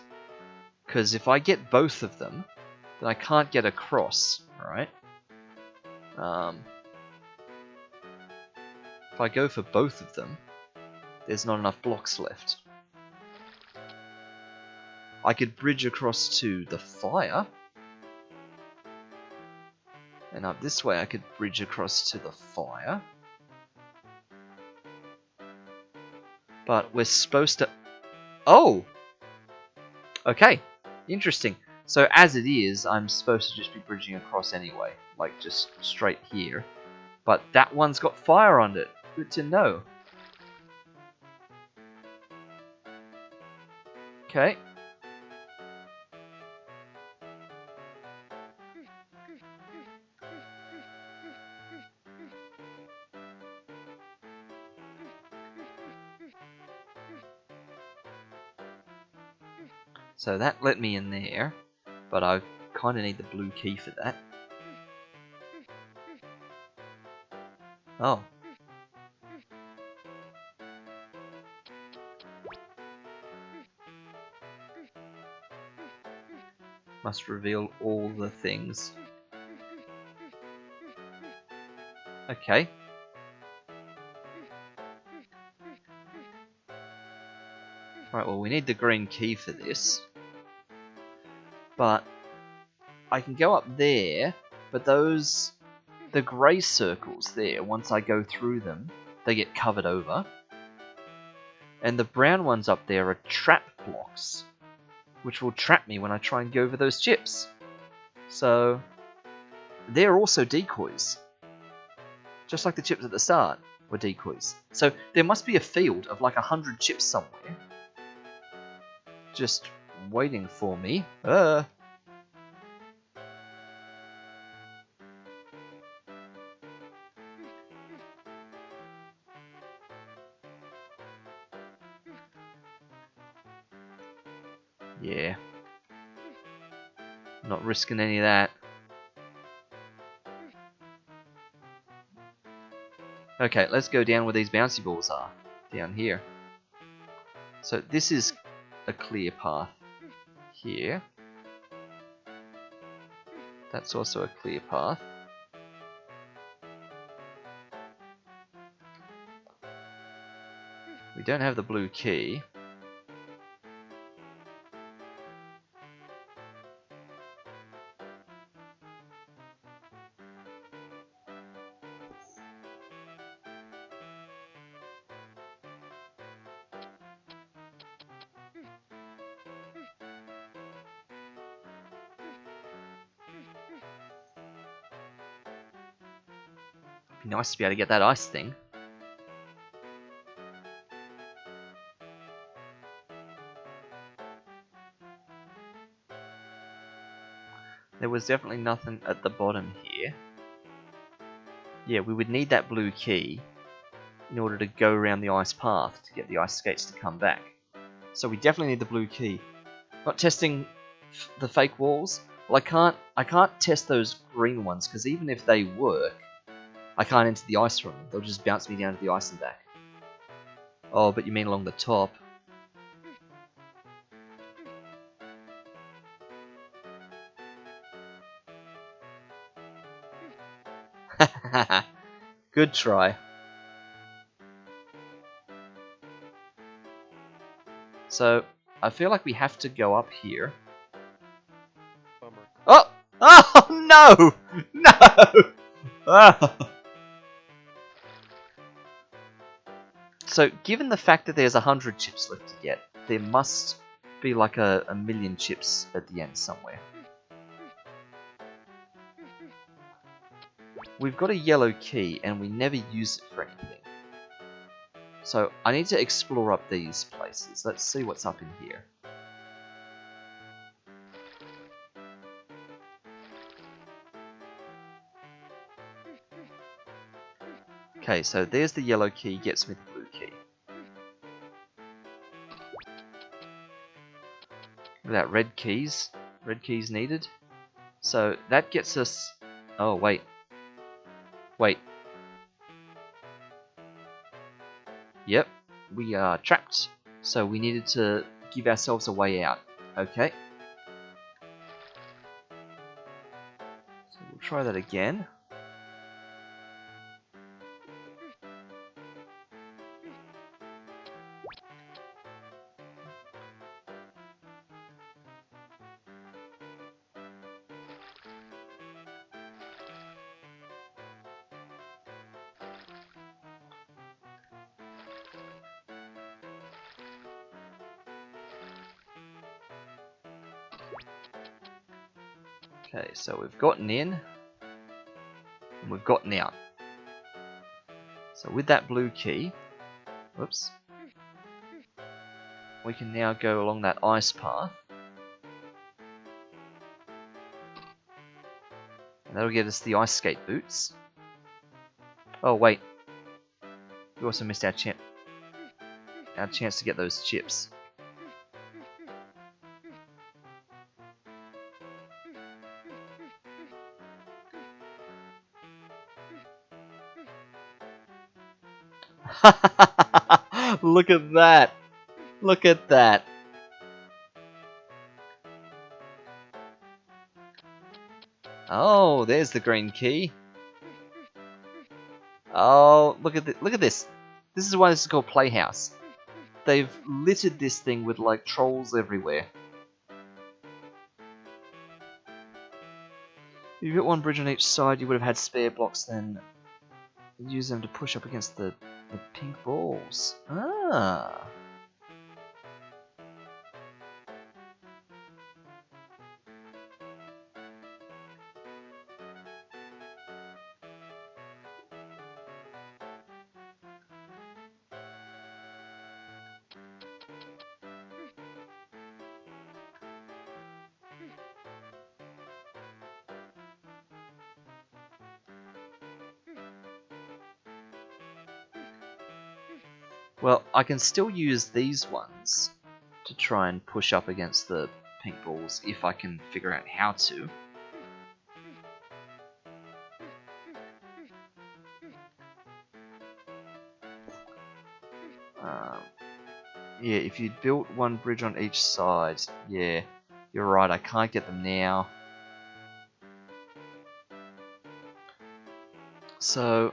Because if I get both of them, then I can't get across, right? If I go for both of them, there's not enough blocks left. I could bridge across to the fire, and up this way I could bridge across to the fire. But we're supposed to... Oh! Okay, interesting. So as it is, I'm supposed to just be bridging across anyway, like just straight here. But that one's got fire on it. Good to know. Okay. So that let me in there, but I kind of need the blue key for that. Oh. Must reveal all the things. Okay. Right, well, we need the green key for this. But I can go up there, but the grey circles there, once I go through them, they get covered over. And the brown ones up there are trap blocks, which will trap me when I try and go over those chips. So, they're also decoys. Just like the chips at the start were decoys. So, there must be a field of like 100 chips somewhere. Just waiting for me. Yeah. Not risking any of that. Okay, let's go down where these bouncy balls are. Down here. So this is a clear path here. That's also a clear path. We don't have the blue key. It'd be nice to be able to get that ice thing. There was definitely nothing at the bottom here. Yeah, we would need that blue key in order to go around the ice path to get the ice skates to come back. So we definitely need the blue key. Not testing the fake walls. Well, I can't test those green ones because even if they work, I can't enter the ice from them. They'll just bounce me down to the ice and back. Oh, but you mean along the top? Good try. So, I feel like we have to go up here. Bummer. Oh! Oh, no! No! Oh. So, given the fact that there's 100 chips left to get, there must be like a million chips at the end somewhere. We've got a yellow key, and we never use it for anything. So, I need to explore up these places. Let's see what's up in here. Okay, so there's the yellow key, gets me the blue key. Without red keys needed. So that gets us... Oh, wait. Wait. Yep, we are trapped. So we needed to give ourselves a way out. Okay. So we'll try that again. Okay, so we've gotten in, and we've gotten out. So with that blue key, whoops, we can now go along that ice path. And that'll get us the ice skate boots. Oh wait, we also missed our chance to get those chips. Look at that! Look at that! Oh, there's the green key. Oh, look at look at this. This is why this is called Playhouse. They've littered this thing with like trolls everywhere. If you hit one bridge on each side, you would have had spare blocks then. Use them to push up against the pink balls. Ah. Well, I can still use these ones to try and push up against the pink balls if I can figure out how to. Yeah, if you built one bridge on each side, yeah, you're right, I can't get them now. So,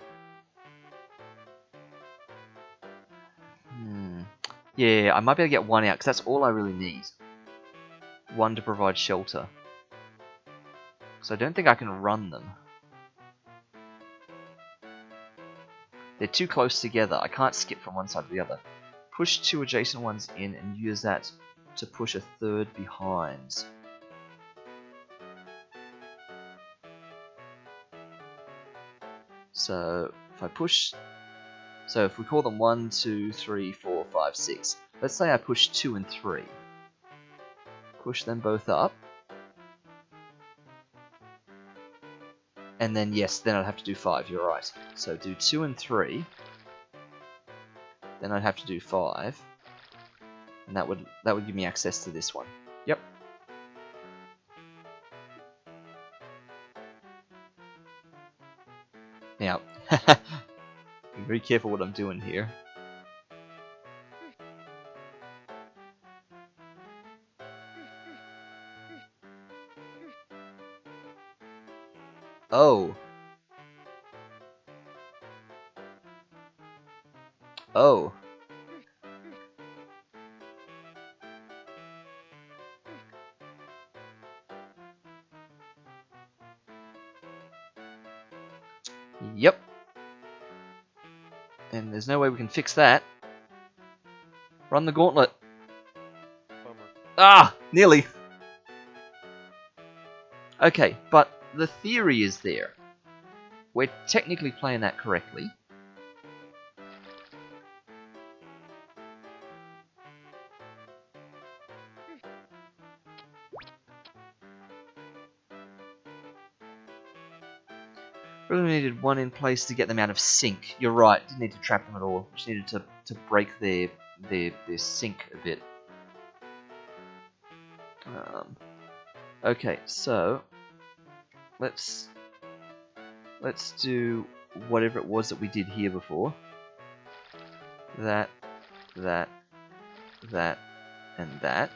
yeah, I might be able to get one out, because that's all I really need. One to provide shelter. So I don't think I can run them. They're too close together, I can't skip from one side to the other. Push two adjacent ones in and use that to push a third behind. So if I push, so if we call them 1, 2, 3, 4, 5, 6. Let's say I push 2 and 3. Push them both up. And then yes, then I'd have to do 5, you're right. So do 2 and 3. Then I'd have to do 5. And that would give me access to this one. Yep. Now, be very careful what I'm doing here. Oh. Oh. Yep. And there's no way we can fix that. Run the gauntlet. Bummer. Ah! Nearly. Okay, but the theory is there. We're technically playing that correctly. Really needed one in place to get them out of sync. You're right, didn't need to trap them at all. Just needed to break their sync a bit. Okay, so let's do whatever it was that we did here before. That, that, that, and that.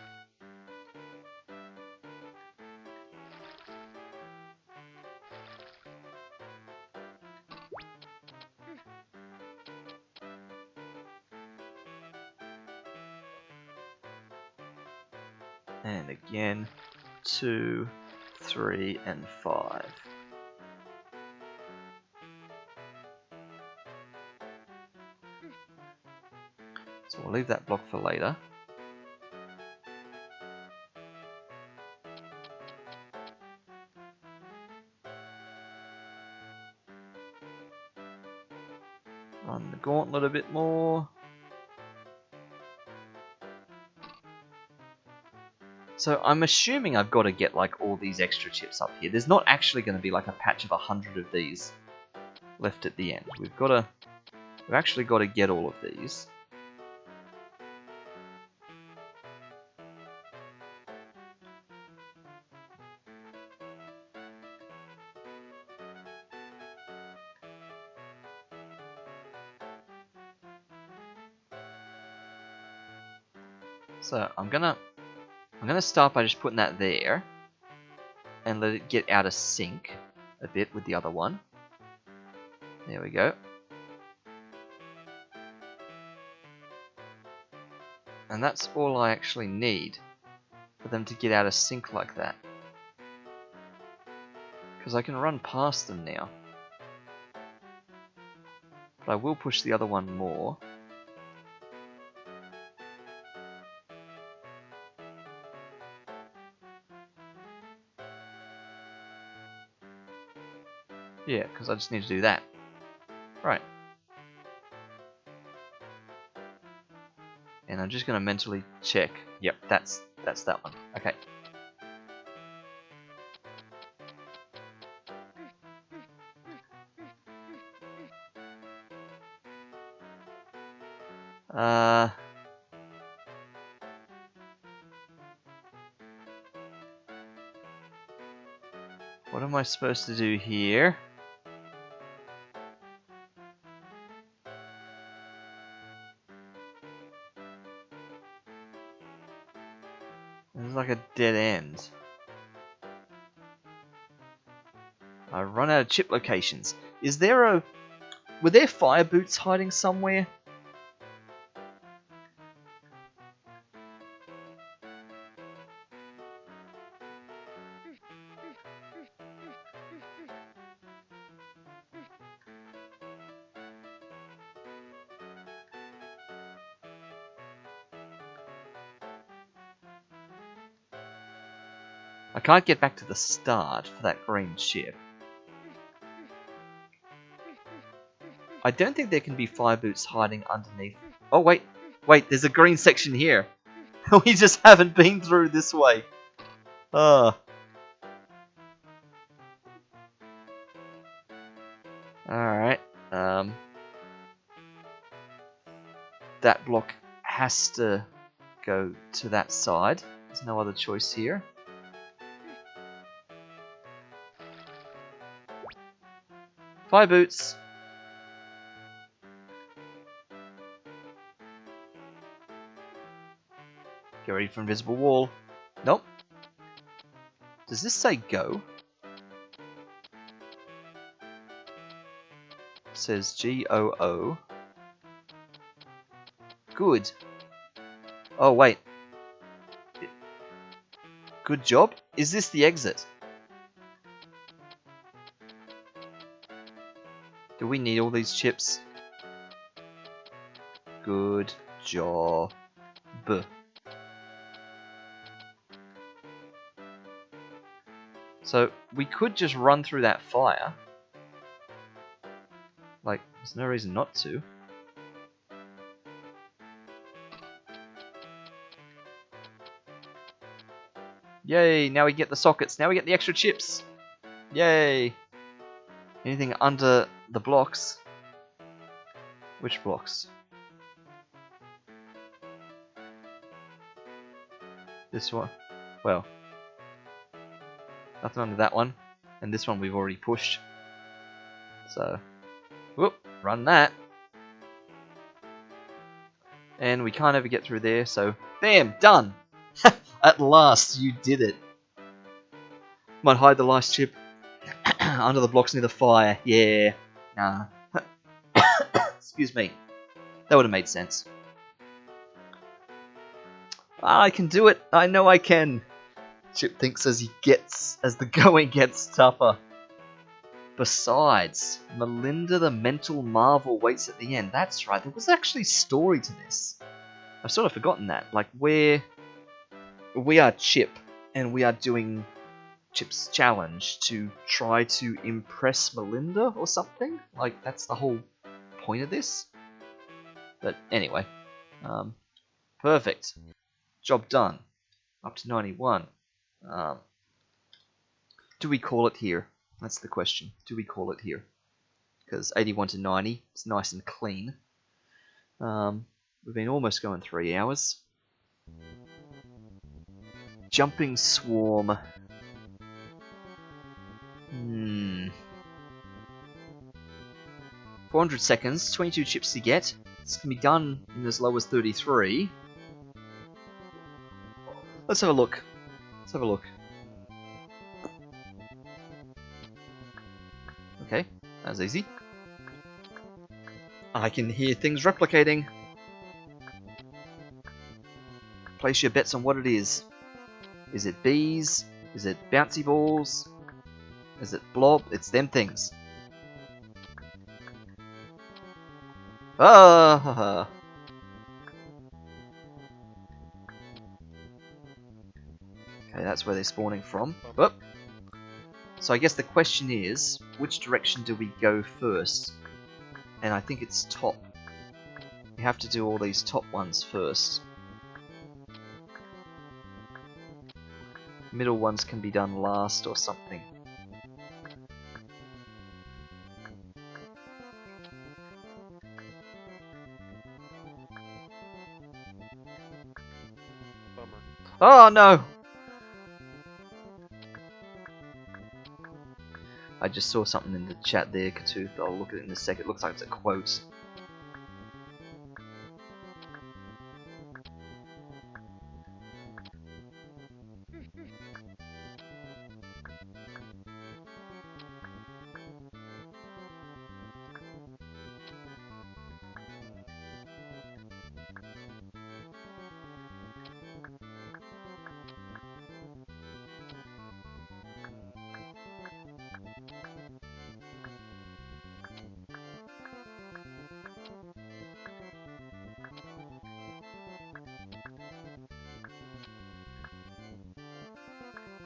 And again, 2, 3, and 5. So we'll leave that block for later. Run the gauntlet a bit more. So I'm assuming I've got to get like all these extra chips up here. There's not actually going to be like a patch of 100 of these left at the end. We've actually got to get all of these. So I'm gonna start by just putting that there and let it get out of sync a bit with the other one. There we go. And that's all I actually need for them to get out of sync like that. Because I can run past them now. But I will push the other one more. Yeah, because I just need to do that. Right. And I'm just going to mentally check. Yep, that's that one. Okay. What am I supposed to do here? There's like a dead end. I run out of chip locations. Is there a... Were there fire boots hiding somewhere? I can't get back to the start for that green chip. I don't think there can be fire boots hiding underneath. Oh, wait. Wait, there's a green section here. We just haven't been through this way. Ugh. Alright. That block has to go to that side. There's no other choice here. Fire boots. Get ready for invisible wall. Nope. Does this say go? It says G-O-O. Good. Oh, wait. Good job. Is this the exit? Do we need all these chips? Good job. So, we could just run through that fire. Like, there's no reason not to. Yay, now we get the sockets. Now we get the extra chips. Yay. Anything under the blocks? Which blocks? This one? Well, nothing under that one. And this one we've already pushed. So, whoop, run that. And we can't ever get through there, so bam, done! At last, you did it. Might hide the last chip under the blocks near the fire. Yeah. Nah. Excuse me. That would have made sense. I can do it. I know I can. Chip thinks as the going gets tougher. Besides, Melinda the mental marvel waits at the end. That's right. There was actually story to this. I've sort of forgotten that. Like, we are Chip, and we are doing Chip's challenge to try to impress Melinda or something. Like, that's the whole point of this. But anyway, perfect. Job done. Up to 91. Do we call it here? That's the question. Do we call it here? Because 81 to 90 is nice and clean. We've been almost going 3 hours. Jumping swarm. 400 seconds, 22 chips to get. This can be done in as low as 33. Let's have a look. Let's have a look. Okay, that was easy. I can hear things replicating. Place your bets on what it is. Is it bees? Is it bouncy balls? Is it blob? It's them things. Ah! Okay, that's where they're spawning from. Oh. So I guess the question is, which direction do we go first? And I think it's top. We have to do all these top ones first. Middle ones can be done last or something. Bummer. Oh no! I just saw something in the chat there, Katooth. I'll look at it in a sec. It looks like it's a quote.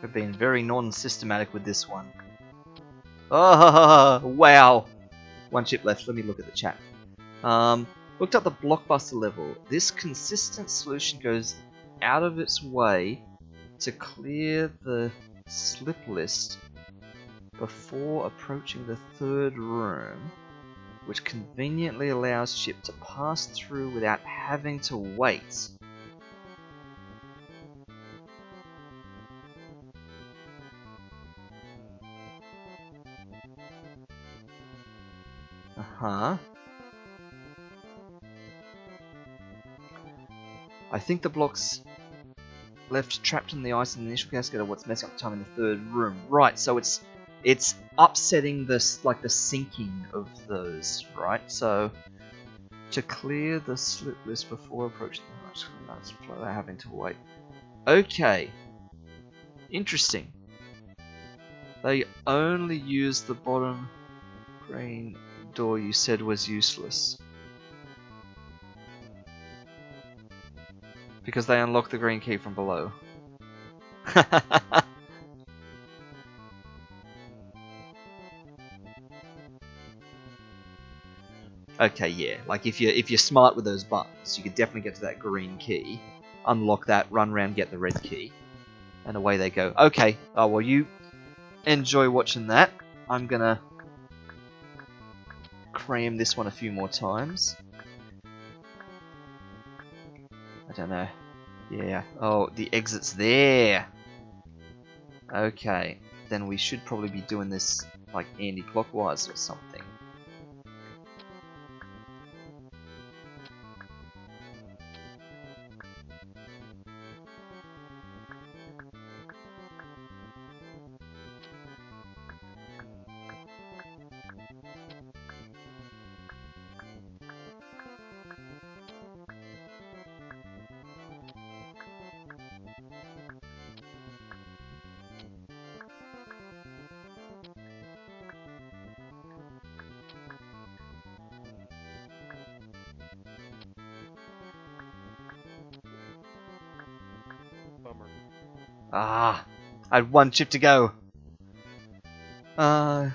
We've been very non-systematic with this one. Oh, wow! One chip left. Let me look at the chat. Looked up the blockbuster level. This consistent solution goes out of its way to clear the slip list before approaching the third room, which conveniently allows Chip to pass through without having to wait. Uh-huh. I think the blocks left trapped in the ice in the initial cascade are what's messing up time in the third room. Right, so it's upsetting this, like the sinking of those, right? So to clear the slip list before approaching the ice without having to wait. Okay. Interesting. They only use the bottom green door you said was useless. Because they unlock the green key from below. Okay, yeah. Like if you're smart with those buttons, you could definitely get to that green key, unlock that, run around, get the red key, and away they go. Okay. Oh well, you enjoy watching that. I'm gonna cram this one a few more times. I don't know. Yeah. Oh, the exit's there. Okay. Then we should probably be doing this like anti-clockwise or something. Bummer. Ah, I had one chip to go. And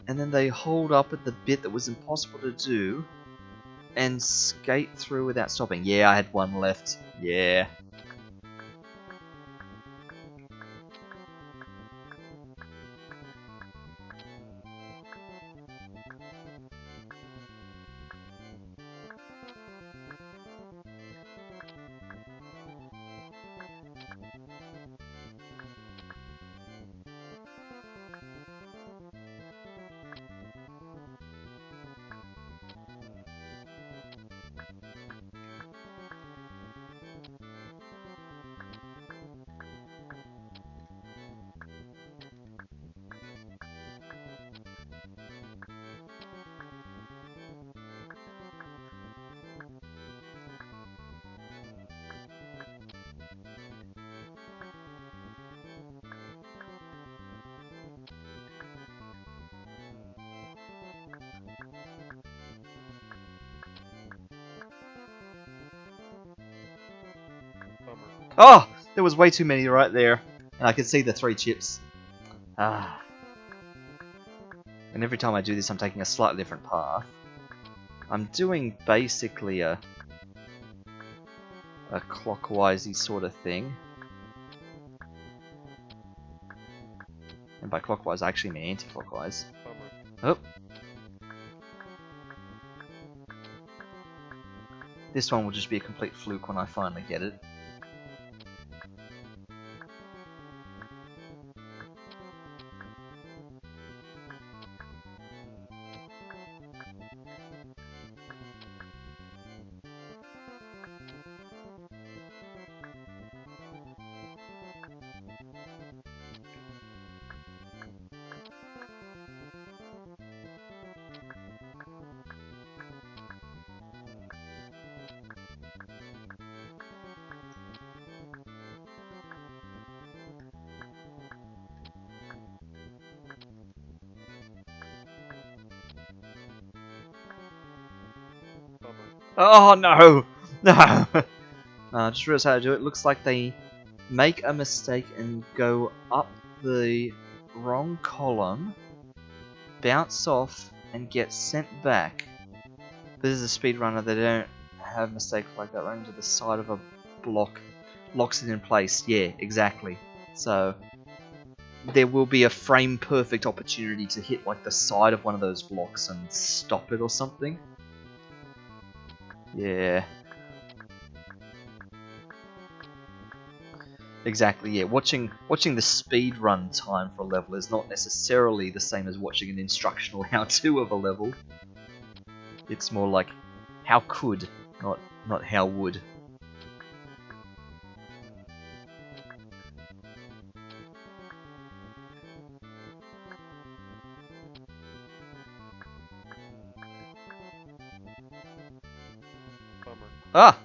then they hold up at the bit that was impossible to do and skate through without stopping. Yeah, I had one left. Yeah. Oh! There was way too many right there. And I could see the 3 chips. Ah. And every time I do this, I'm taking a slightly different path. I'm doing basically a clockwise-y sort of thing. And by clockwise, I actually mean anti-clockwise. Bummer. Oh. This one will just be a complete fluke when I finally get it. Bummer. Oh no! No! Just realized how to do it. Looks like they make a mistake and go up the wrong column, bounce off, and get sent back. This is a speedrunner, they don't have mistakes like that. Run to the side of a block, locks it in place. Yeah, exactly. So there will be a frame perfect opportunity to hit like the side of one of those blocks and stop it or something. Yeah. Exactly, yeah. Watching the speed run time for a level is not necessarily the same as watching an instructional how-to of a level. It's more like how could, not how would. Bummer. Ah!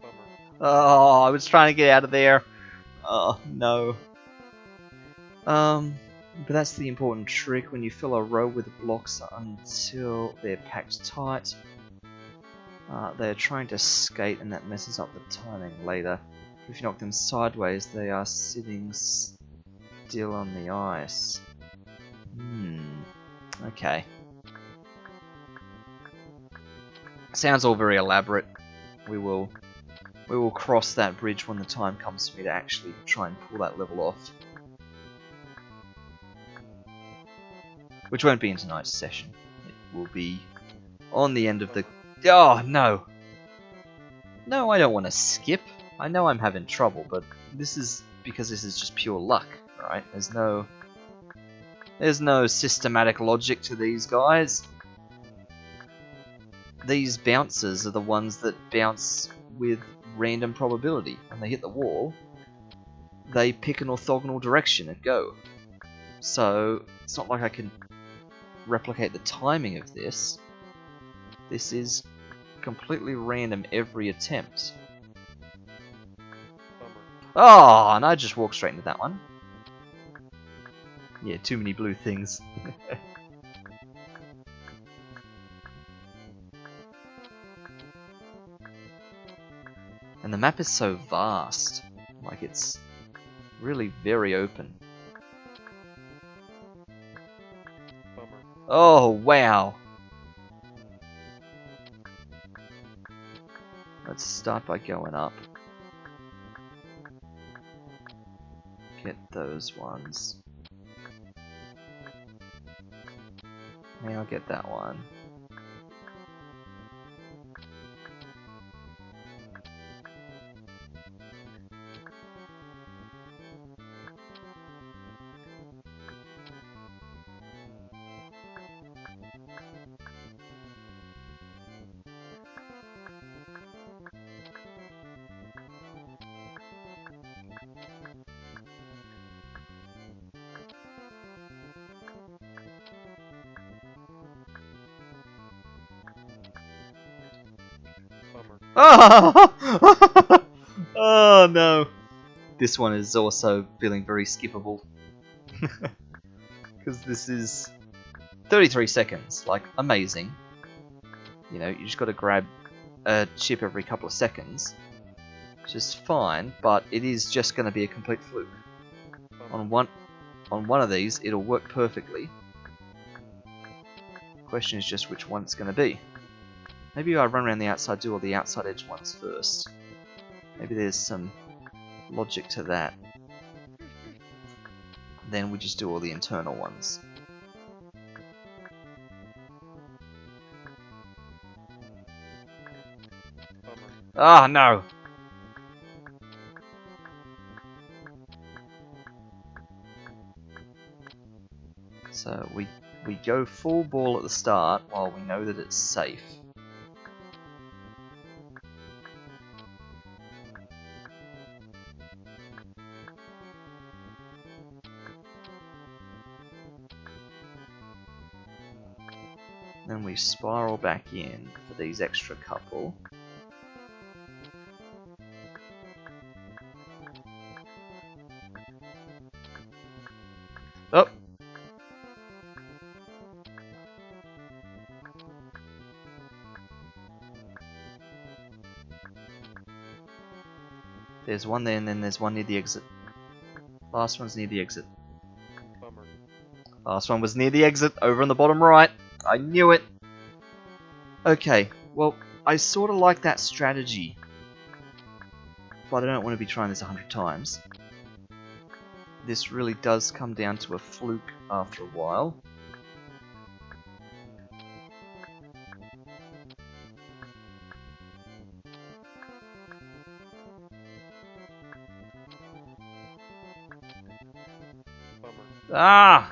Bummer. Oh, I was trying to get out of there. Oh, no. But that's the important trick when you fill a row with blocks until they're packed tight. They're trying to skate and that messes up the timing later. If you knock them sideways, they are sitting still on the ice. Okay. Sounds all very elaborate. We will cross that bridge when the time comes for me to actually try and pull that level off. Which won't be in tonight's session. It will be on the end of the... Oh, no! No, I don't want to skip. I know I'm having trouble, but this is because this is just pure luck, right? There's no systematic logic to these guys. These bouncers are the ones that bounce with random probability. When they hit the wall, they pick an orthogonal direction and go. So, it's not like I can replicate the timing of this. This is completely random every attempt. Bummer. Oh, and I just walked straight into that one. Yeah, too many blue things. And the map is so vast. Like, it's really very open. Bummer. Oh, wow. Let's start by going up. Get those ones. Maybe I'll get that one. Oh! Oh no! This one is also feeling very skippable. Because this is 33 seconds, like, amazing. You know, you just gotta grab a chip every couple of seconds, which is fine, but it is just gonna be a complete fluke. On one of these, it'll work perfectly. Question is just which one it's gonna be. Maybe I run around the outside, do all the outside edge ones first. Maybe there's some logic to that. Then we just do all the internal ones. Ah, no! So we go full ball at the start while we know that it's safe. Then we spiral back in for these extra couple. Oh! There's one there and then there's one near the exit. Last one's near the exit. Bummer. Last one was near the exit, over on the bottom right. I knew it! Okay, well, I sort of like that strategy. But I don't want to be trying this 100 times. This really does come down to a fluke after a while. Bummer. Ah!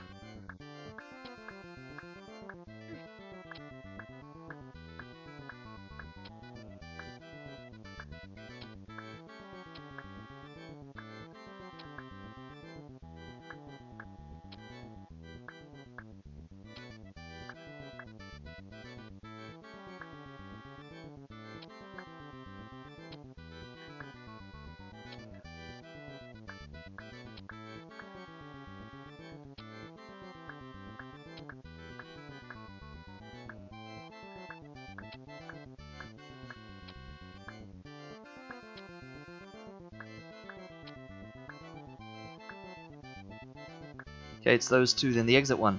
Okay, it's those two, then the exit one.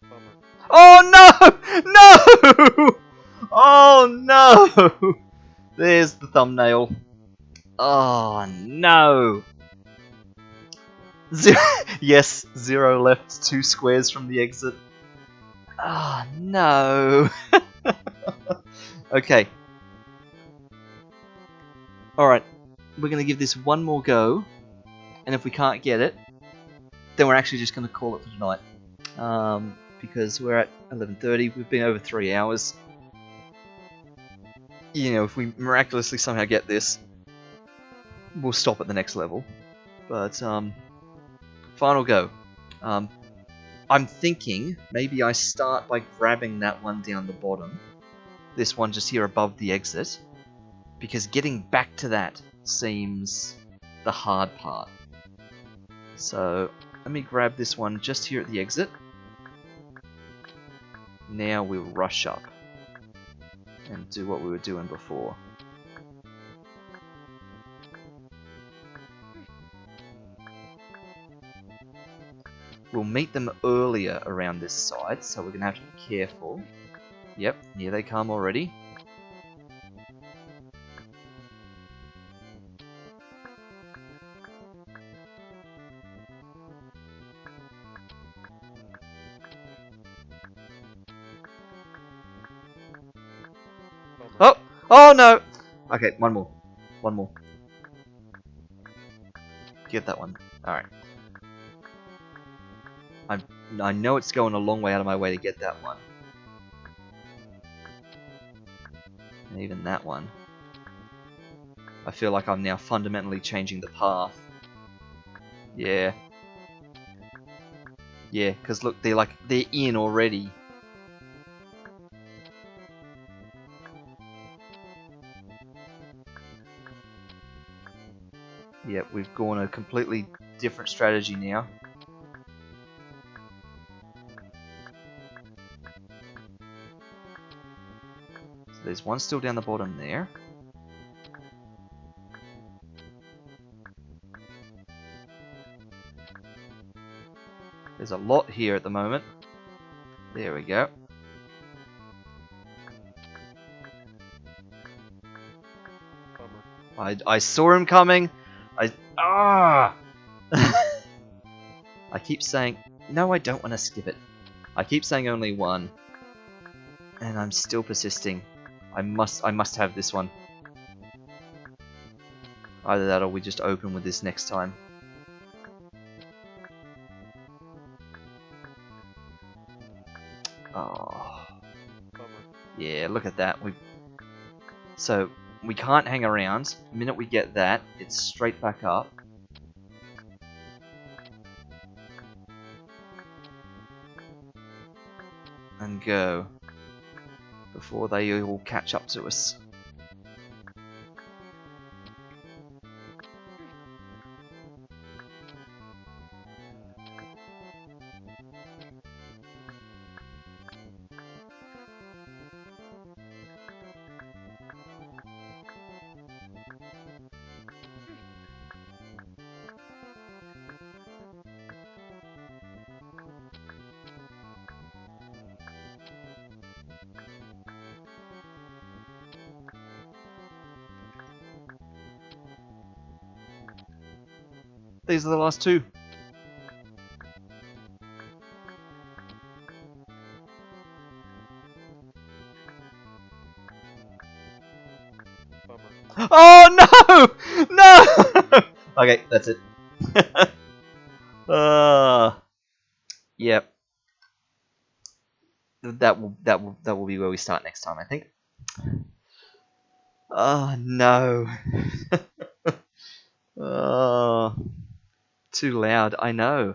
Bummer. Oh no! No! Oh no! There's the thumbnail. Oh no! Yes, 0 left, 2 squares from the exit. Ah, no! Okay. Alright, we're gonna give this one more go, and if we can't get it, then we're actually just gonna call it for tonight. Because we're at 11:30, we've been over 3 hours. You know, if we miraculously somehow get this, we'll stop at the next level. But, final go. I'm thinking maybe I start by grabbing that one down the bottom. This one just here above the exit. Because getting back to that seems the hard part. So, let me grab this one just here at the exit. Now we'll rush up and do what we were doing before. We'll meet them earlier around this side, so we're going to have to be careful. Yep, here they come already. Bummer. Oh! Oh no! Okay, one more. One more. Get that one. Alright. I know it's going a long way out of my way to get that one. And even that one. I feel like I'm now fundamentally changing the path. Yeah. Yeah, because look, they're in already. Yeah, we've gone a completely different strategy now. So there's one still down the bottom there. There's a lot here at the moment. There we go. Bummer. I saw him coming. I keep saying, no, I don't want to skip it. I keep saying only one. And I'm still persisting. I must have this one. Either that or we just open with this next time. Oh. Bummer. Yeah, look at that. So, we can't hang around. The minute we get that, it's straight back up. And go. Before they all catch up to us. These are the last two. Bummer. Oh no! No! Okay, that's it. Yep. That will be where we start next time, I think. Oh no. Oh, too loud. I know.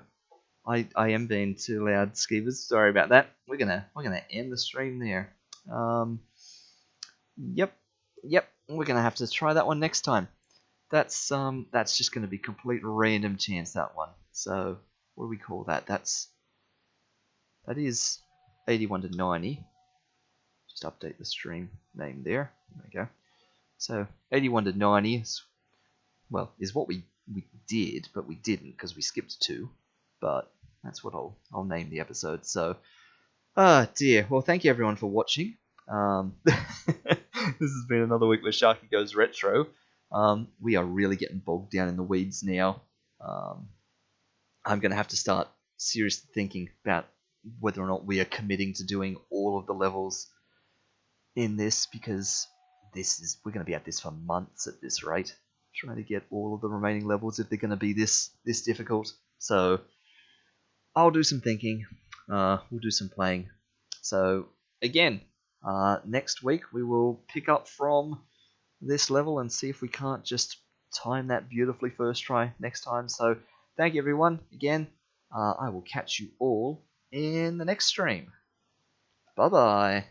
I am being too loud, Skeevers. Sorry about that. We're gonna end the stream there. Yep. We're gonna have to try that one next time. That's just gonna be complete random chance, that one. So what do we call that? That is 81 to 90. Just update the stream name there. There we go. So 81 to 90 is what we did, but we didn't because we skipped 2. But that's what I'll name the episode. So, dear. Well, thank you everyone for watching. This has been another week where Sharky Goes Retro. We are really getting bogged down in the weeds now. I'm going to have to start seriously thinking about whether or not we are committing to doing all of the levels in this, because we're going to be at this for months at this rate, trying to get all of the remaining levels if they're going to be this difficult. So I'll do some thinking. We'll do some playing. So again, next week we will pick up from this level and see if we can't just time that beautifully first try next time. So thank you everyone again. I will catch you all in the next stream. Bye bye.